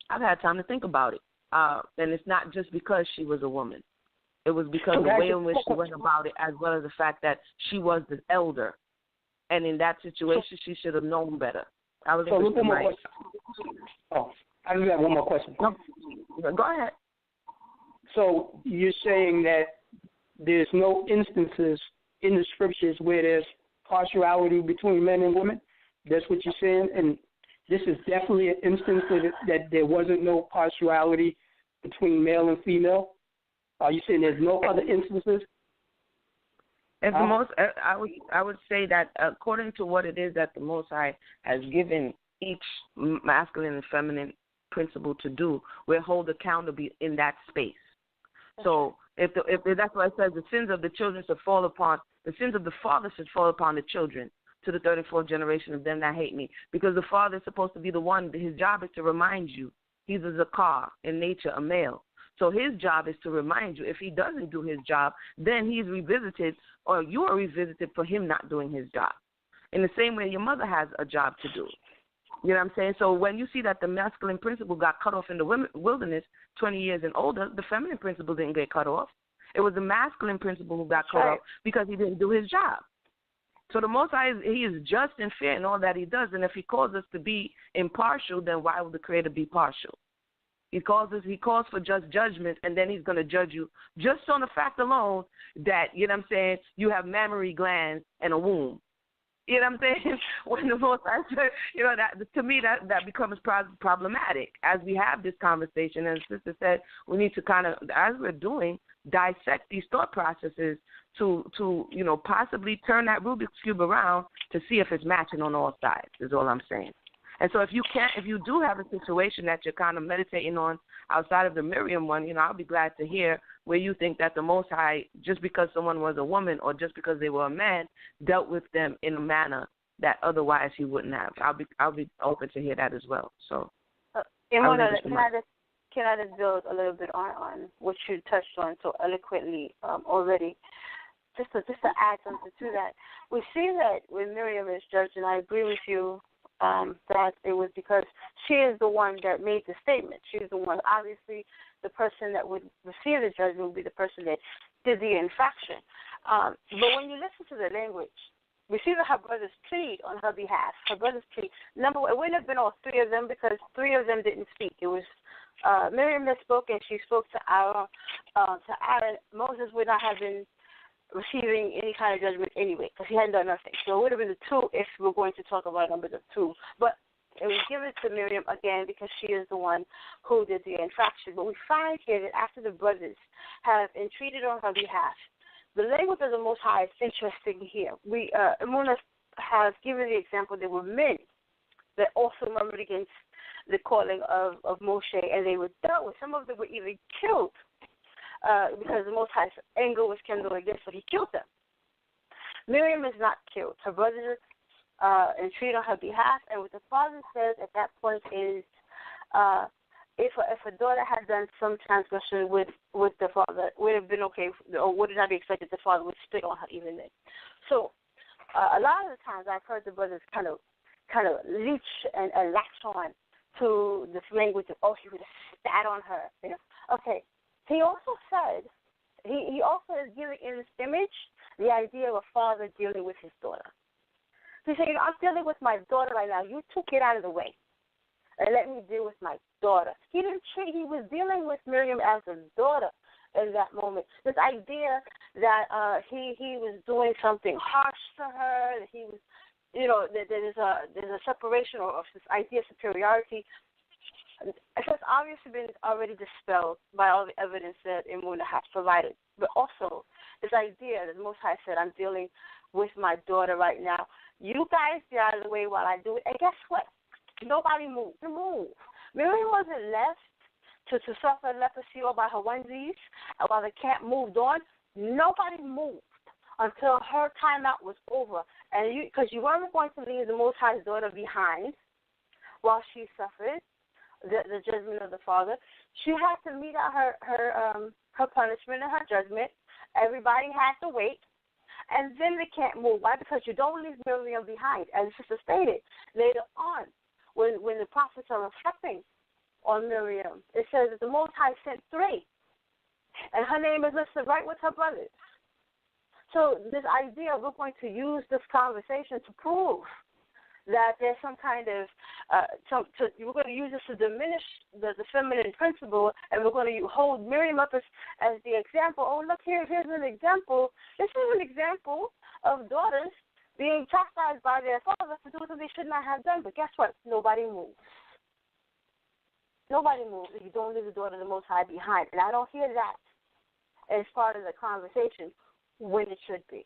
Speaker 11: I've had time to think about it. And it's not just because she was a woman. It was because the way in which she went about it, as well as the fact that she was the elder. And in that situation, she should have known better. I was
Speaker 12: one more question. Oh, I just have one more question.
Speaker 11: No, go ahead.
Speaker 12: So you're saying that there's no instances in the scriptures where there's partiality between men and women? That's what you're saying? And this is definitely an instance that there wasn't no partiality between male and female? Are you saying there's no other instances?
Speaker 11: I would say that according to what it is that the Most High has given each masculine and feminine principle to do, we're held accountable in that space. So if that's why it says the sins of the children should fall upon, the sins of the father should fall upon the children to the third and fourth generation of them that hate me. Because the father is supposed to be the one, his job is to remind you. He's a zakar, in nature, a male. So his job is to remind you. If he doesn't do his job, then he's revisited, or you are revisited for him not doing his job. In the same way, your mother has a job to do. You know what I'm saying? So when you see that the masculine principle got cut off in the wilderness 20 years and older, the feminine principle didn't get cut off. It was the masculine principle who got cut off because he didn't do his job. So the Most High, he is just and fair in all that he does. And if he calls us to be impartial, then why would the Creator be partial? He calls for just judgment, and then he's going to judge you just on the fact alone that, you know what I'm saying, you have mammary glands and a womb. You know what I'm saying? When the Most High, that to me that becomes problematic as we have this conversation. And the sister said we need to kind of, as we're doing, dissect these thought processes to possibly turn that Rubik's Cube around to see if it's matching on all sides, is all I'm saying. And so if you do have a situation that you're kind of meditating on outside of the Miriam one, I'll be glad to hear where you think that the Most High, just because someone was a woman or just because they were a man, dealt with them in a manner that otherwise he wouldn't have. I'll be open to hear that as well. So,
Speaker 13: Emunah, can I just build a little bit on what you touched on so eloquently already? Just to add something to that, we see that when Miriam is judged, and I agree with you. That it was because she is the one that made the statement. She is the one, obviously, the person that would receive the judgment would be the person that did the infraction. But when you listen to the language, we see that her brothers plead on her behalf. Her brothers plead. Number one, it wouldn't have been all three of them because three of them didn't speak. It was Miriam that spoke, and she spoke to Aaron. Moses would not have been receiving any kind of judgment anyway, because he hadn't done nothing. So it would have been the two if we're going to talk about numbers of two. But It was given to Miriam, again, because she is the one who did the infraction. But we find here that after the brothers have entreated on her behalf, the language of the Most High is interesting here. Emunah has given the example there were men that also murmured against the calling of Moshe, and they were dealt with. Some of them were even killed because the Most High's anger was kindled against them. He killed them. Miriam is not killed. Her brothers entreat on her behalf, and what the father says at that point is, if a daughter had done some transgression with the father, it would have been okay, or would it not be expected the father would spit on her even then. So a lot of the times I've heard the brothers kind of leech and latch on to this language of, oh, he would have spat on her. You know? Okay. He also said, he also is giving in this image the idea of a father dealing with his daughter. He's saying, I'm dealing with my daughter right now. You two get out of the way and let me deal with my daughter. He was dealing with Miriam as a daughter in that moment. This idea that he was doing something harsh to her, that he was, there's a separation or this idea of superiority. It's obviously been already dispelled by all the evidence that Emunah has provided. But also this idea that the Most High said, I'm dealing with my daughter right now. You guys get out of the way while I do it. And guess what? Nobody moved. Miriam wasn't left to suffer leprosy all by her onesies, and while the camp moved on, nobody moved until her timeout was over. And because you weren't going to leave the Most High's daughter behind while she suffered the judgment of the Father, she had to meet out her punishment and her judgment. Everybody had to wait. And then they can't move. Why? Because you don't leave Miriam behind. As Sister stated, later on, when the prophets are reflecting on Miriam, it says that the Most High sent 3. And her name is listed right with her brothers. So this idea, we're going to use this conversation to prove that there's some kind of, we're going to use this to diminish the feminine principle, and we're going to hold Miriam up as the example. Oh, look, here's an example. This is an example of daughters being chastised by their father for doing something they should not have done. But guess what? Nobody moves. Nobody moves if you don't leave the daughter of the Most High behind. And I don't hear that as part of the conversation when it should be.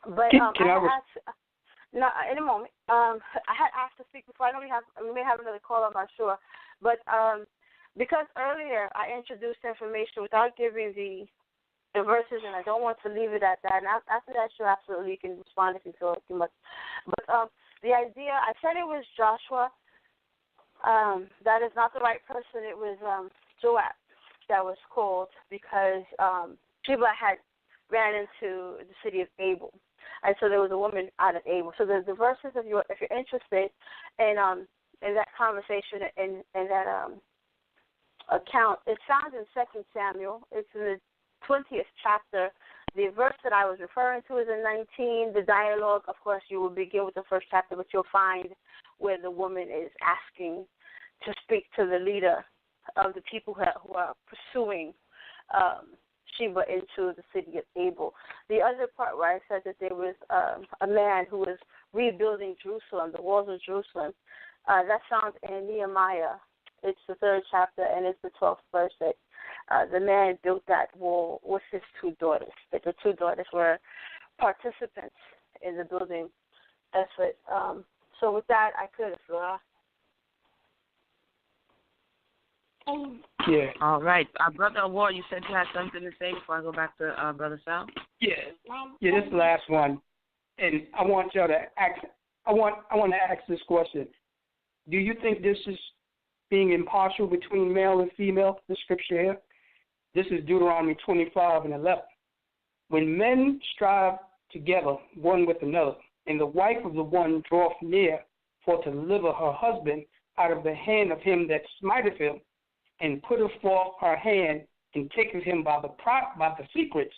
Speaker 13: But no, in a moment. I had asked to speak before. We may have another call, I'm not sure. But because earlier I introduced information without giving the verses, and I don't want to leave it at that. And after that, sure, absolutely, you can respond if you feel like you must. But the idea, I said it was Joshua. That is not the right person. It was Joab that was called because Sheba had ran into the city of Abel. And so there was a woman out of Abel. So the verses, if you're interested in that conversation and that account, it sounds in 2 Samuel. It's in the 20th chapter. The verse that I was referring to is in 19. The dialogue, of course, you will begin with the first chapter, but you'll find where the woman is asking to speak to the leader of the people who are pursuing Sheba into the city of Abel. The other part where I said that there was a man who was rebuilding Jerusalem, the walls of Jerusalem, that sounds in Nehemiah. It's the 3rd chapter, and it's the 12th verse that the man built that wall with his 2 daughters. That the 2 daughters were participants in the building effort. So with that, I could have.
Speaker 11: Yeah. All right. Brother Ahwar, you said you had something to say before I go back to Brother Sal?
Speaker 12: Yeah. Yeah, this is the last one. And I want y'all to ask, I want to ask this question. Do you think this is being impartial between male and female, the scripture here? This is Deuteronomy 25:11. When men strive together one with another, and the wife of the one draweth near for to deliver her husband out of the hand of him that smiteth him, and putteth forth her hand and taketh him by the secrets,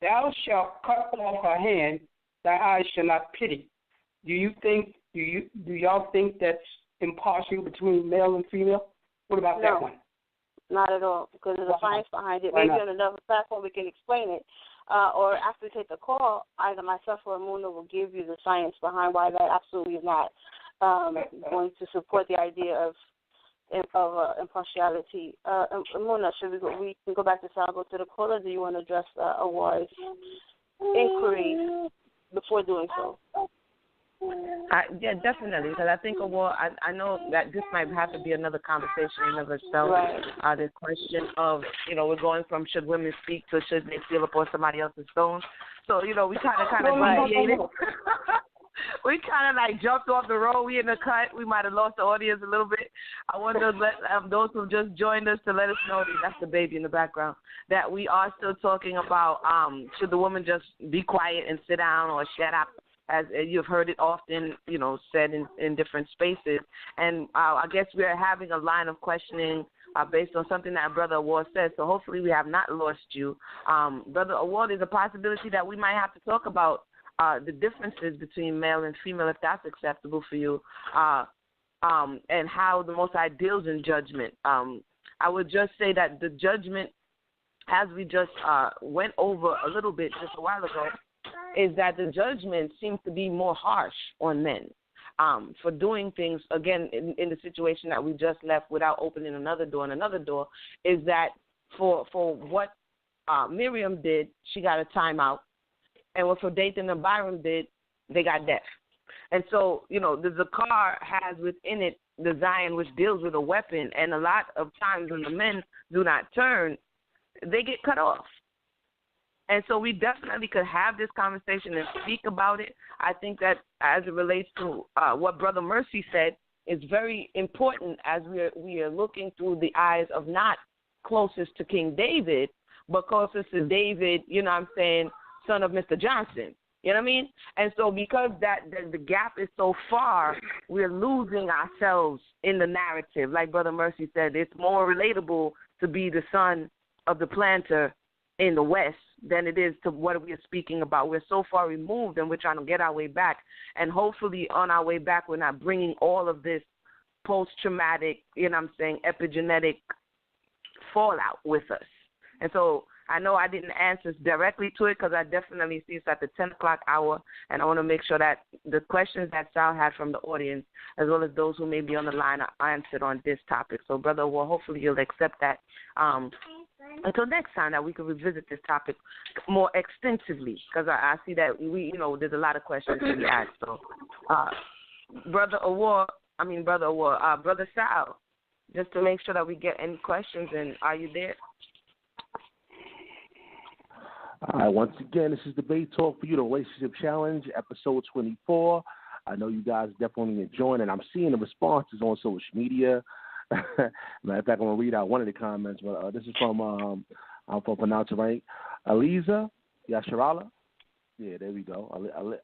Speaker 12: thou shalt cut off her hand, thy eyes shall not pity. Do y'all think that's impartial between male and female? What about that one?
Speaker 13: Not at all, because there's a science behind it. Maybe on another platform we can explain it. Or after we take the call, either myself or Emunah will give you the science behind why that absolutely is not going to support the idea of impartiality. Emunah, we can go back to Sal, go to the caller. Do you want to address Ahwar's inquiry before doing so?
Speaker 11: Yeah, definitely, because I think Ahwar, I know that this might have to be another conversation in of itself.
Speaker 13: Right.
Speaker 11: The question of, we're going from should women speak to should they steal upon somebody else's stone. So, we kind of deviated. We kind of like jumped off the road. We in the cut. We might have lost the audience a little bit. I want to let those who just joined us to let us know, that's the baby in the background, that we are still talking about should the woman just be quiet and sit down or shut up, as you've heard it often, said in different spaces. And I guess we are having a line of questioning based on something that Brother Ahwar said. So hopefully we have not lost you. Brother Ahwar, there's a possibility that we might have to talk about the differences between male and female, if that's acceptable for you, and how the Most High deals in judgment. I would just say that the judgment, as we just went over a little bit just a while ago, is that the judgment seems to be more harsh on men for doing things, again, in the situation that we just left without opening another door and another door, is that for what Miriam did, she got a timeout. And what for Dathan and Byram did, they got death. And so, the Zakar has within it the Zion, which deals with a weapon. And a lot of times when the men do not turn, they get cut off. And so we definitely could have this conversation and speak about it. I think that as it relates to what Brother Mercy said is very important as we are looking through the eyes of not closest to King David, but closest to David, son of Mr. Johnson. You know what I mean? And so because the gap is so far, we're losing ourselves in the narrative. Like Brother Mercy said, it's more relatable to be the son of the planter in the West than it is to what we are speaking about. We're so far removed and we're trying to get our way back. And hopefully on our way back, we're not bringing all of this post-traumatic, epigenetic fallout with us. And so I know I didn't answer directly to it because I definitely see it's at the 10 o'clock hour, and I want to make sure that the questions that Sal had from the audience, as well as those who may be on the line, are answered on this topic. So, Brother, hopefully you'll accept that until next time that we can revisit this topic more extensively, because I see that there's a lot of questions to be asked. So, Brother Sal, just to make sure that we get any questions, and are you there?
Speaker 3: All right, once again, this is Debate Talk for You, the Relationship Challenge, episode 24. I know you guys definitely enjoying it. I'm seeing the responses on social media. Matter of fact, I'm going to read out one of the comments, but this is from, I'm going to pronounce it right, Aliza Yasharala. Yeah, there we go.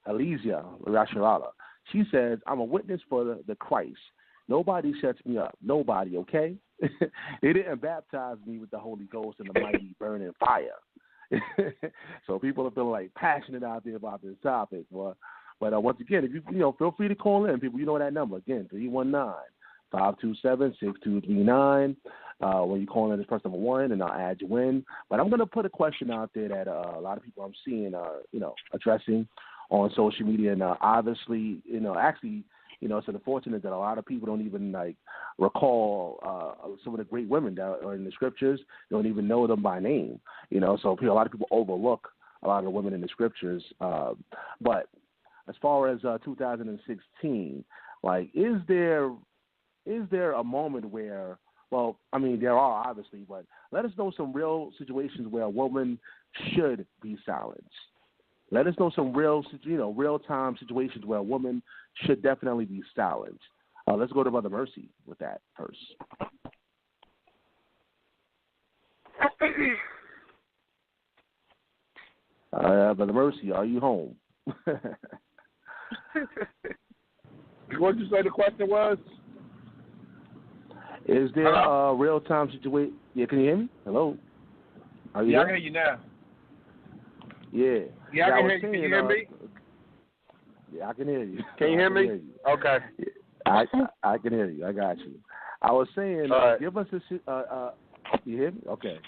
Speaker 3: Aliza Yasharala. She says, I'm a witness for the Christ. Nobody shuts me up. Nobody, okay? They didn't baptize me with the Holy Ghost and the mighty burning fire. So people are feeling like passionate out there about this topic. But once again, if you feel free to call in, people, that number again, 319-527-6239. When you call in, it's first number one, and I'll add you in. But I'm going to put a question out there that a lot of people I'm seeing are addressing on social media, and obviously, it's unfortunate that a lot of people don't even recall some of the great women that are in the scriptures. They don't even know them by name. So a lot of people overlook a lot of the women in the scriptures. But as far as 2016, is there a moment where? Well, I mean, there are obviously, but let us know some real situations where a woman should be silenced. Let us know some real-time situations where a woman should definitely be silenced. Let's go to Brother Mercy with that first. Brother Mercy, are you home?
Speaker 14: What did you say the question was?
Speaker 3: Is there a real-time situation? Yeah, can you hear me? Hello? Are you
Speaker 14: I
Speaker 3: there?
Speaker 14: can hear you now.
Speaker 3: Yeah.
Speaker 14: Yeah, I can hear you. Can you hear me?
Speaker 3: Yeah, I can hear you.
Speaker 14: Can you hear me? Okay.
Speaker 3: I can hear you. I got you. I was saying, give us you hear me? Okay.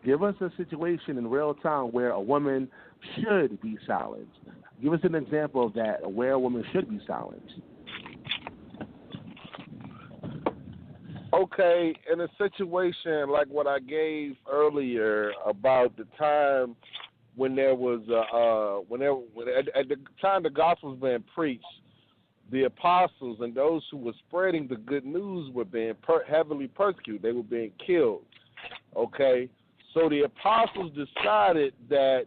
Speaker 3: Give us a situation in real time where a woman should be silenced. Give us an example of that, where a woman should be silenced.
Speaker 14: Okay, in a situation like what I gave earlier about the time when there was at the time the gospel was being preached, the apostles and those who were spreading the good news were being heavily persecuted. They were being killed. Okay, so the apostles decided that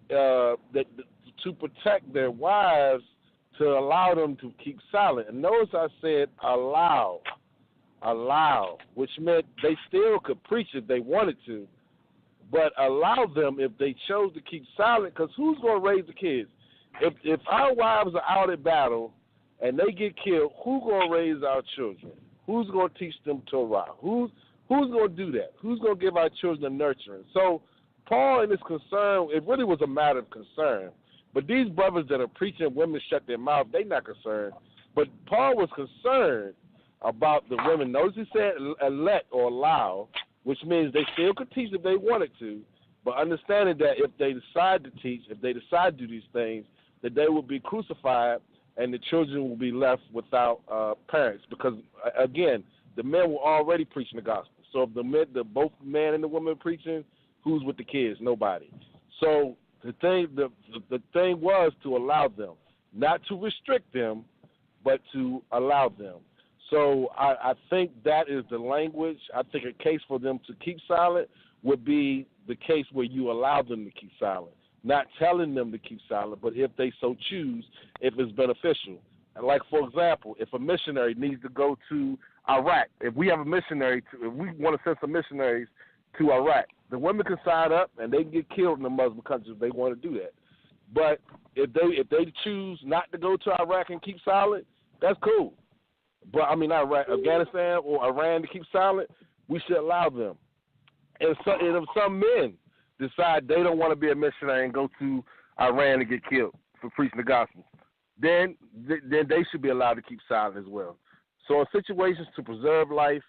Speaker 14: to protect their wives, to allow them to keep silent. And notice I said allow, which meant they still could preach if they wanted to, but allow them if they chose to keep silent, because who's going to raise the kids? If our wives are out at battle and they get killed, who's going to raise our children? Who's going to teach them Torah? Who's going to do that? Who's going to give our children the nurturing? So Paul, in his concern, it really was a matter of concern. But these brothers that are preaching women shut their mouth, they not concerned. But Paul was concerned about the women. Notice he said let or allow, which means they still could teach if they wanted to, but understanding that if they decide to teach, if they decide to do these things, that they will be crucified and the children will be left without parents. Because, again, the men were already preaching the gospel. So if both the man and the woman are preaching, who's with the kids? Nobody. So the thing was to allow them, not to restrict them, but to allow them. So I think that is the language. I think a case for them to keep silent would be the case where you allow them to keep silent, not telling them to keep silent, but if they so choose, if it's beneficial. Like, for example, if a missionary needs to go to Iraq, if we have a missionary, if we want to send some missionaries to Iraq, the women can sign up and they can get killed in the Muslim countries if they want to do that. But if they choose not to go to Iraq and keep silent, that's cool. But I mean, not Iraq, Afghanistan or Iran to keep silent, we should allow them. And if some men decide they don't want to be a missionary and go to Iran and get killed for preaching the gospel, then they should be allowed to keep silent as well. So in situations to preserve life,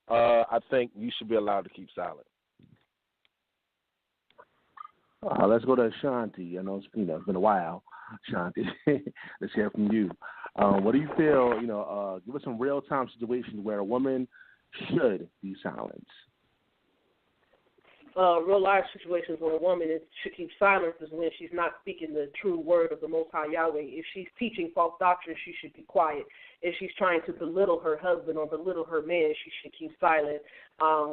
Speaker 14: I think you should be allowed to keep silent.
Speaker 3: Let's go to Ashanti. I know it's been a while, Ashanti. Let's hear from you. What do you feel? Give us some real-time situations where a woman should be silenced.
Speaker 15: Real life situations where a woman should keep silence is when she's not speaking the true word of the Most High Yahweh. If she's teaching false doctrine, she should be quiet. If she's trying to belittle her husband or belittle her man, she should keep silent.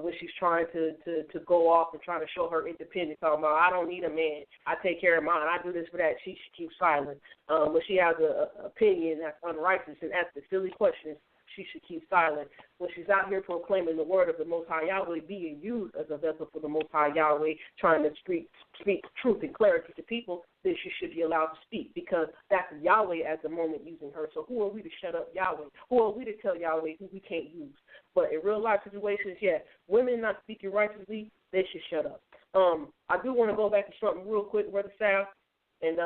Speaker 15: When she's trying to go off and trying to show her independence, talking about, I don't need a man, I take care of mine, I do this for that, she should keep silent. When she has an opinion that's unrighteous and asks silly questions, she should keep silent. When she's out here proclaiming the word of the Most High Yahweh, being used as a vessel for the Most High Yahweh, trying to speak truth and clarity to people, then she should be allowed to speak, because that's Yahweh at the moment using her. So who are we to shut up Yahweh? Who are we to tell Yahweh who we can't use? But in real life situations, women not speaking righteously, they should shut up. I do want to go back to something real quick, Brother Sal, and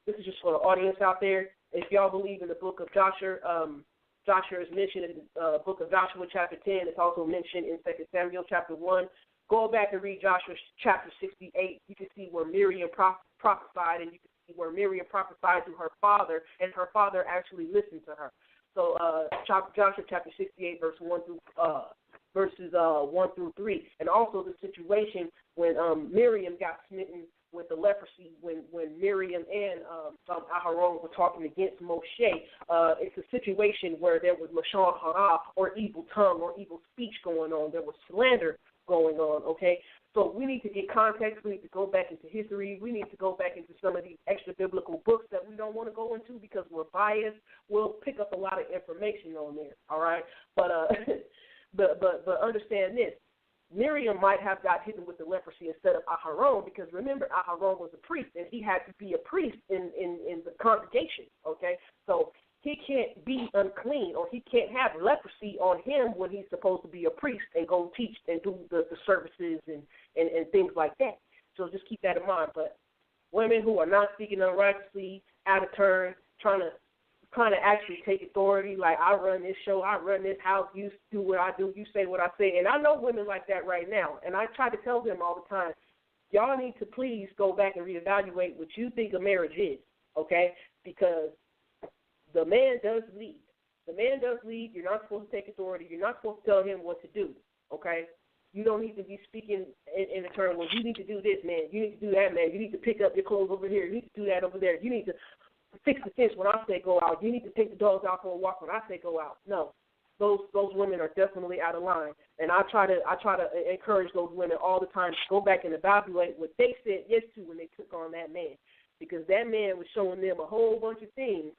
Speaker 15: this is just for the audience out there. If y'all believe in the book of Joshua, Joshua is mentioned in the book of Joshua chapter 10. It's also mentioned in 2 Samuel chapter 1. Go back and read Joshua chapter 68. You can see where Miriam prophesied, and you can see where Miriam prophesied to her father, and her father actually listened to her. So Joshua chapter 68, verses 1 through 3. And also the situation when Miriam got smitten with the leprosy, when Miriam and Aharon were talking against Moshe. It's a situation where there was lashon hara, or evil tongue, or evil speech going on. There was slander going on, okay? So we need to get context. We need to go back into history. We need to go back into some of these extra biblical books that we don't want to go into because we're biased. We'll pick up a lot of information on there, all right? But but understand this. Miriam might have got hit with the leprosy instead of Aharon, because remember, Aharon was a priest, and he had to be a priest in the congregation, okay? So he can't be unclean, or he can't have leprosy on him when he's supposed to be a priest and go teach and do the services and things like that. So just keep that in mind. But women who are not speaking unrighteously, out of turn, trying to actually take authority, like, I run this show, I run this house, you do what I do, you say what I say. And I know women like that right now, and I try to tell them all the time, y'all need to please go back and reevaluate what you think a marriage is, okay? Because the man does lead, The man does lead. You're not supposed to take authority. You're not supposed to tell him what to do, okay? You don't need to be speaking in a term where you need to do this, man. You need to do that, man. You need to pick up your clothes over here. You need to do that over there. You need to fix the fence when I say go out. You need to take the dogs out for a walk when I say go out. No, those women are definitely out of line, and I try to encourage those women all the time to go back and evaluate what they said yes to when they took on that man, because that man was showing them a whole bunch of things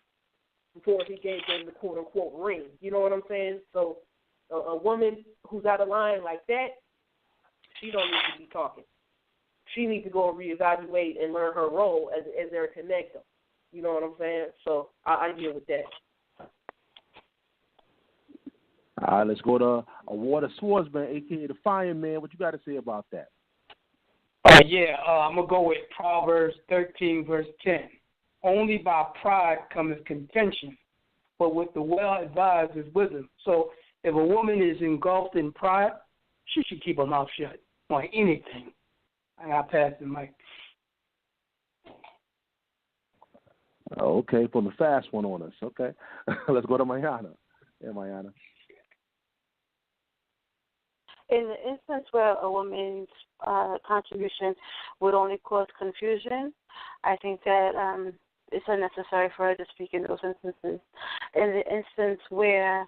Speaker 15: before he gave them the quote unquote ring. You know what I'm saying? So a woman who's out of line like that, she don't need to be talking. She needs to go and reevaluate and learn her role as their connector. You know what I'm saying? So I deal with that.
Speaker 18: All right, let's go to Ahwar Da Swordsman, a.k.a. the Fireman. What you got to say about that?
Speaker 12: I'm going to go with Proverbs 13, verse 10. Only by pride cometh contention, but with the well-advised is wisdom. So if a woman is engulfed in pride, she should keep her mouth shut on anything. I pass the mic.
Speaker 18: Okay, putting the fast one on us. Okay. Let's go to Mayanah. Yeah, Mayanah.
Speaker 13: In the instance where a woman's contribution would only cause confusion, I think that it's unnecessary for her to speak in those instances. In the instance where,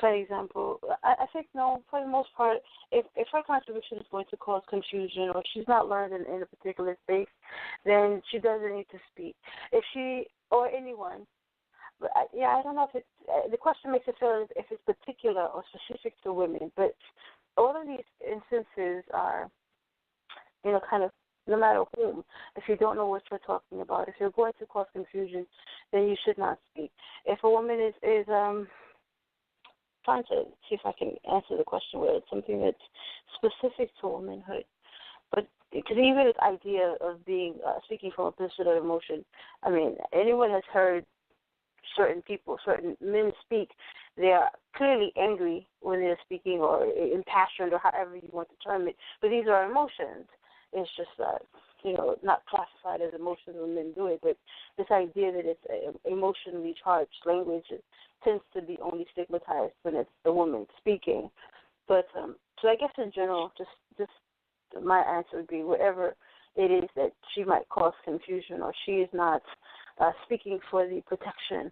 Speaker 13: for example, I think no, for the most part, if her contribution is going to cause confusion or she's not learned in a particular space, then she doesn't need to speak. If she or anyone, but I don't know if it's the question makes it feel if it's particular or specific to women, but all of these instances are, kind of no matter whom. If you don't know what you're talking about, if you're going to cause confusion, then you should not speak. If a woman is trying to see if I can answer the question with something that's specific to womanhood. But because even this idea of being speaking from a position of emotion, I mean, anyone has heard certain people, certain men speak, they are clearly angry when they're speaking or impassioned or however you want to term it. But these are emotions. It's just not classified as emotions when men do it. But this idea that it's emotionally charged language tends to be only stigmatized when it's the woman speaking. But so I guess in general, just my answer would be whatever it is that she might cause confusion or she is not speaking for the protection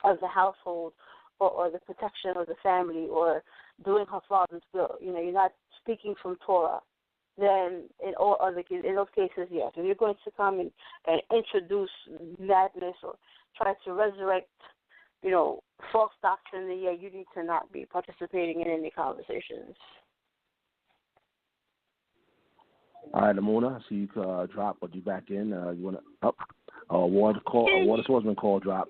Speaker 13: of the household or the protection of the family or doing her father's will. You're not speaking from Torah. Then in those cases, yes. If you're going to come and introduce madness or try to resurrect, false doctrine, then you need to not be participating in any conversations.
Speaker 18: All right, Emunah, I see you drop, but you back in. You want to up? Ahwar Da Swordsman call drop.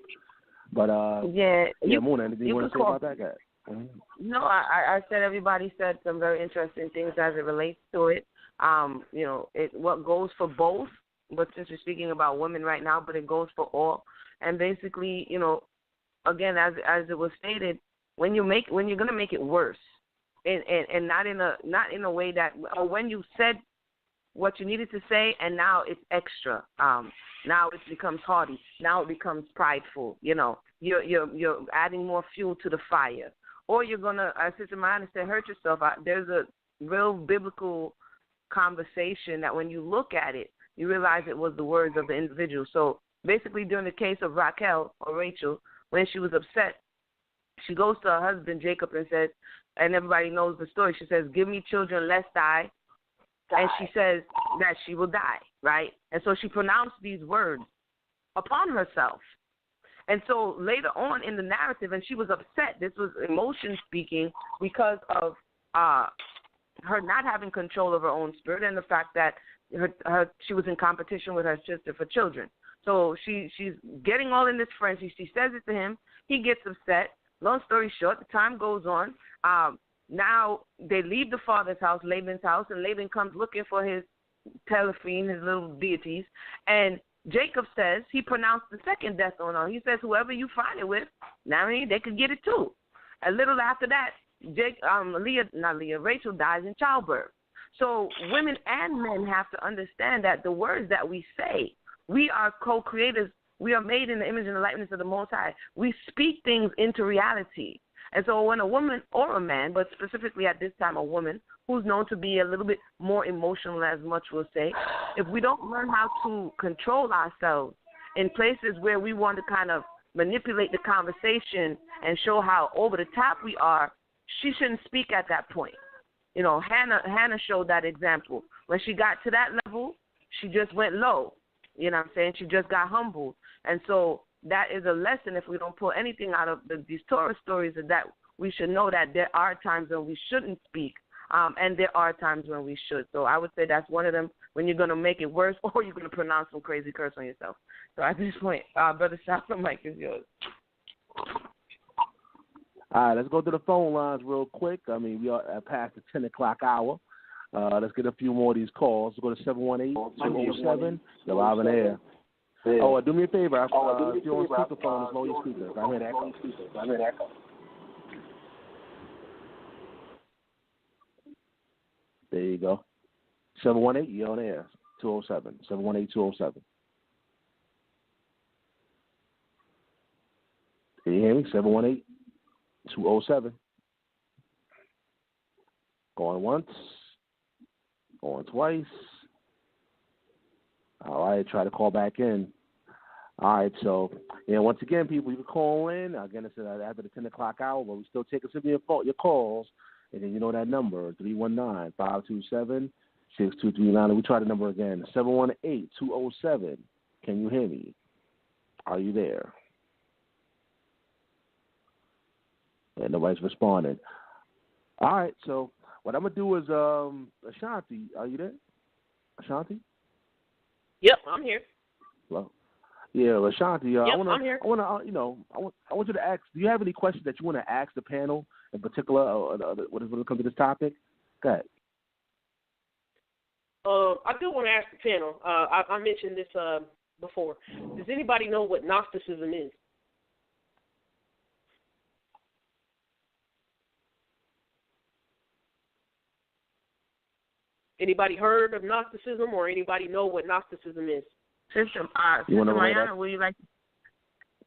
Speaker 18: But Emunah, anything you want to say about that guy? Mm-hmm.
Speaker 11: No, I said everybody said some very interesting things as it relates to it. What goes for both, but since we're speaking about women right now, but it goes for all. And basically, again, as it was stated, when you're gonna make it worse, and not in a way that, or when you said what you needed to say, and now it's extra. Now it becomes haughty. Now it becomes prideful. You're adding more fuel to the fire, or you're gonna, as Sister Mayanah said, hurt yourself. There's a real biblical conversation that when you look at it, you realize it was the words of the individual. So basically, during the case of Raquel or Rachel, when she was upset, she goes to her husband Jacob and says, and everybody knows the story. She says, "Give me children lest I." And she says that she will die, right? And so she pronounced these words upon herself. And so later on in the narrative, and she was upset, this was emotion speaking because of her not having control of her own spirit and the fact that she was in competition with her sister for children. So she's getting all in this frenzy. She says it to him. He gets upset. Long story short, the time goes on. Now they leave the father's house, Laban's house, and Laban comes looking for his telephone, his little deities. And Jacob says he pronounced the second death on her. He says, whoever you find it with, now they could get it too. A little after that, Rachel dies in childbirth. So women and men have to understand that the words that we say, we are co-creators We are made in the image and the likeness of the Most High. We speak things into reality. And so when a woman or a man, but specifically at this time a woman, who's known to be a little bit more emotional, as much will say, if we don't learn how to control ourselves in places where we want to kind of manipulate the conversation and show how over the top we are, she shouldn't speak at that point. You know, Hannah showed that example. When she got to that level, she just went low. You know what I'm saying? She just got humbled. And so that is a lesson if we don't pull anything out of these Torah stories, that we should know that there are times when we shouldn't speak, and there are times when we should. So I would say that's one of them, when you're going to make it worse or you're going to pronounce some crazy curse on yourself. So at this point, Brother Shah, the mic is yours.
Speaker 18: All right, let's go to the phone lines real quick. I mean, we are past the 10 o'clock hour. Let's get a few more of these calls. Let's go to 718-207. You're live in the air. Yeah. Oh, do me a favor. If you're on speakerphone, just lower your speakers. I hear that echo. There you go. 718, you're on air. 207. 718-207. Can you hear me? 718-207. Going once. Going twice. All right, try to call back in. All right, so, once again, people, you can call in. Again, it's after the 10 o'clock hour, but we still take some of your calls. And then you know that number, 319-527-6239. And we try the number again, 718-207. Can you hear me? Are you there? And nobody's responding. All right, so what I'm going to do is, Ashanti, are you there? Ashanti?
Speaker 15: Yep, I'm here.
Speaker 18: Well, yeah, Ashanti.
Speaker 15: Yep,
Speaker 18: I'm here. I want you to ask. Do you have any questions that you want to ask the panel in particular, when it comes to this topic? Go ahead.
Speaker 15: I do want to ask the panel. I mentioned this before. Does anybody know what Gnosticism is? Anybody heard of Gnosticism, or anybody know what Gnosticism is?
Speaker 11: Sister Mayanah, will you like to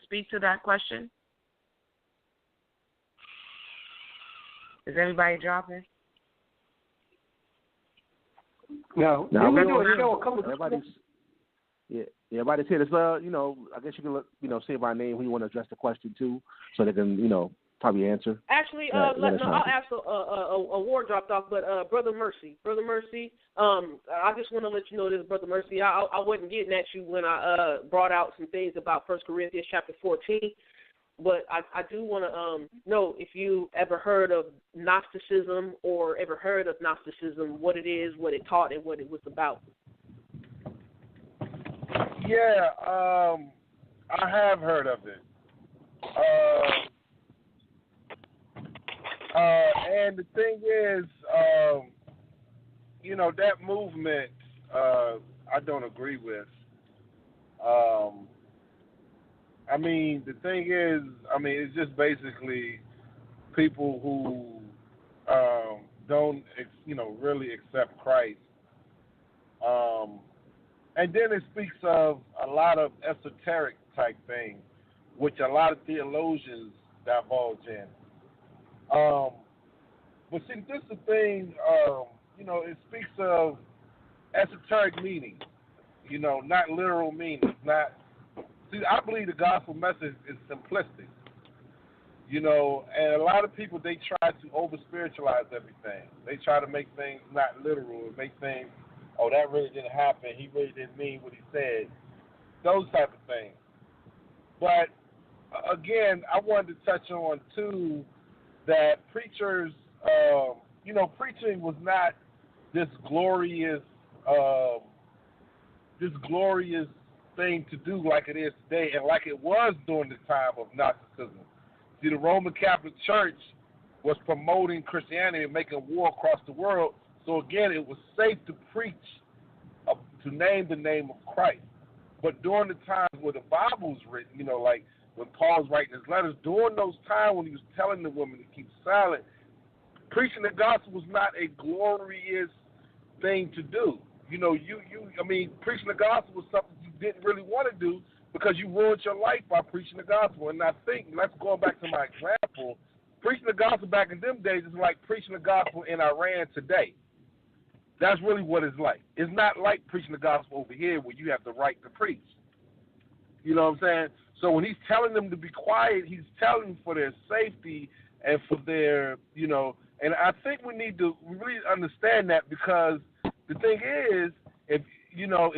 Speaker 11: speak to that question? Is anybody dropping?
Speaker 12: No.
Speaker 18: Everybody's here. It's, I guess you can, say by name who you want to address the question to, so they can, probably answer.
Speaker 15: Actually, I'll ask a war dropped off, but Brother Mercy, I just want to let you know this, Brother Mercy. I wasn't getting at you when I brought out some things about 1 Corinthians chapter 14, but I do want to know if you ever heard of Gnosticism or ever heard of Gnosticism, what it is, what it taught, and what it was about.
Speaker 14: Yeah, I have heard of it. And the thing is, that movement, I don't agree with. The thing is, it's just basically people who don't, really accept Christ. And then it speaks of a lot of esoteric type things, which a lot of theologians divulge in. But see, this is the thing, it speaks of esoteric meaning, not literal meaning. I believe the gospel message is simplistic, and a lot of people, they try to over-spiritualize everything. They try to make things not literal and make things, oh, that really didn't happen. He really didn't mean what he said. Those type of things. But, again, I wanted to touch on, too, that preachers, preaching was not this glorious thing to do like it is today, and like it was during the time of Gnosticism. See, the Roman Catholic Church was promoting Christianity and making war across the world. So again, it was safe to preach, to name the name of Christ. But during the times where the Bible was written, like when Paul's writing his letters, during those times when he was telling the women to keep silent, preaching the gospel was not a glorious thing to do. Preaching the gospel was something you didn't really want to do because you ruined your life by preaching the gospel. And I think, let's go back to my example, preaching the gospel back in them days is like preaching the gospel in Iran today. That's really what it's like. It's not like preaching the gospel over here where you have the right to preach. You know what I'm saying? So when he's telling them to be quiet, he's telling them for their safety and for their, and I think we need to really understand that, because the thing is, if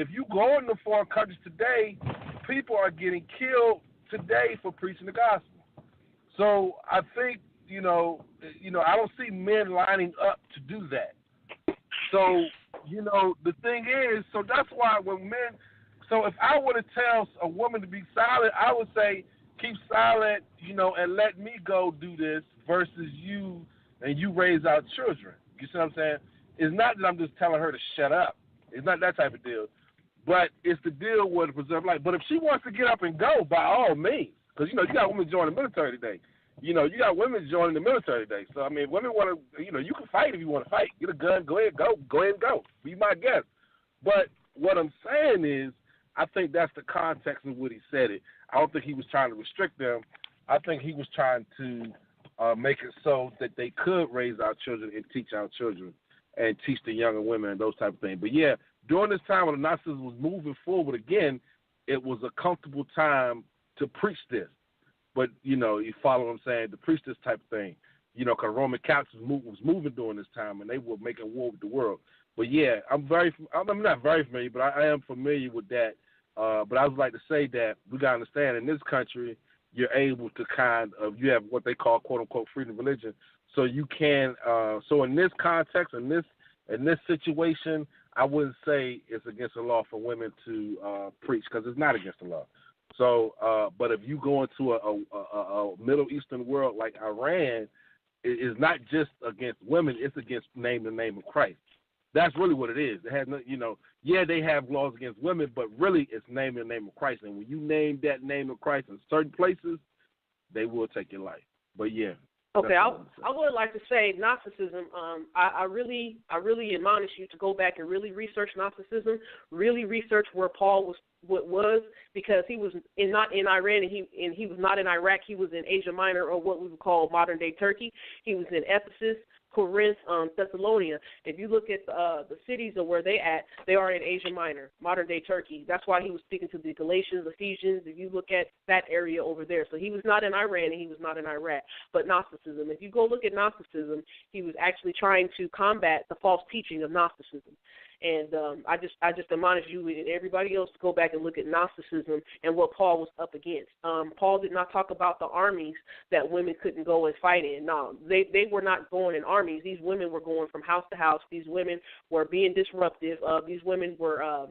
Speaker 14: you go into foreign countries today, people are getting killed today for preaching the gospel. So I think, I don't see men lining up to do that. So, the thing is, so that's why when men, so if I were to tell a woman to be silent, I would say, keep silent, and let me go do this versus you, and you raise our children. You see what I'm saying? It's not that I'm just telling her to shut up. It's not that type of deal. But it's the deal with the preserve life. But if she wants to get up and go, by all means, because, you got women joining the military today. You got women joining the military today. So, I mean, women want to, you can fight if you want to fight. Get a gun, go ahead, go. Go ahead and go. Be my guest. But what I'm saying is, I think that's the context of what he said it. I don't think he was trying to restrict them. I think he was trying to make it so that they could raise our children and teach our children and teach the younger women and those type of things. But, yeah, during this time when the Nazis was moving forward again, it was a comfortable time to preach this. But, you follow what I'm saying, to preach this type of thing. Because Roman Catholics was moving during this time, and they were making war with the world. But, yeah, I'm not very familiar, but I am familiar with that. But I would like to say that we got to understand, in this country, you're able to you have what they call, quote-unquote, freedom of religion. So you can, so in this context, in this situation, I wouldn't say it's against the law for women to preach, because it's not against the law. So, but if you go into a Middle Eastern world like Iran, it's not just against women; it's against the name of Christ. That's really what it is. It has no, they have laws against women, but really it's naming the name of Christ. And when you name that name of Christ in certain places, they will take your life. But yeah.
Speaker 15: Okay, I would like to say Gnosticism. I really admonish you to go back and really research Gnosticism. Really research where Paul was, because he was not in Iran and he was not in Iraq. He was in Asia Minor, or what we would call modern day Turkey. He was in Ephesus, Corinth, Thessalonica. If you look at the cities of where they are in Asia Minor, modern day Turkey. That's why he was speaking to the Galatians, Ephesians. If you look at that area over there, so he was not in Iran and he was not in Iraq. But Gnosticism, if you go look at Gnosticism, he was actually trying to combat the false teaching of Gnosticism. And I just admonish you and everybody else to go back and look at Gnosticism and what Paul was up against. Paul did not talk about the armies that women couldn't go and fight in. No, they were not going in armies. These women were going from house to house. These women were being disruptive. These women were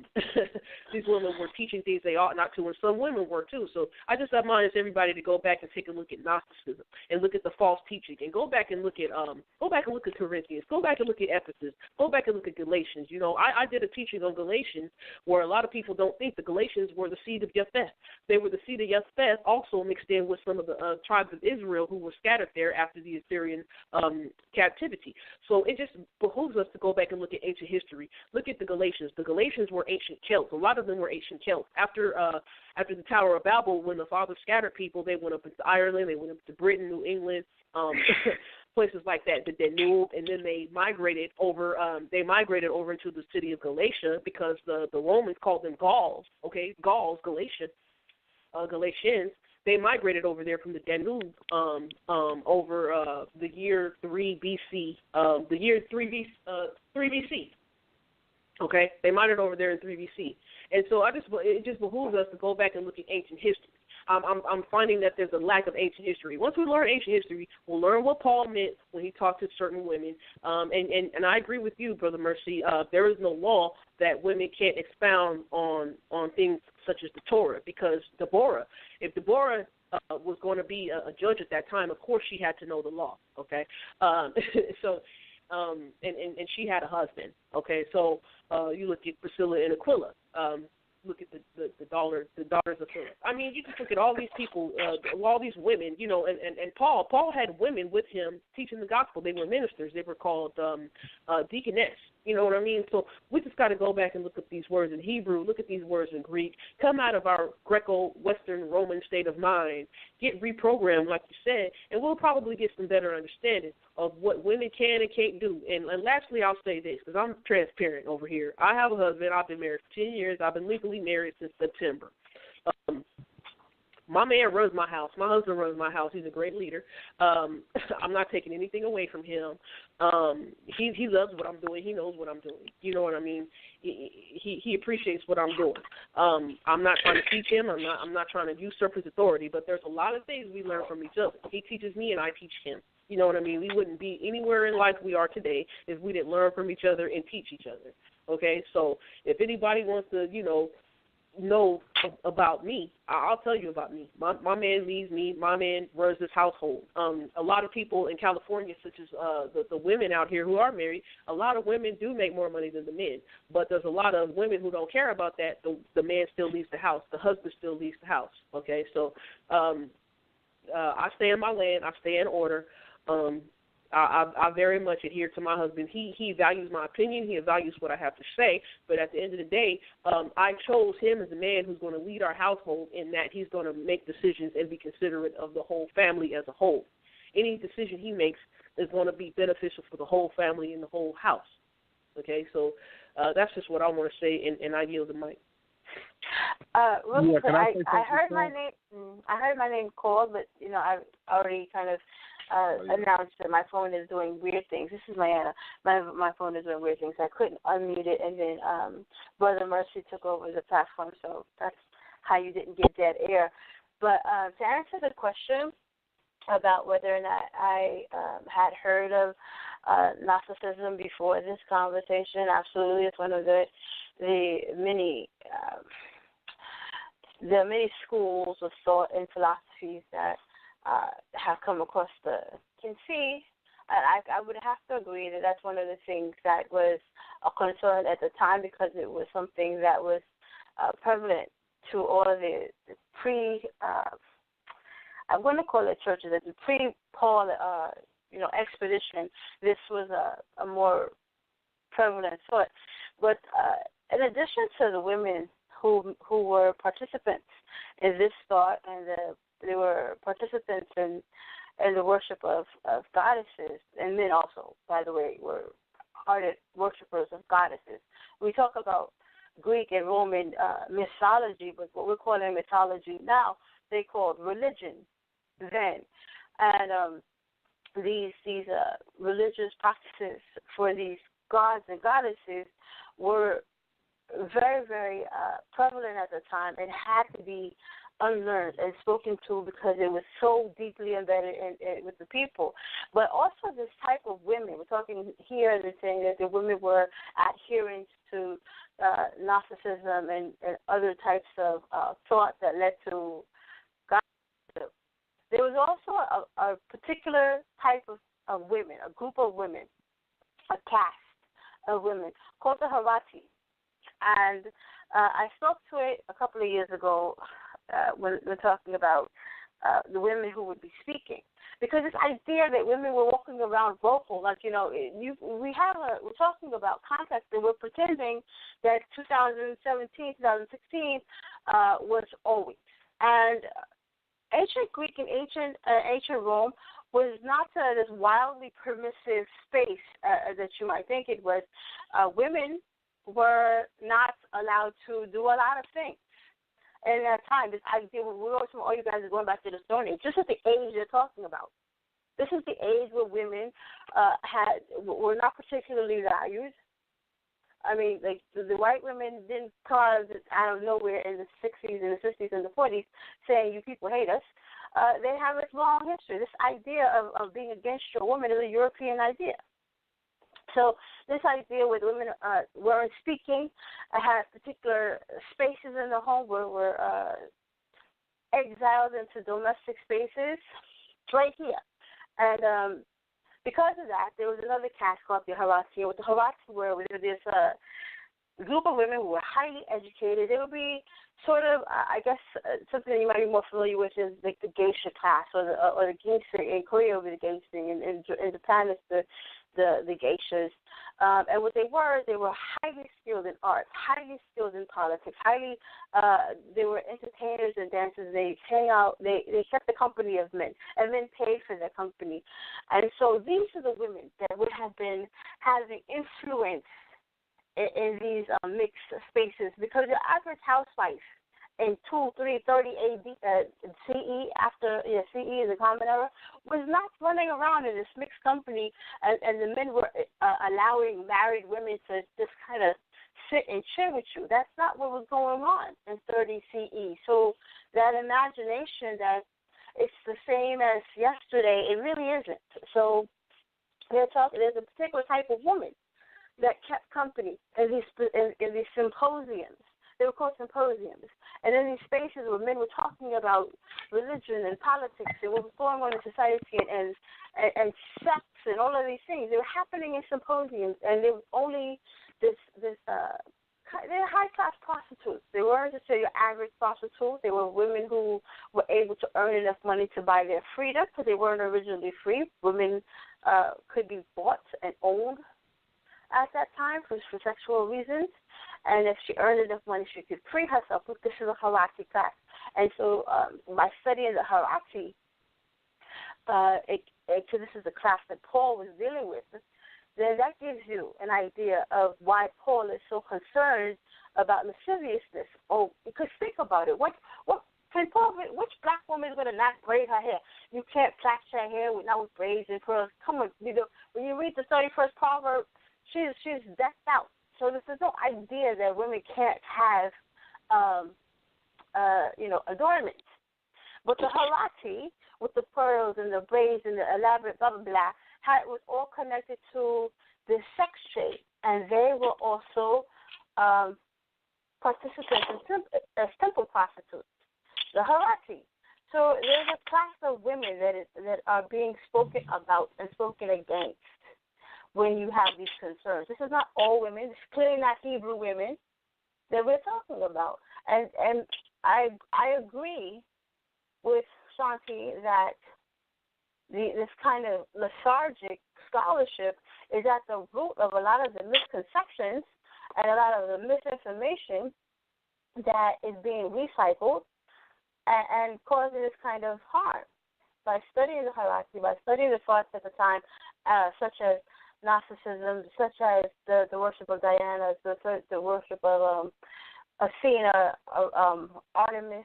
Speaker 15: teaching things they ought not to, and some women were too. So I just admonish everybody to go back and take a look at Gnosticism and look at the false teaching, and go back and look at Corinthians. Go back and look at Ephesus. Go back and look at Galatians. I did a teaching on Galatians where a lot of people don't think the Galatians were the seed of Japheth. They were the seed of Japheth, also mixed in with some of the tribes of Israel who were scattered there after the Assyrian captivity. So it just behooves us to go back and look at ancient history. Look at the Galatians. The Galatians were ancient Celts. A lot of them were ancient Celts. After the Tower of Babel, when the Father scattered people, they went up into Ireland, they went up to Britain, New England, places like that, the Danube, and then they migrated over into the city of Galatia, because the Romans called them Gauls, Galatians. They migrated over there from the Danube over the year 3 BC. The year 3 BC. Okay, they migrated over there in 3 BC, and so it just behooves us to go back and look at ancient history. I'm finding that there's a lack of ancient history. Once we learn ancient history, we'll learn what Paul meant when he talked to certain women. And I agree with you, Brother Mercy. There is no law that women can't expound on things such as the Torah, because if Deborah was going to be a judge at that time, of course she had to know the law. Okay, so. And she had a husband. Okay, so you look at Priscilla and Aquila. Look at the daughters of Philip. I mean, you just look at all these people, all these women, and Paul had women with him teaching the gospel. They were ministers. They were called deaconess. You know what I mean? So we just got to go back and look at these words in Hebrew, look at these words in Greek, come out of our Greco-Western Roman state of mind, get reprogrammed, like you said, and we'll probably get some better understanding of what women can and can't do. And lastly, I'll say this, because I'm transparent over here. I have a husband. I've been married for 10 years. I've been legally married since September. My man runs my house. My husband runs my house. He's a great leader. I'm not taking anything away from him. He loves what I'm doing. He knows what I'm doing. You know what I mean? He appreciates what I'm doing. I'm not trying to teach him. I'm not trying to usurp his authority. But there's a lot of things we learn from each other. He teaches me, and I teach him. You know what I mean? We wouldn't be anywhere in life we are today if we didn't learn from each other and teach each other. Okay? So if anybody wants to, know about me, I'll tell you about me. My man leads me. My man runs this household. A lot of people in California, such as the women out here who are married, a lot of women do make more money than the men. But there's a lot of women who don't care about that. The man still leaves the house. The husband still leaves the house. Okay, so I stay in my lane. I stay in order. I very much adhere to my husband. He values my opinion. He values what I have to say. But at the end of the day, I chose him as a man who's going to lead our household in that he's going to make decisions and be considerate of the whole family as a whole. Any decision he makes is going to be beneficial for the whole family and the whole house. Okay, so that's just what I want to say, and I yield the mic.
Speaker 13: I heard my name. I heard my name called, but I've already kind of announced that my phone is doing weird things. This is Mayanah. My phone is doing weird things. I couldn't unmute it, and then Brother Mercy took over the platform, so that's how you didn't get dead air. But to answer the question about whether or not I had heard of narcissism before this conversation, absolutely, it's one of the many schools of thought and philosophies that have come across can see. I would have to agree that that's one of the things that was a concern at the time, because it was something that was prevalent to all of the I'm going to call it churches, the pre-Paul expedition. This was a more prevalent thought. But in addition to the women who were participants in this thought, and they were participants in the worship of goddesses, and men also, by the way, were ardent worshipers of goddesses. We talk about Greek and Roman mythology, but what we're calling mythology now, they called religion then. And these religious practices for these gods and goddesses were very, very prevalent at the time, and had to be unlearned and spoken to, because it was so deeply embedded in with the people. But also this type of women, we're talking here, they're saying that the women were adherents to narcissism and other types of thought that led to gossip. There was also a particular type of women, a group of women, a caste of women called the Harati. And I spoke to it a couple of years ago when we're talking about the women who would be speaking, because this idea that women were walking around vocal, like we're talking about context, and we're pretending that 2017, 2016 was always. And ancient Greek and ancient Rome was not this wildly permissive space that you might think it was. Women were not allowed to do a lot of things. And at that time, this idea, all you guys are going back to the Stone Age. This is the age they're talking about. This is the age where women were not particularly valued. I mean, like the white women didn't come out of nowhere in the 60s and the 50s and the 40s saying, you people hate us. They have this long history. This idea of being against your woman is a European idea. So this idea with women weren't speaking, had particular spaces in the home where were exiled into domestic spaces, right here. And because of that, there was another caste called the Harati. What the Harati were this group of women who were highly educated. They would be sort of, I guess, something you might be more familiar with is like the geisha class, or the geisha. In Korea, it would be the geisha. In Japan, it's the geishas. And what they were highly skilled in arts, highly skilled in politics, they were entertainers and dancers. They hang out, they kept the company of men, and men paid for their company. And so these are the women that would have been having influence in these mixed spaces, because your average housewife in 230 AD, CE, after CE is the Common Era, was not running around in this mixed company, and the men were allowing married women to just kind of sit and chill with you. That's not what was going on in 30 CE. So that imagination that it's the same as yesterday, it really isn't. So there's a particular type of woman that kept company in these symposiums. They were called symposiums. And in these spaces where men were talking about religion and politics and what was going on in society and sex and all of these things, they were happening in symposiums, and they were only they're high-class prostitutes. They weren't just your average prostitute. They were women who were able to earn enough money to buy their freedom, because they weren't originally free. Women could be bought and owned at that time for sexual reasons. And if she earned enough money, she could free herself. This is a Harati class. And so by studying the Harati, so this is the class that Paul was dealing with, then that gives you an idea of why Paul is so concerned about lasciviousness. Oh, because think about it. Which black woman is going to not braid her hair? You can't flash her hair with braids and curls. Come on, when you read the 31st proverb, she's decked out. So there's no idea that women can't have, adornments. But the Harati, with the pearls and the braids and the elaborate blah, blah, blah, was all connected to the sex trade. And they were also participants as temple prostitutes, the Harati. So there's a class of women that are being spoken about and spoken against when you have these concerns. This is not all women. It's clearly not Hebrew women that we're talking about. And I agree with Ashanti that this kind of lethargic scholarship is at the root of a lot of the misconceptions and a lot of the misinformation that is being recycled and causing this kind of harm. By studying the Harati, by studying the thoughts at the time, such as Gnosticism, such as the worship of Diana, the worship of Athena, Artemis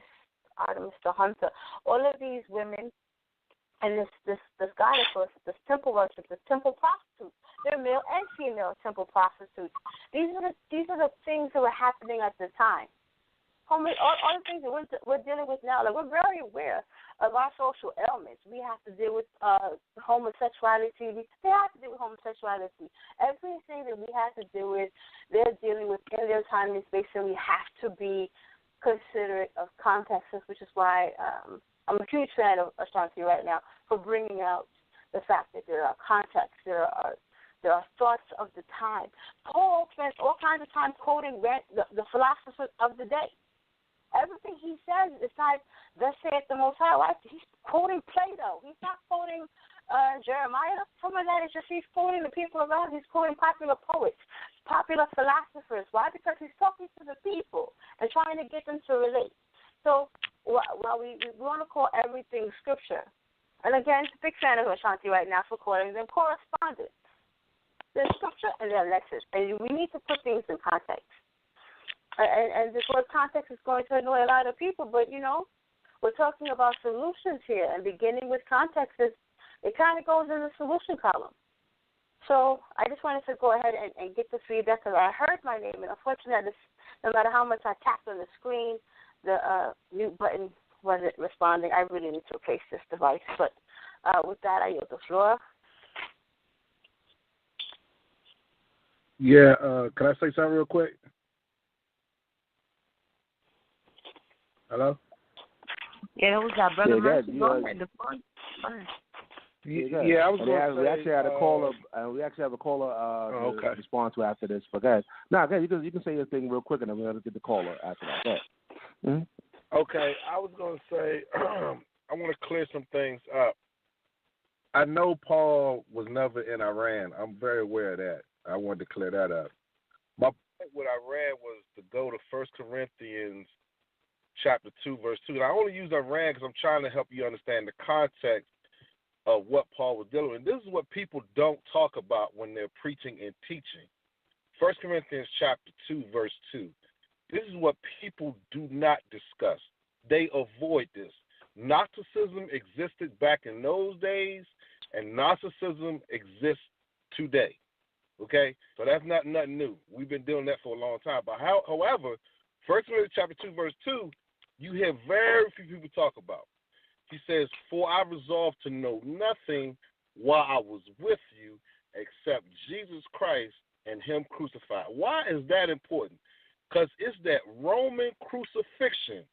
Speaker 13: the hunter, all of these women, and this goddess worship, this temple worship, this temple prostitutes. They're male and female temple prostitutes. These are the things that were happening at the time. All the things that we're dealing with now, like we're very aware of our social ailments. We have to deal with homosexuality. They have to deal with homosexuality. Everything that we have to deal with, they're dealing with in their time and space, and we have to be considerate of contexts, which is why I'm a huge fan of Ashanti right now for bringing out the fact that there are contexts, there are thoughts of the time. Paul spends all kinds of time quoting the philosophers of the day. Everything he says is like, thus saith the Most High. He's quoting Plato. He's not quoting Jeremiah. Some of that is just he's quoting the people around. He's quoting popular poets, popular philosophers. Why? Because he's talking to the people and trying to get them to relate. So while we want to call everything scripture, and again, big fan of Ashanti right now for calling them correspondence. There's scripture and there's lexis, and we need to put things in context. And this word context is going to annoy a lot of people, but, we're talking about solutions here, and beginning with context, it kind of goes in the solution column. So I just wanted to go ahead and get the feedback, because I heard my name, and unfortunately, no matter how much I tapped on the screen, the mute button wasn't responding. I really need to replace this device. But with that, I yield the floor.
Speaker 14: Yeah, can I say something real quick? Hello?
Speaker 11: Yeah, we got Brother Mercy going
Speaker 14: in
Speaker 11: the front.
Speaker 14: Yeah, I was going to say.
Speaker 18: We actually had a caller. We actually have a caller to respond to after this. But guys, you can say your thing real quick, and then we're going to get the caller after that.
Speaker 14: Mm-hmm. Okay, I was going to say I want to clear some things up. I know Paul was never in Iran. I'm very aware of that. I wanted to clear that up. My point, what I read was to go to 1 Corinthians chapter 2, verse 2. And I only use Iran because I'm trying to help you understand the context of what Paul was dealing with. And this is what people don't talk about when they're preaching and teaching. 1 Corinthians chapter 2, verse 2. This is what people do not discuss. They avoid this. Gnosticism existed back in those days, and Gnosticism exists today. Okay? So that's not nothing new. We've been doing that for a long time. But however, 1 Corinthians chapter 2, verse 2, you hear very few people talk about. He says, "For I resolved to know nothing while I was with you except Jesus Christ and him crucified." Why is that important? Because it's that Roman crucifixion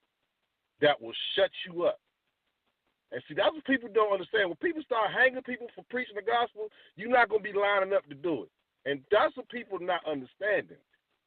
Speaker 14: that will shut you up. And see, that's what people don't understand. When people start hanging people for preaching the gospel, you're not going to be lining up to do it. And that's what people not understanding.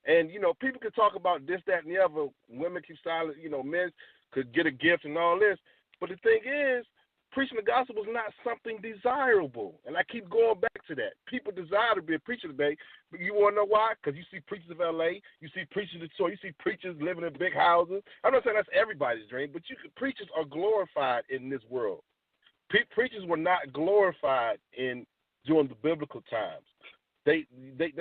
Speaker 14: And, people can talk about this, that, and the other. Women keep silent. Men could get a gift and all this. But the thing is, preaching the gospel is not something desirable. And I keep going back to that. People desire to be a preacher today. But you want to know why? Because you see preachers of L.A., you see preachers of Detroit, you see preachers living in big houses. I'm not saying that's everybody's dream, but preachers are glorified in this world. Preachers were not glorified during the biblical times. They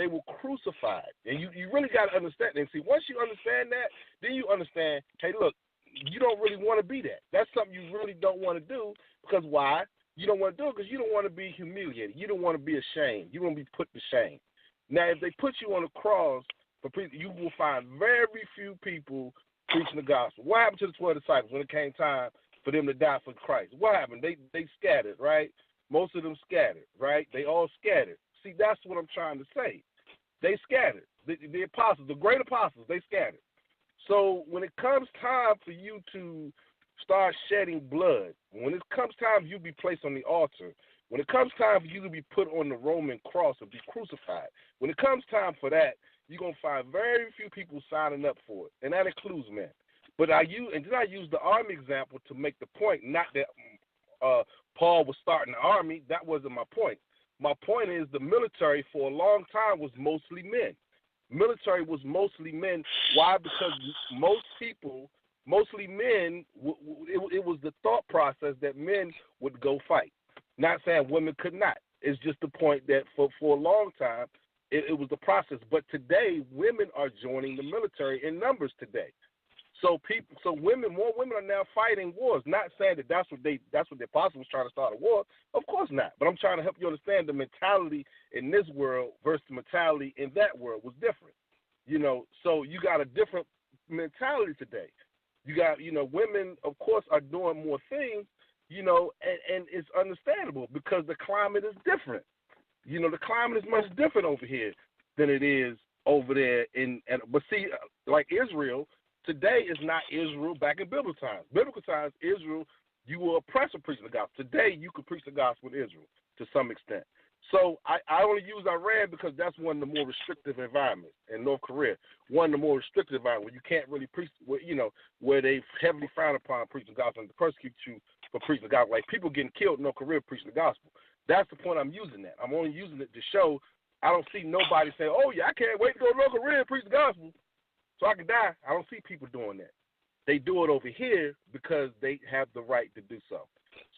Speaker 14: were crucified. And you really got to understand. And see, once you understand that, then you understand, hey, look, you don't really want to be that. That's something you really don't want to do. Because why? You don't want to do it because you don't want to be humiliated. You don't want to be ashamed. You don't want to be put to shame. Now, if they put you on a cross, you will find very few people preaching the gospel. What happened to the 12 disciples when it came time for them to die for Christ? What happened? They scattered, right? Most of them scattered, right? They all scattered. See, that's what I'm trying to say. They scattered. The apostles, the great apostles, they scattered. So when it comes time for you to start shedding blood, when it comes time for you to be placed on the altar, when it comes time for you to be put on the Roman cross and be crucified, when it comes time for that, you're going to find very few people signing up for it, and that includes men. But I use the army example to make the point, not that Paul was starting the army. That wasn't my point. My point is the military for a long time was mostly men. Military was mostly men. Why? Because mostly men, it was the thought process that men would go fight. Not saying women could not. It's just the point that for a long time, it was the process. But today, women are joining the military in numbers today. So more women are now fighting wars. Not saying that that's what the apostle was trying to start a war. Of course not. But I'm trying to help you understand the mentality in this world versus the mentality in that world was different. So you got a different mentality today. You got, women, of course, are doing more things, and it's understandable because the climate is different. The climate is much different over here than it is over there but see, like Israel. Today is not Israel back in biblical times. Biblical times, Israel, you were oppressed for preaching the gospel. Today, you can preach the gospel in Israel to some extent. So I only use Iran because that's one of the more restrictive environments in North Korea. One of the more restrictive environments where you can't really preach, where they heavily frown upon preaching the gospel and persecute you for preaching the gospel. Like people getting killed in North Korea preaching the gospel. That's the point I'm using that. I'm only using it to show I don't see nobody saying, oh, yeah, I can't wait to go to North Korea and preach the gospel so I can die. I don't see people doing that. They do it over here because they have the right to do so.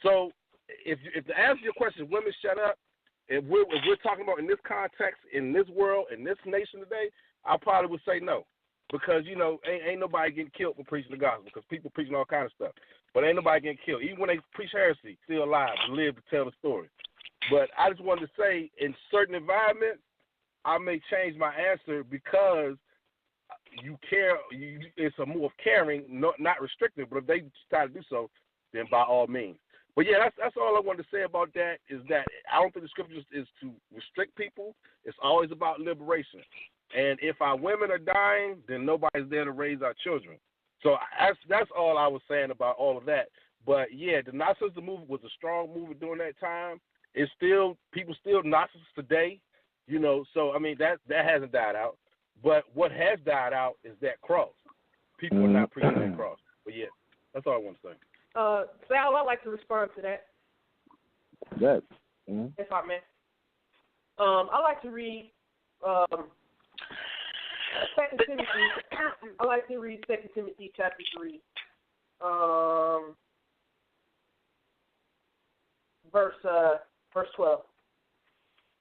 Speaker 14: So if to answer your question, women shut up, if we're talking about in this context, in this world, in this nation today, I probably would say no. Because, ain't nobody getting killed for preaching the gospel because people preaching all kind of stuff. But ain't nobody getting killed. Even when they preach heresy, still alive, live to tell the story. But I just wanted to say in certain environments, I may change my answer because you care. It's a more of caring, not restrictive. But if they decide to do so, then by all means. But yeah, that's all I wanted to say about that. Is that I don't think the scripture is to restrict people. It's always about liberation. And if our women are dying, then nobody's there to raise our children. So that's all I was saying about all of that. But yeah, the Gnosticism movement was a strong movement during that time. It's still people still Gnostics today, So I mean that hasn't died out. But what has died out is that cross. People are not preaching that cross. But yeah, that's all I want to say.
Speaker 15: Sal, I'd like to respond to that.
Speaker 18: Yes.
Speaker 15: If I may. I'd like to read 2 Timothy, I like to read 2 Timothy chapter 3, verse 12.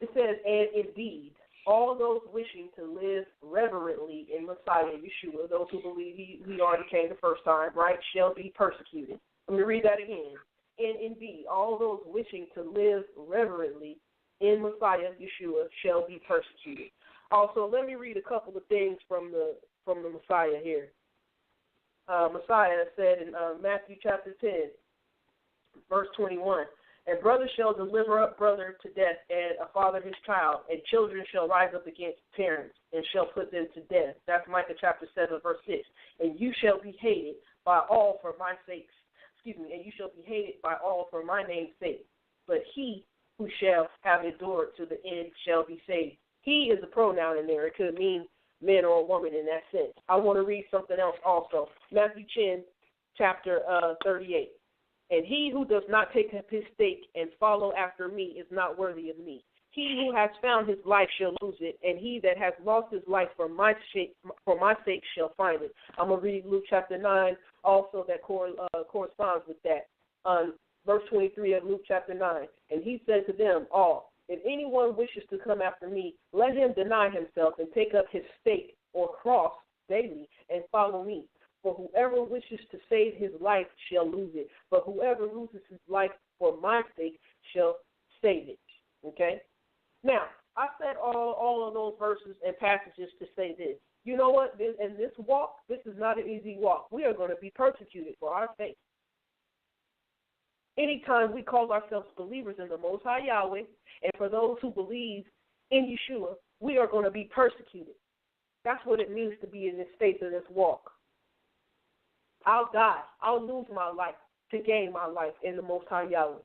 Speaker 15: It says, and indeed, all those wishing to live reverently in Messiah Yeshua, those who believe he already came the first time, right, shall be persecuted. Let me read that again. And indeed, all those wishing to live reverently in Messiah Yeshua shall be persecuted. Also, let me read a couple of things from the Messiah here. Messiah said in Matthew chapter 10, verse 21, and brother shall deliver up brother to death, and a father his child, and children shall rise up against parents, and shall put them to death. That's Micah chapter 7, verse 6. And you shall be hated by all for my sake. And you shall be hated by all for my name's sake. But he who shall have endured to the end shall be saved. He is a pronoun in there. It could mean man or a woman in that sense. I want to read something else also. Matthew 10, chapter 38. And he who does not take up his stake and follow after me is not worthy of me. He who has found his life shall lose it, and he that has lost his life for my sake shall find it. I'm going to read Luke chapter 9 also that corresponds with that. Verse 23 of Luke chapter 9. And he said to them all, if anyone wishes to come after me, let him deny himself and take up his stake or cross daily and follow me. For whoever wishes to save his life shall lose it, but whoever loses his life for my sake shall save it. Okay? Now, I said all of those verses and passages to say this. You know what? In this walk, this is not an easy walk. We are going to be persecuted for our faith. Anytime we call ourselves believers in the Most High Yahweh, and for those who believe in Yeshua, we are going to be persecuted. That's what it means to be in this state of this walk. I'll die. I'll lose my life to gain my life in the Most High Yahweh.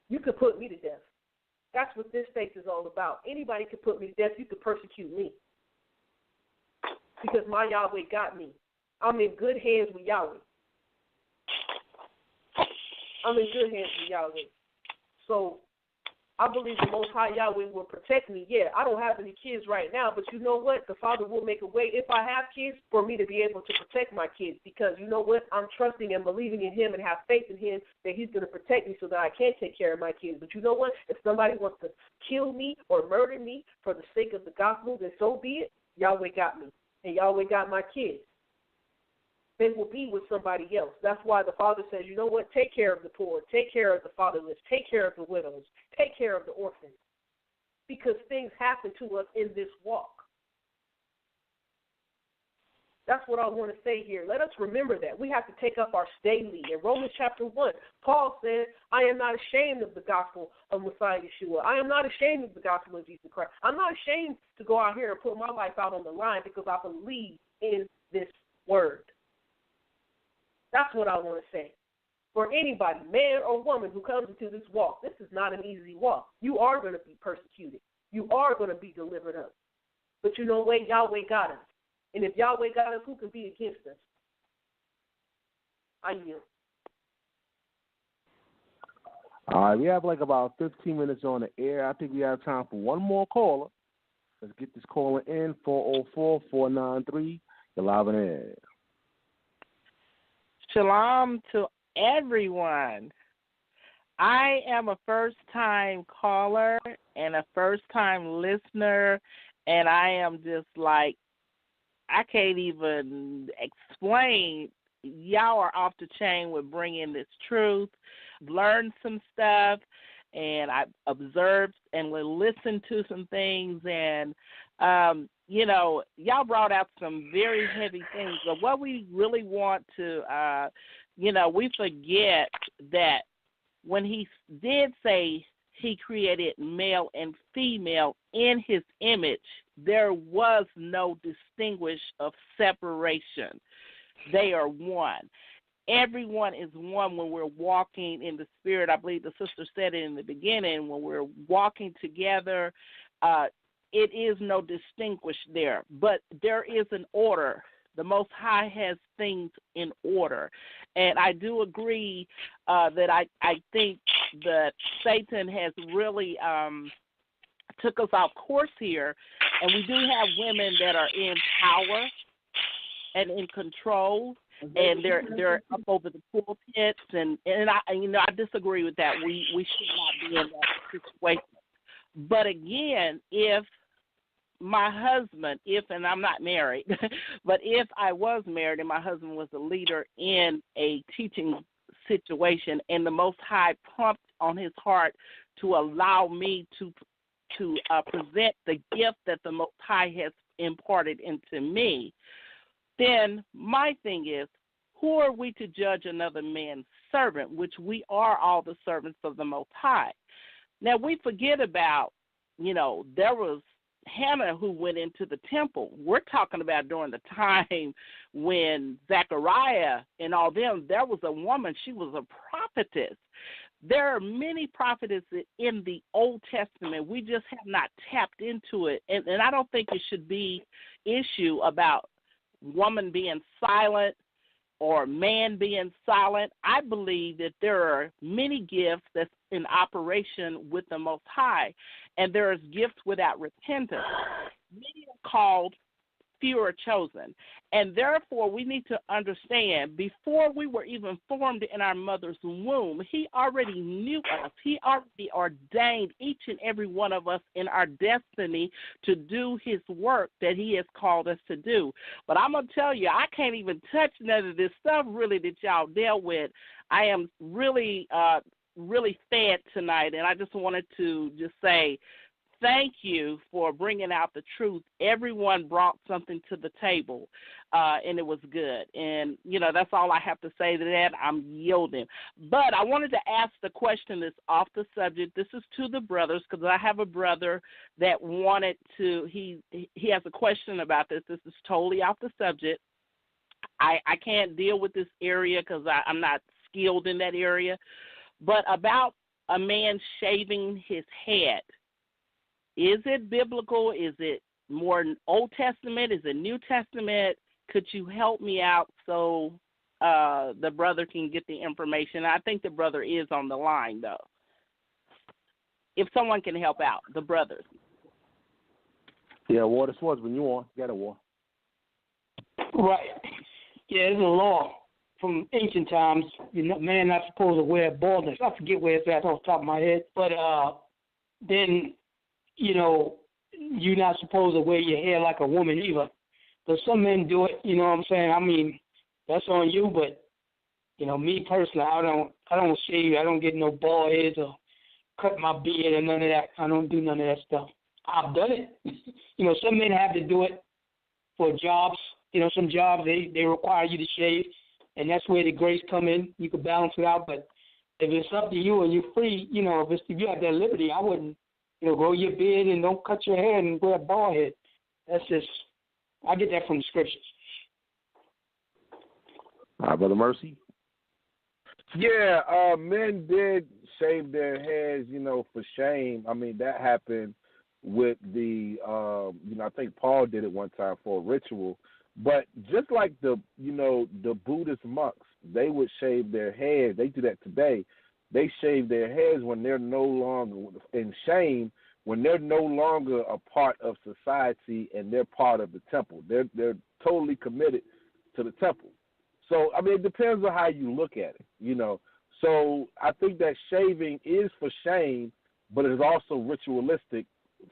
Speaker 15: You could put me to death. That's what this faith is all about. Anybody could put me to death. You could persecute me. Because my Yahweh got me. I'm in good hands with Yahweh. I'm in good hands with Yahweh. So I believe the Most High Yahweh will protect me. Yeah, I don't have any kids right now, but you know what? The Father will make a way, if I have kids, for me to be able to protect my kids. Because you know what? I'm trusting and believing in Him and have faith in Him that He's going to protect me so that I can take care of my kids. But you know what? If somebody wants to kill me or murder me for the sake of the gospel, then so be it. Yahweh got me. And Yahweh got my kids. They will be with somebody else. That's why the Father says, you know what, take care of the poor, take care of the fatherless, take care of the widows, take care of the orphans. Because things happen to us in this walk. That's what I want to say here. Let us remember that. We have to take up our daily. In Romans chapter 1, Paul said, I am not ashamed of the gospel of Messiah Yeshua. I am not ashamed of the gospel of Jesus Christ. I'm not ashamed to go out here and put my life out on the line because I believe in this word. That's what I want to say. For anybody, man or woman, who comes into this walk, this is not an easy walk. You are going to be persecuted. You are going to be delivered up. But you know what? Yahweh got us. And if Yahweh got us, who can be against us? I yield.
Speaker 3: All right, we have like about 15 minutes on the air. I think we have time for one more caller. Let's get this caller in, 404-493. You're live in air.
Speaker 19: Shalom to everyone. I am a first-time caller and a first-time listener, and I am just like, I can't even explain. Y'all are off the chain with bringing this truth. Learned some stuff, and I observed and listened to some things, and you know, y'all brought out some very heavy things, but what we really want to, we forget that when he did say he created male and female in his image, there was no distinguish of separation. They are one. Everyone is one when we're walking in the Spirit. I believe the sister said it in the beginning, when we're walking together, it is no distinguish there, but there is an order. The Most High has things in order. And I do agree that I think that Satan has really took us off course here, and we do have women that are in power and in control, and they're up over the pulpits, and I disagree with that. We should not be in that situation. But again, if my husband, and I'm not married, but if I was married and my husband was a leader in a teaching situation, and the Most High prompted on his heart to allow me to present the gift that the Most High has imparted into me, then my thing is, who are we to judge another man's servant, which we are all the servants of the Most High? Now, we forget about, there was Hannah who went into the temple. We're talking about during the time when Zechariah and all them, there was a woman, she was a prophetess. There are many prophetesses in the Old Testament. We just have not tapped into it. And I don't think it should be issue about woman being silent or man being silent. I believe that there are many gifts that's in operation with the Most High, and there is gifts without repentance. Many are called, few are chosen. And therefore, we need to understand, before we were even formed in our mother's womb, he already knew us. He already ordained each and every one of us in our destiny to do his work that he has called us to do. But I'm going to tell you, I can't even touch none of this stuff really that y'all dealt with. I am really fed tonight, and I just wanted to just say thank you for bringing out the truth. Everyone brought something to the table, and it was good. And, that's all I have to say to that. I'm yielding. But I wanted to ask the question that's off the subject. This is to the brothers, because I have a brother that wanted to, he has a question about this. This is totally off the subject. I can't deal with this area because I'm not skilled in that area. But about a man shaving his head, is it biblical? Is it more Old Testament? Is it New Testament? Could you help me out so the brother can get the information? I think the brother is on the line, though. If someone can help out, the brothers.
Speaker 18: Yeah, Ahwar Da Swordsman, you on. Got a war.
Speaker 12: Right. Yeah, there's a law from ancient times. Man not supposed to wear baldness. I forget where it's at off the top of my head. But then, you're not supposed to wear your hair like a woman either. But some men do it, you know what I'm saying? I mean, that's on you, but, me personally, I don't shave. I don't get no bald heads or cut my beard or none of that. I don't do none of that stuff. I've done it. Some men have to do it for jobs. Some jobs, they require you to shave, and that's where the grace come in. You can balance it out, but if it's up to you and you're free, if you have that liberty, I wouldn't, grow your beard and don't cut your hair and wear a bald head. That's just, I get that from the scriptures.
Speaker 18: All right, Brother Mercy.
Speaker 14: Yeah, men did shave their heads, for shame. I mean, that happened with the, I think Paul did it one time for a ritual. But just like the Buddhist monks, they would shave their heads. They do that today. They shave their heads when they're no longer in shame, when they're no longer a part of society and they're part of the temple. They're totally committed to the temple. So, I mean, it depends on how you look at it, So I think that shaving is for shame, but it is also ritualistic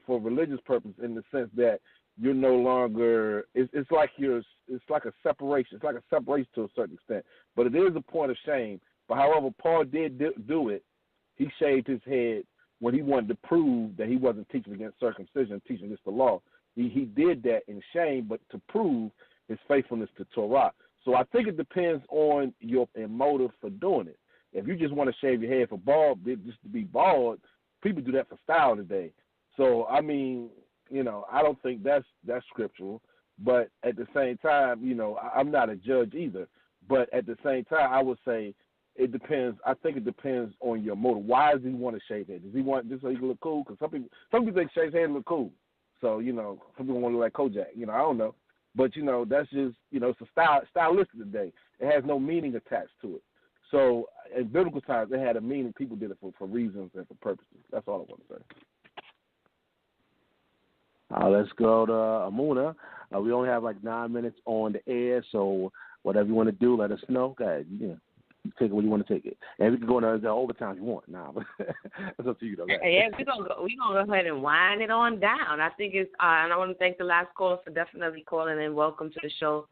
Speaker 14: for religious purpose in the sense that you're no longer. It's like a separation. It's like a separation to a certain extent, but it is a point of shame. But however, Paul did do it. He shaved his head when he wanted to prove that he wasn't teaching against circumcision, teaching against the law. He did that in shame, but to prove his faithfulness to Torah. So I think it depends on your motive for doing it. If you just want to shave your head for bald, just to be bald, people do that for style today. So I mean, I don't think that's scriptural. But at the same time, I'm not a judge either. But at the same time, I would say it depends. I think it depends on your motive. Why does he want to shave it? Does he want just so he can look cool? Because some people think shave head look cool. So some people want to look like Kojak. I don't know. But that's just it's a stylistic today. It has no meaning attached to it. So in biblical times, it had a meaning. People did it for reasons and for purposes. That's all I want to say.
Speaker 18: Let's go to Emunah. We only have like 9 minutes on the air, so whatever you want to do, let us know. Go ahead. You take it where you want to take it. And we can go into the overtime if you want. Nah, but it's up to you, though.
Speaker 11: Yeah, we're gonna go ahead and wind it on down. I think it's and I want to thank the last caller for definitely calling in. Welcome to the show.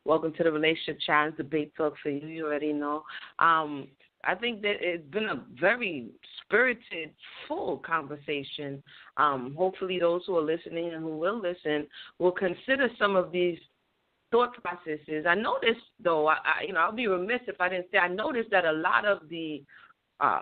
Speaker 11: Welcome to the Relationship Challenge Debate Talk for you. You already know. I think that it's been a very spirited, full conversation. Hopefully those who are listening and who will listen will consider some of these thought processes. I noticed, though, I'll be remiss if I didn't say, I noticed that a lot of the, I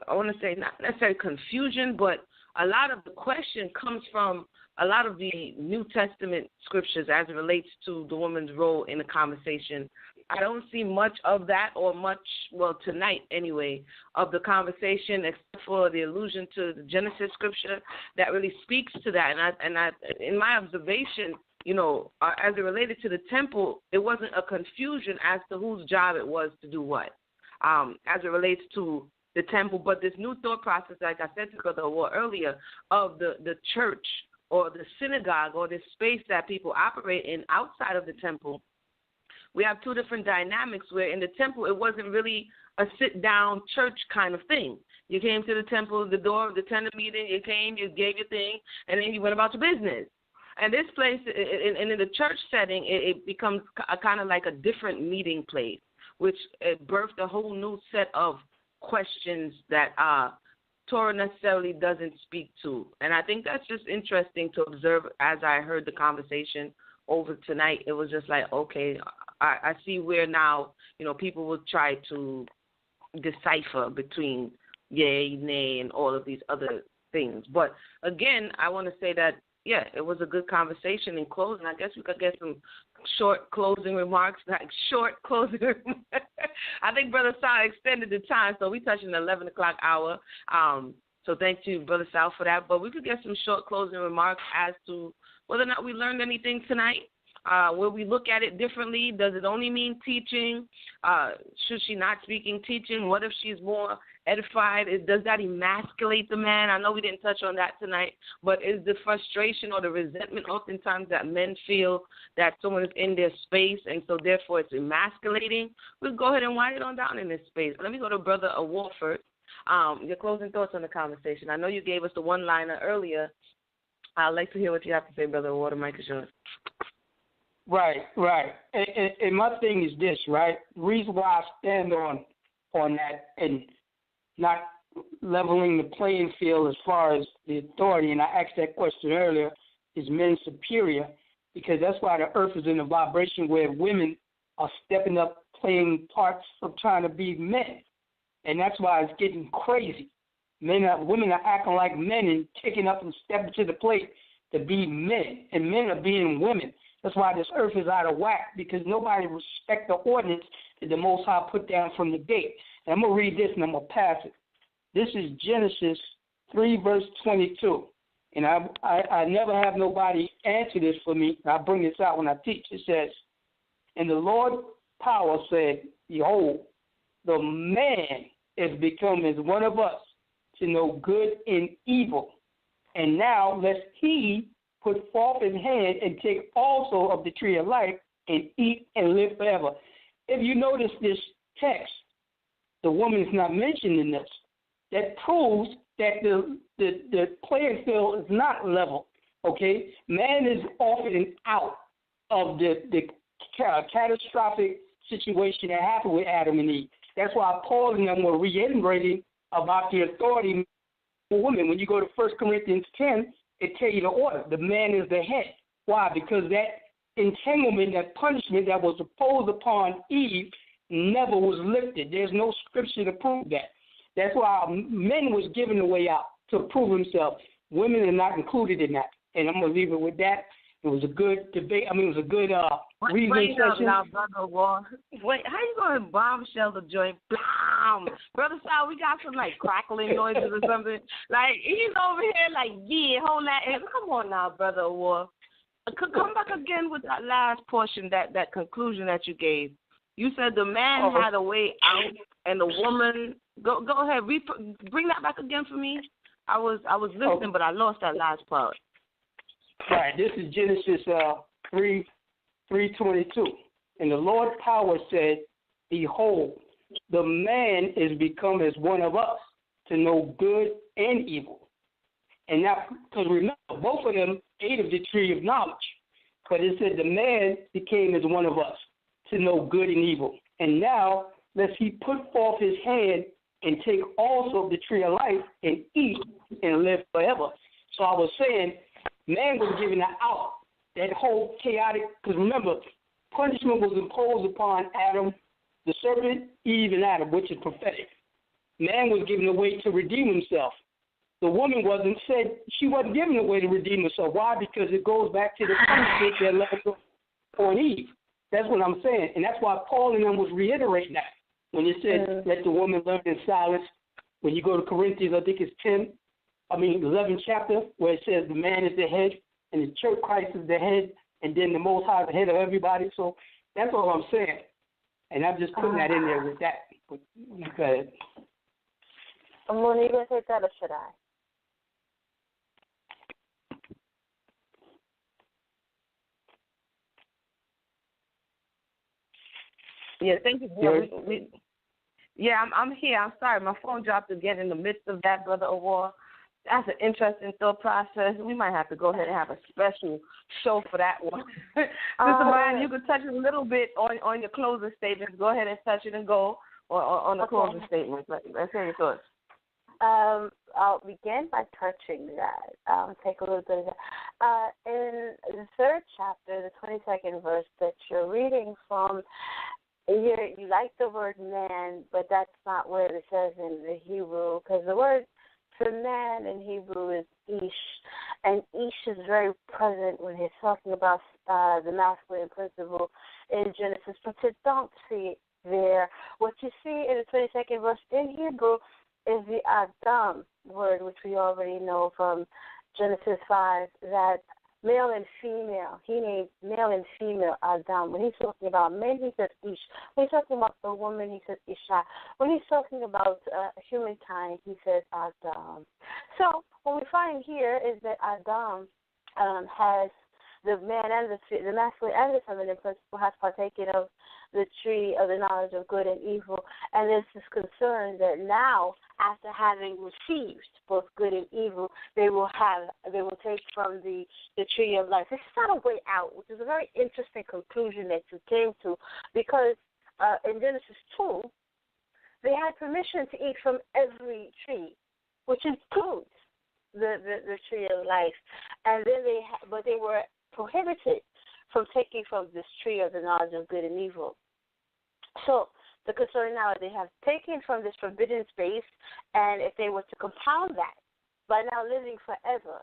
Speaker 11: want to say not necessarily confusion, but a lot of the question comes from a lot of the New Testament scriptures as it relates to the woman's role in the conversation. I don't see much of that or much, well, tonight anyway, of the conversation except for the allusion to the Genesis scripture that really speaks to that. And I in my observation, as it related to the temple, it wasn't a confusion as to whose job it was to do what, as it relates to the temple. But this new thought process, like I said to Brother Ahwar earlier, of the church or the synagogue or the space that people operate in outside of the temple, we have two different dynamics where in the temple it wasn't really a sit-down church kind of thing. You came to the temple, the door of the tender meeting, you came, you gave your thing, and then you went about your business. And this place, in the church setting, it becomes kind of like a different meeting place, which birthed a whole new set of questions that Torah necessarily doesn't speak to. And I think that's just interesting to observe as I heard the conversation over tonight. It was just like, okay, I see where now, people will try to decipher between yay, nay, and all of these other things. But again, I want to say that, yeah, it was a good conversation in closing. I guess we could get some short closing remarks, I think Brother Sal extended the time, so we touched an 11 o'clock hour. So thank you, Brother Sal, for that. But we could get some short closing remarks as to whether or not we learned anything tonight. Will we look at it differently? Does it only mean teaching? Should she not speaking teaching? What if she's more edified? Does that emasculate the man? I know we didn't touch on that tonight, but is the frustration or the resentment oftentimes that men feel that someone is in their space and so therefore it's emasculating? We'll go ahead and wind it on down in this space. Let me go to Brother Ahwar first. Your closing thoughts on the conversation. I know you gave us the one-liner earlier. I'd like to hear what you have to say, Brother Ahwar. The mic is yours.
Speaker 12: Right. And my thing is this, right? The reason why I stand on that and not leveling the playing field as far as the authority, and I asked that question earlier, is men superior? Because that's why the earth is in a vibration where women are stepping up, playing parts of trying to be men. And that's why it's getting crazy. Women are acting like men and kicking up and stepping to the plate to be men, and men are being women. That's why this earth is out of whack, because nobody respects the ordinance that the Most High put down from the gate. And I'm going to read this and I'm going to pass it. This is Genesis 3, verse 22. And I never have nobody answer this for me. I bring this out when I teach. It says, and the Lord power said, behold, the man is become as one of us to know good and evil. And now lest he put forth his hand and take also of the tree of life and eat and live forever. If you notice this text, the woman is not mentioned in this. That proves that the playing field is not level. Okay, man is often out of the catastrophic situation that happened with Adam and Eve. That's why Paul and them were reiterating about the authority for women. When you go to 1 Corinthians 10, it tells you the order. The man is the head. Why? Because that entanglement, that punishment that was imposed upon Eve never was lifted. There's no scripture to prove that. That's why men was given the way out to prove himself. Women are not included in that. And I'm going to leave it with that. It was a good debate. I mean, it was a good reasoning session.
Speaker 11: Now, Brother Ahwar. Wait, how you going to bombshell the joint? Blam! Brother Sal, we got some, crackling noises or something. He's over here yeah, hold that. Come on now, Brother Ahwar. Come back again with that last portion, that conclusion that you gave. You said the man had a way out and the woman. Go ahead. Bring that back again for me. I was listening, but I lost that last part.
Speaker 12: Right. This is Genesis 3:22. And the Lord power said, "Behold, the man is become as one of us, to know good and evil." And now, because remember, both of them ate of the tree of knowledge. But it said the man became as one of us, to know good and evil. And now, lest he put forth his hand and take also of the tree of life and eat and live forever. So I was saying, man was given an out. That whole chaotic, because remember, punishment was imposed upon Adam, the serpent, Eve, and Adam, which is prophetic. Man was given a way to redeem himself. The woman she wasn't given a way to redeem herself. Why? Because it goes back to the punishment that left on Eve. That's what I'm saying. And that's why Paul and them was reiterating that. When it said, let the woman learn in silence. When you go to Corinthians, I think it's 11th chapter, where it says the man is the head, and the church Christ is the head, and then the Most High is the head of everybody. So that's all I'm saying. And I'm just putting that in there with that. Okay.
Speaker 13: Emunah, you going to take that or should I?
Speaker 11: Yeah, thank you. I'm here. I'm sorry. My phone dropped again in the midst of that, Brother Ahwar. That's an interesting thought process. We might have to go ahead and have a special show for that one. Sister Mayanah, you can touch a little bit on your closing statements. Go ahead and touch it and go on the closing statements. Let's hear your thoughts.
Speaker 13: I'll begin by touching that. Take a little bit of that. In the 3rd chapter, the 22nd verse that you're reading from, you like the word man, but that's not what it says in the Hebrew, because the word for man in Hebrew is ish, and ish is very present when he's talking about the masculine principle in Genesis, but you don't see it there. What you see in the 22nd verse in Hebrew is the Adam word, which we already know from Genesis 5, that male and female, he named male and female Adam. When he's talking about men, he says ish. When he's talking about the woman, he says isha. When he's talking about humankind, he says Adam. So what we find here is that Adam has the man and the masculine and the feminine principle has partaken of the tree of the knowledge of good and evil, and there's this concern that now, after having received both good and evil, they will take from the tree of life. This is not a way out, which is a very interesting conclusion that you came to, because in Genesis 2, they had permission to eat from every tree, which includes the tree of life, and then they were prohibited from taking from this tree of the knowledge of good and evil. So the concern now is they have taken from this forbidden space, and if they were to compound that by now living forever,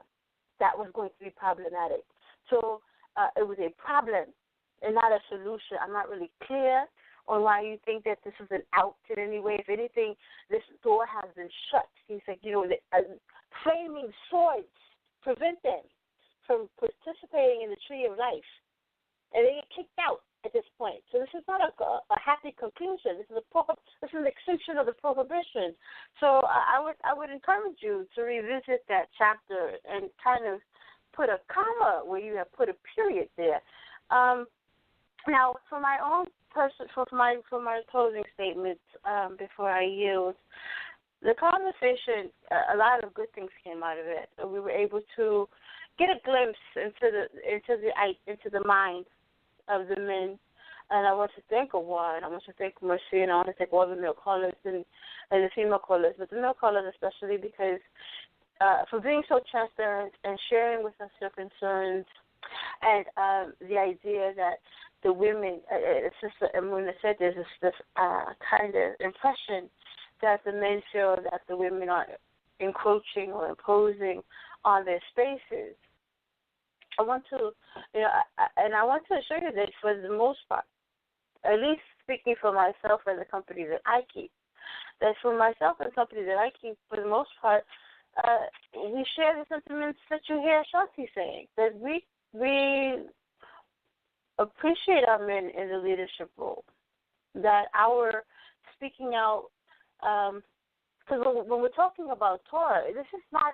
Speaker 13: that was going to be problematic. So it was a problem and not a solution. I'm not really clear on why you think that this is an out in any way. If anything, this door has been shut. He said, flaming swords prevent them from participating in the tree of life, and they get kicked out at this point. So this is not a happy conclusion. This is an extension of the prohibition. So I would encourage you to revisit that chapter and kind of put a comma where you have put a period there. Now, for my own for my closing statements, before I yield, the conversation, a lot of good things came out of it. We were able to get a glimpse into the mind of the men, and I want to thank Ahwar, and I want to thank Mercy, and I want to thank all the male callers and the female callers, but the male callers especially, because for being so transparent and sharing with us your concerns, and the idea that the women, Sister Emunah said, there's this kind of impression that the men feel that the women are encroaching or imposing on their spaces. I want to, I want to assure you that for the most part, at least speaking for myself and the company that I keep, that for myself and the company that I keep, for the most part, we share the sentiments that you hear Ashanti saying, that we appreciate our men in the leadership role, that our speaking out, because when we're talking about Torah, this is not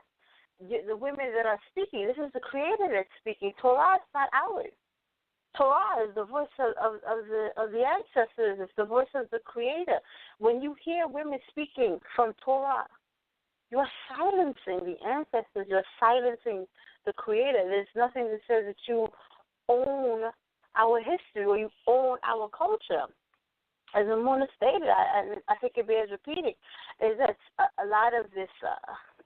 Speaker 13: the women that are speaking. This is the Creator that's speaking. Torah is not ours. Torah is the voice of the ancestors. It's the voice of the Creator. When you hear women speaking from Torah, you are silencing the ancestors. You're silencing the Creator. There's nothing that says that you own our history or you own our culture. As Emunah stated, I think it bears repeating, is that a lot of this,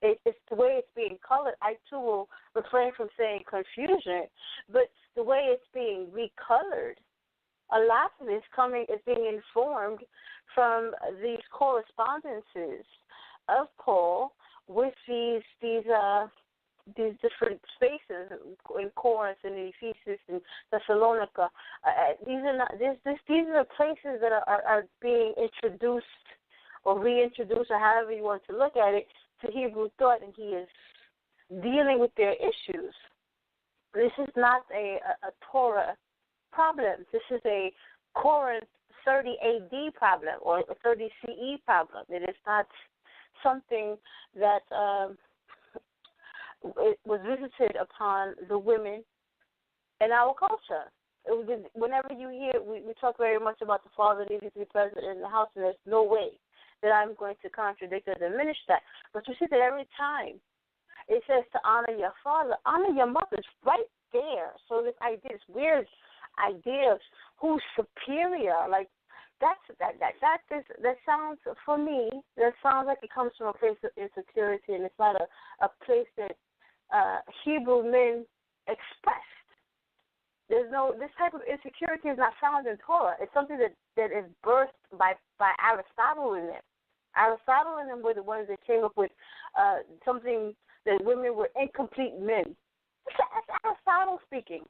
Speaker 13: it's the way it's being colored. I, too, will refrain from saying confusion, but the way it's being recolored, a lot of it is being informed from these correspondences of Paul with these different spaces in Corinth and in Ephesus and Thessalonica. These are places that are being introduced or reintroduced, or however you want to look at it, to Hebrew thought, and he is dealing with their issues. This is not a Torah problem. This is a Corinth 30 AD problem or a 30 CE problem. It is not something that it was visited upon the women in our culture. Whenever you hear, we talk very much about the father needing to be present in the house, and there's no way that I'm going to contradict or diminish that. But you see that every time it says to honor your father, honor your mother. It's right there. So this weird idea of who's superior, like that sounds, for me, that sounds like it comes from a place of insecurity, and it's not a place that Hebrew men expressed. This type of insecurity is not found in Torah. It's something that is birthed by Aristotle in them. Aristotle and them were the ones that came up with something that women were incomplete men. That's Aristotle speaking.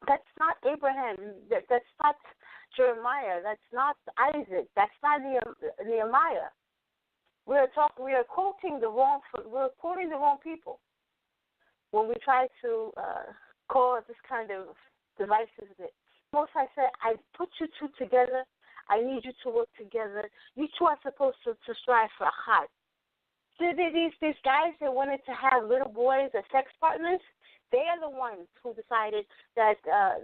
Speaker 13: That's not Abraham. That's not Jeremiah. That's not Isaac. That's not Nehemiah. We are quoting the wrong people when we try to cause this kind of divisiveness. Most I said, I put you two together. I need you to work together. You two are supposed to strive for a heart. These guys that wanted to have little boys as sex partners, they are the ones who decided that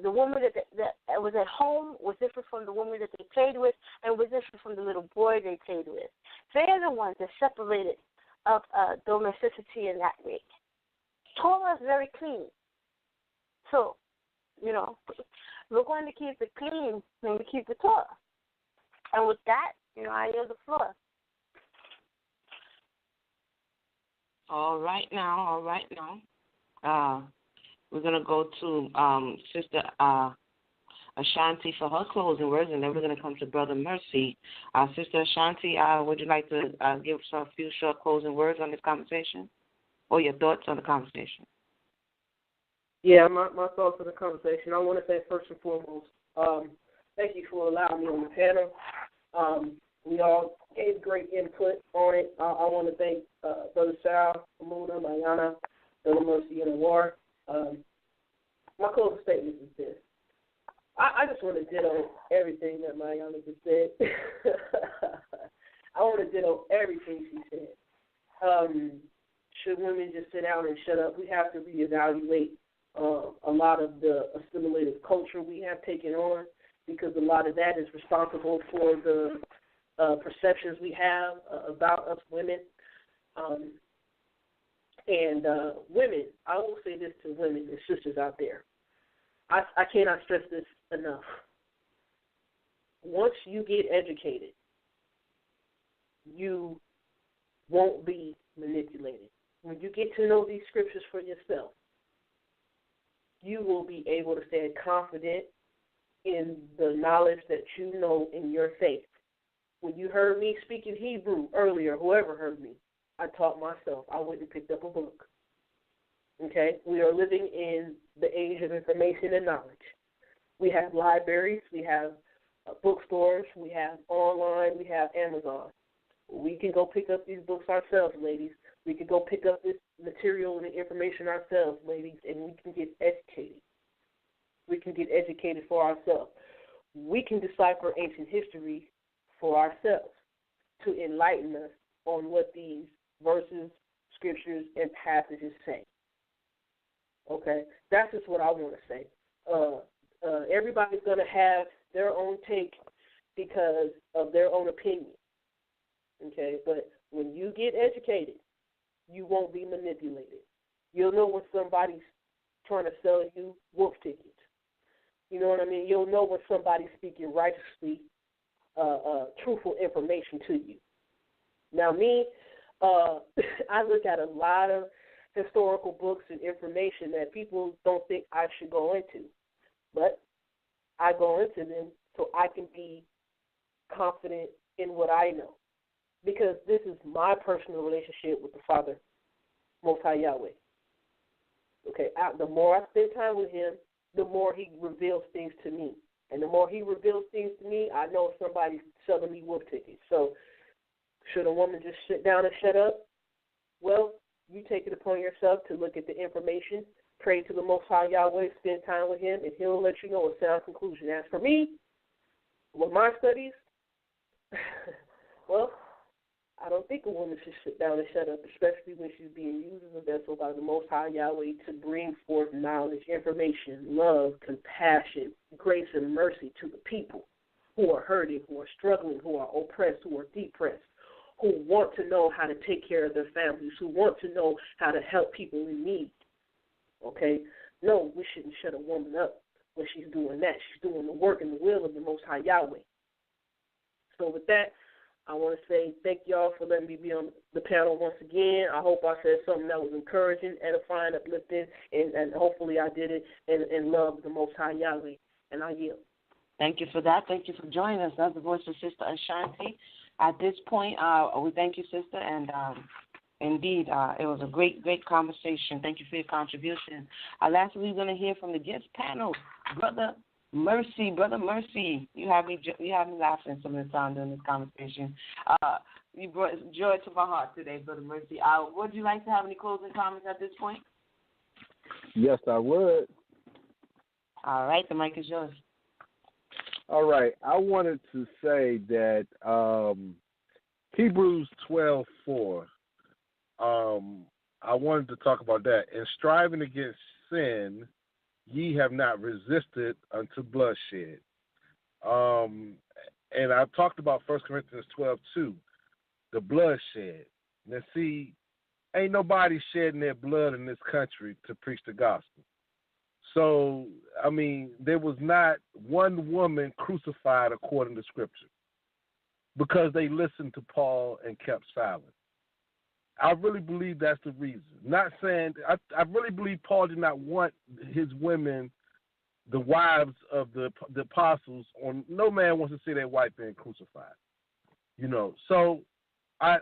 Speaker 13: the woman that was at home was different from the woman that they played with and was different from the little boy they played with. They are the ones that separated of domesticity in that way. Torah is very clean. So, we're going to keep it clean when we keep the Torah. And with that, I yield the floor.
Speaker 11: All right now. We're going to go to Sister Ashanti for her closing words, and then we're going to come to Brother Mercy. Sister Ashanti, would you like to give us a few short closing words on this conversation, or your thoughts on the conversation?
Speaker 15: Yeah, my thoughts on the conversation. I want to say first and foremost, thank you for allowing me on the panel. We all gave great input on it. I want to thank Brother Sal, Emunah, Mayanah, Brother Mercy, and Ahwar. My closing statement is this. I just want to ditto everything that Mayanah just said. I want to ditto everything she said. Should women just sit down and shut up? We have to reevaluate a lot of the assimilated culture we have taken on, because a lot of that is responsible for the perceptions we have about us women. And women, I will say this to women and sisters out there. I cannot stress this enough. Once you get educated, you won't be manipulated. When you get to know these scriptures for yourself, you will be able to stand confident in the knowledge that you know in your faith. When you heard me speak in Hebrew earlier, whoever heard me, I taught myself. I went and picked up a book. Okay? We are living in the age of information and knowledge. We have libraries, we have bookstores, we have online, we have Amazon. We can go pick up these books ourselves, ladies. We can go pick up this material and information ourselves, ladies, and we can get educated. We can get educated for ourselves. We can decipher ancient history for ourselves to enlighten us on what these verses, scriptures and passages say. Okay, that's just what I want to say. Everybody's going to have their own take because of their own opinion. Okay, but when you get educated, you won't be manipulated. You'll know when somebody's trying to sell you wolf tickets. You know what I mean? You'll know when somebody's speaking righteously, truthful information to you. Now, me, I look at a lot of historical books and information that people don't think I should go into. But I go into them so I can be confident in what I know. Because this is my personal relationship with the Father, Most High Yahweh. Okay, the more I spend time with him, the more he reveals things to me. And the more he reveals things to me, I know somebody's selling me wolf tickets. So should a woman just sit down and shut up? Well, you take it upon yourself to look at the information, pray to the Most High Yahweh, spend time with him, and he'll let you know a sound conclusion. As for me, with my studies, well, I don't think a woman should sit down and shut up, especially when she's being used as a vessel by the Most High Yahweh to bring forth knowledge, information, love, compassion, grace, and mercy to the people who are hurting, who are struggling, who are oppressed, who are depressed, who want to know how to take care of their families, who want to know how to help people in need. Okay? No, we shouldn't shut a woman up when she's doing that. She's doing the work and the will of the Most High Yahweh. So with that, I want to say thank y'all for letting me be on the panel once again. I hope I said something that was encouraging, edifying, uplifting, and hopefully I did it in love of the Most High Yahweh. And I yield.
Speaker 11: Thank you for that. Thank you for joining us. That's the voice of Sister Ashanti. At this point, we thank you, Sister, and indeed, it was a great conversation. Thank you for your contribution. Lastly, we're going to hear from the guest panel, Brother Mercy. You have me laughing some of the time during this conversation. You brought joy to my heart today, Brother Mercy. Would you like to have any closing comments at this point?
Speaker 14: Yes, I would.
Speaker 11: All right, the mic is yours.
Speaker 14: All right, I wanted to say that Hebrews 12:4. I wanted to talk about that. In striving against sin, ye have not resisted unto bloodshed. And I've talked about 1 Corinthians 12:2, the bloodshed. Now, see, ain't nobody shedding their blood in this country to preach the gospel. So, I mean, there was not one woman crucified according to Scripture because they listened to Paul and kept silent. I really believe that's the reason. Not saying I really believe Paul did not want his women, the wives of the apostles, or no man wants to see their wife being crucified. You know, so I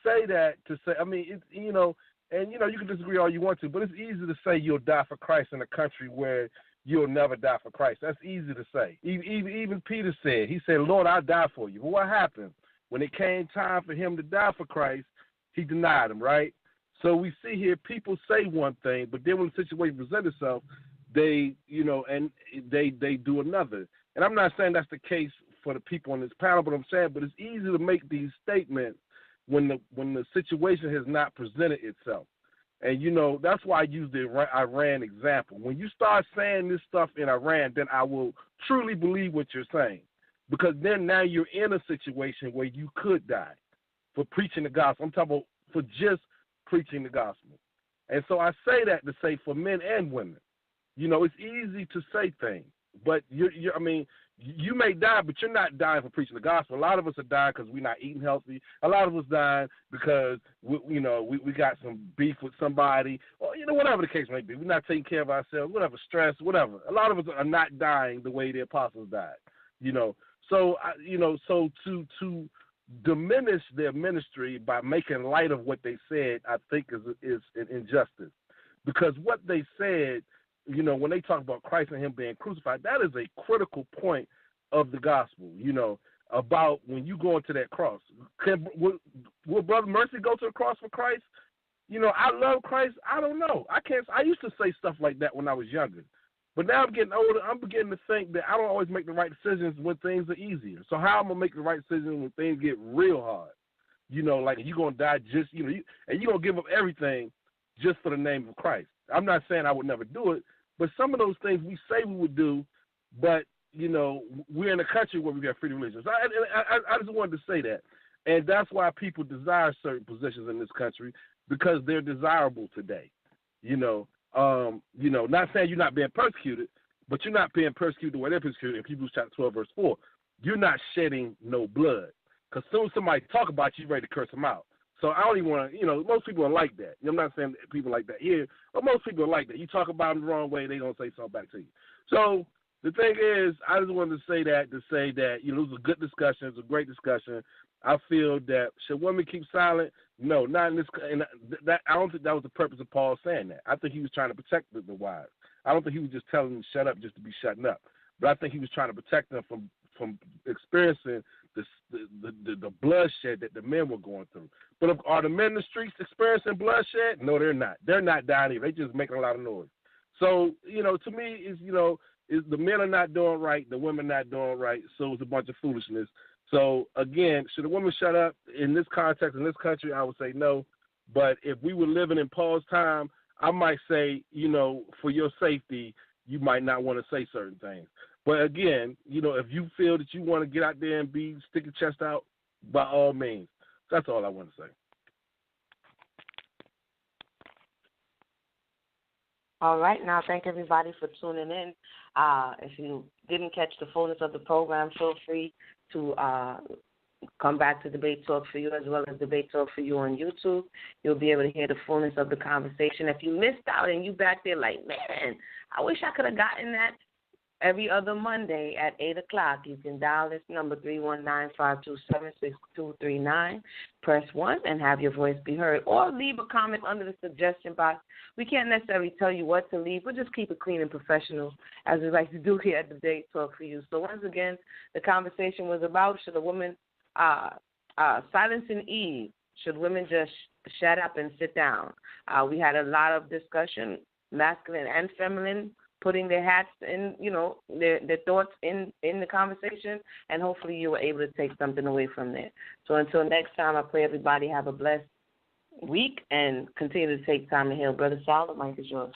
Speaker 14: say that to say, I mean, it's, you know, and you know, you can disagree all you want to, but it's easy to say you'll die for Christ in a country where you'll never die for Christ. That's easy to say. Even Peter said, he said, Lord, I'll die for you. But what happened? When it came time for him to die for Christ, he denied him, right? So we see here people say one thing, but then when the situation presents itself, they, you know, and they do another. And I'm not saying that's the case for the people on this panel, but I'm saying, but it's easy to make these statements when the situation has not presented itself. And, you know, that's why I use the Iran example. When you start saying this stuff in Iran, then I will truly believe what you're saying. Because then now you're in a situation where you could die for preaching the gospel. I'm talking about for just preaching the gospel. And so I say that to say for men and women, you know, it's easy to say things, but I mean, you may die, but you're not dying for preaching the gospel. A lot of us are dying because we're not eating healthy. A lot of us dying because we got some beef with somebody, or you know, whatever the case may be. We're not taking care of ourselves, whatever, stress, whatever. A lot of us are not dying the way the apostles died. You know, so so to diminish their ministry by making light of what they said, I think is an injustice, because what they said, you know, when they talk about Christ and him being crucified, that is a critical point of the gospel, you know, about when you go into that cross. Will Brother Mercy go to the cross for Christ? You know, I love Christ. I don't know. I used to say stuff like that when I was younger. But now I'm getting older, I'm beginning to think that I don't always make the right decisions when things are easier. So how am I going to make the right decision when things get real hard? like you're going to die just, and you're going to give up everything just for the name of Christ. I'm not saying I would never do it, but some of those things we say we would do, but, we're in a country where we got freedom of religion. So I just wanted to say that. And that's why people desire certain positions in this country, because they're desirable today. Not saying you're not being persecuted, but you're not being persecuted the way they're persecuted in Hebrews chapter 12, verse 4. You're not shedding no blood. Because soon as somebody talk about you, you're ready to curse them out. So I don't even want to, most people are like that. I'm not saying people like that here, but most people are like that. You talk about them the wrong way, they're going to say something back to you. So the thing is, I just wanted to say that, it was a good discussion. It was a great discussion. I feel that should women keep silent? No, not in this. And I don't think that was the purpose of Paul saying that. I think he was trying to protect the wives. I don't think he was just telling them to shut up just to be shutting up. But I think he was trying to protect them from experiencing the bloodshed that the men were going through. But are the men in the streets experiencing bloodshed? No, they're not. They're not dying either. They're just making a lot of noise. So, to me, is the men are not doing right, the women not doing right, so it's a bunch of foolishness. So, again, should a woman shut up in this context, in this country? I would say no. But if we were living in Paul's time, I might say, for your safety, you might not want to say certain things. But, again, if you feel that you want to get out there and stick your chest out, by all means. That's all I want to say.
Speaker 11: All right. Now, thank everybody for tuning in. If you didn't catch the fullness of the program, feel free to come back to Debate Talk for You as well as Debate Talk for You on YouTube. You'll be able to hear the fullness of the conversation. If you missed out and you back there like, man, I wish I could have gotten that, every other Monday at 8 o'clock, you can dial this number, 319-527-6239. Press 1 and have your voice be heard. Or leave a comment under the suggestion box. We can't necessarily tell you what to leave. We'll just keep it clean and professional, as we like to do here at Debate Talk for You. So once again, the conversation was about, should a woman silencing Eve, should women just shut up and sit down? We had a lot of discussion, masculine and feminine, putting their hats in, their thoughts in the conversation, and hopefully you were able to take something away from there. So until next time, I pray everybody have a blessed week and continue to take time to heal. Brother Sal, the mic is yours.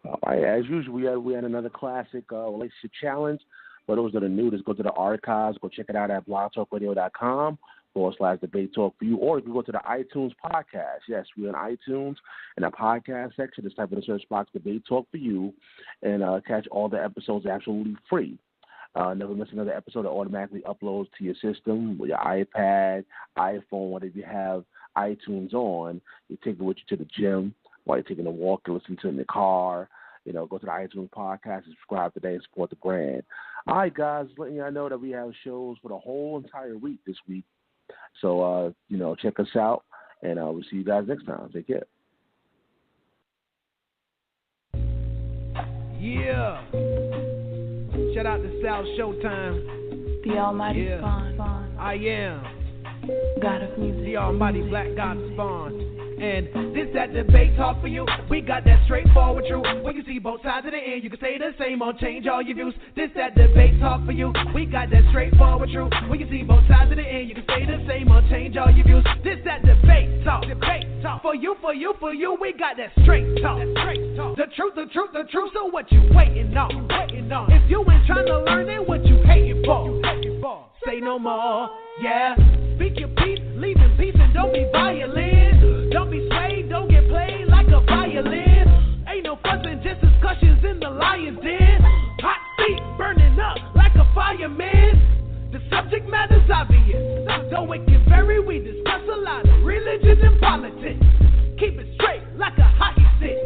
Speaker 18: All right, as usual, we had another classic relationship challenge. For those that are new, just go to the archives, go check it out at blogtalkradio.com/Debate Talk for You, or you can go to the iTunes podcast. Yes, we're on iTunes in the podcast section. Just type in the search box Debate Talk for You and catch all the episodes absolutely free. Never miss another episode that automatically uploads to your system with your iPad, iPhone, whatever you have iTunes on. You take it with you to the gym while you're taking a walk and listen to it in the car. Go to the iTunes podcast and subscribe today and support the brand. All right, guys, letting y'all know that we have shows for the whole entire week this week. So, check us out, and we'll see you guys next time. Take care.
Speaker 8: Yeah. Shout out to South Showtime.
Speaker 2: The Almighty Spawn.
Speaker 8: I am
Speaker 2: God of music.
Speaker 8: The Almighty Black God Spawn. And this that Debate Talk for You. We got that straightforward truth. When you see both sides of the end, you can say the same or change all your views. This that Debate Talk for You. We got that straightforward truth. When you see both sides of the end, you can say the same or change all your views. This that Debate Talk. Debate Talk for you, for you, for you. We got that straight talk. That straight talk. The truth, the truth, the truth. So what you waiting on? If you ain't trying to learn it, what you hating for? Say no more. Yeah. Speak your peace, leave in peace, and don't be violent. Don't be swayed, don't get played like a violin. Ain't no fussing, just discussions in the lion's den. Hot seat burning up like a fireman. The subject matter's obvious, though it can vary. We discuss a lot of religion and politics. Keep it straight like a hockey stick.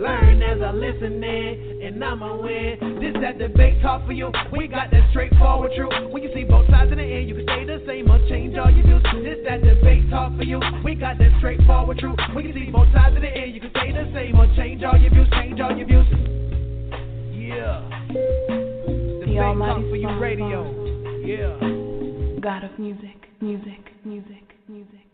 Speaker 8: Learn as I listen in, and I'ma win. This that Debate Talk for You. We got that straightforward truth. When you see both sides of the end, you can stay the same or change all your views. This that Debate Talk for You. We got that straightforward truth. When you see both sides of the end, you can stay the same or change all your views. Change all your views. Yeah. Debate Talk for You radio. Yeah.
Speaker 2: God of music, music, music, music.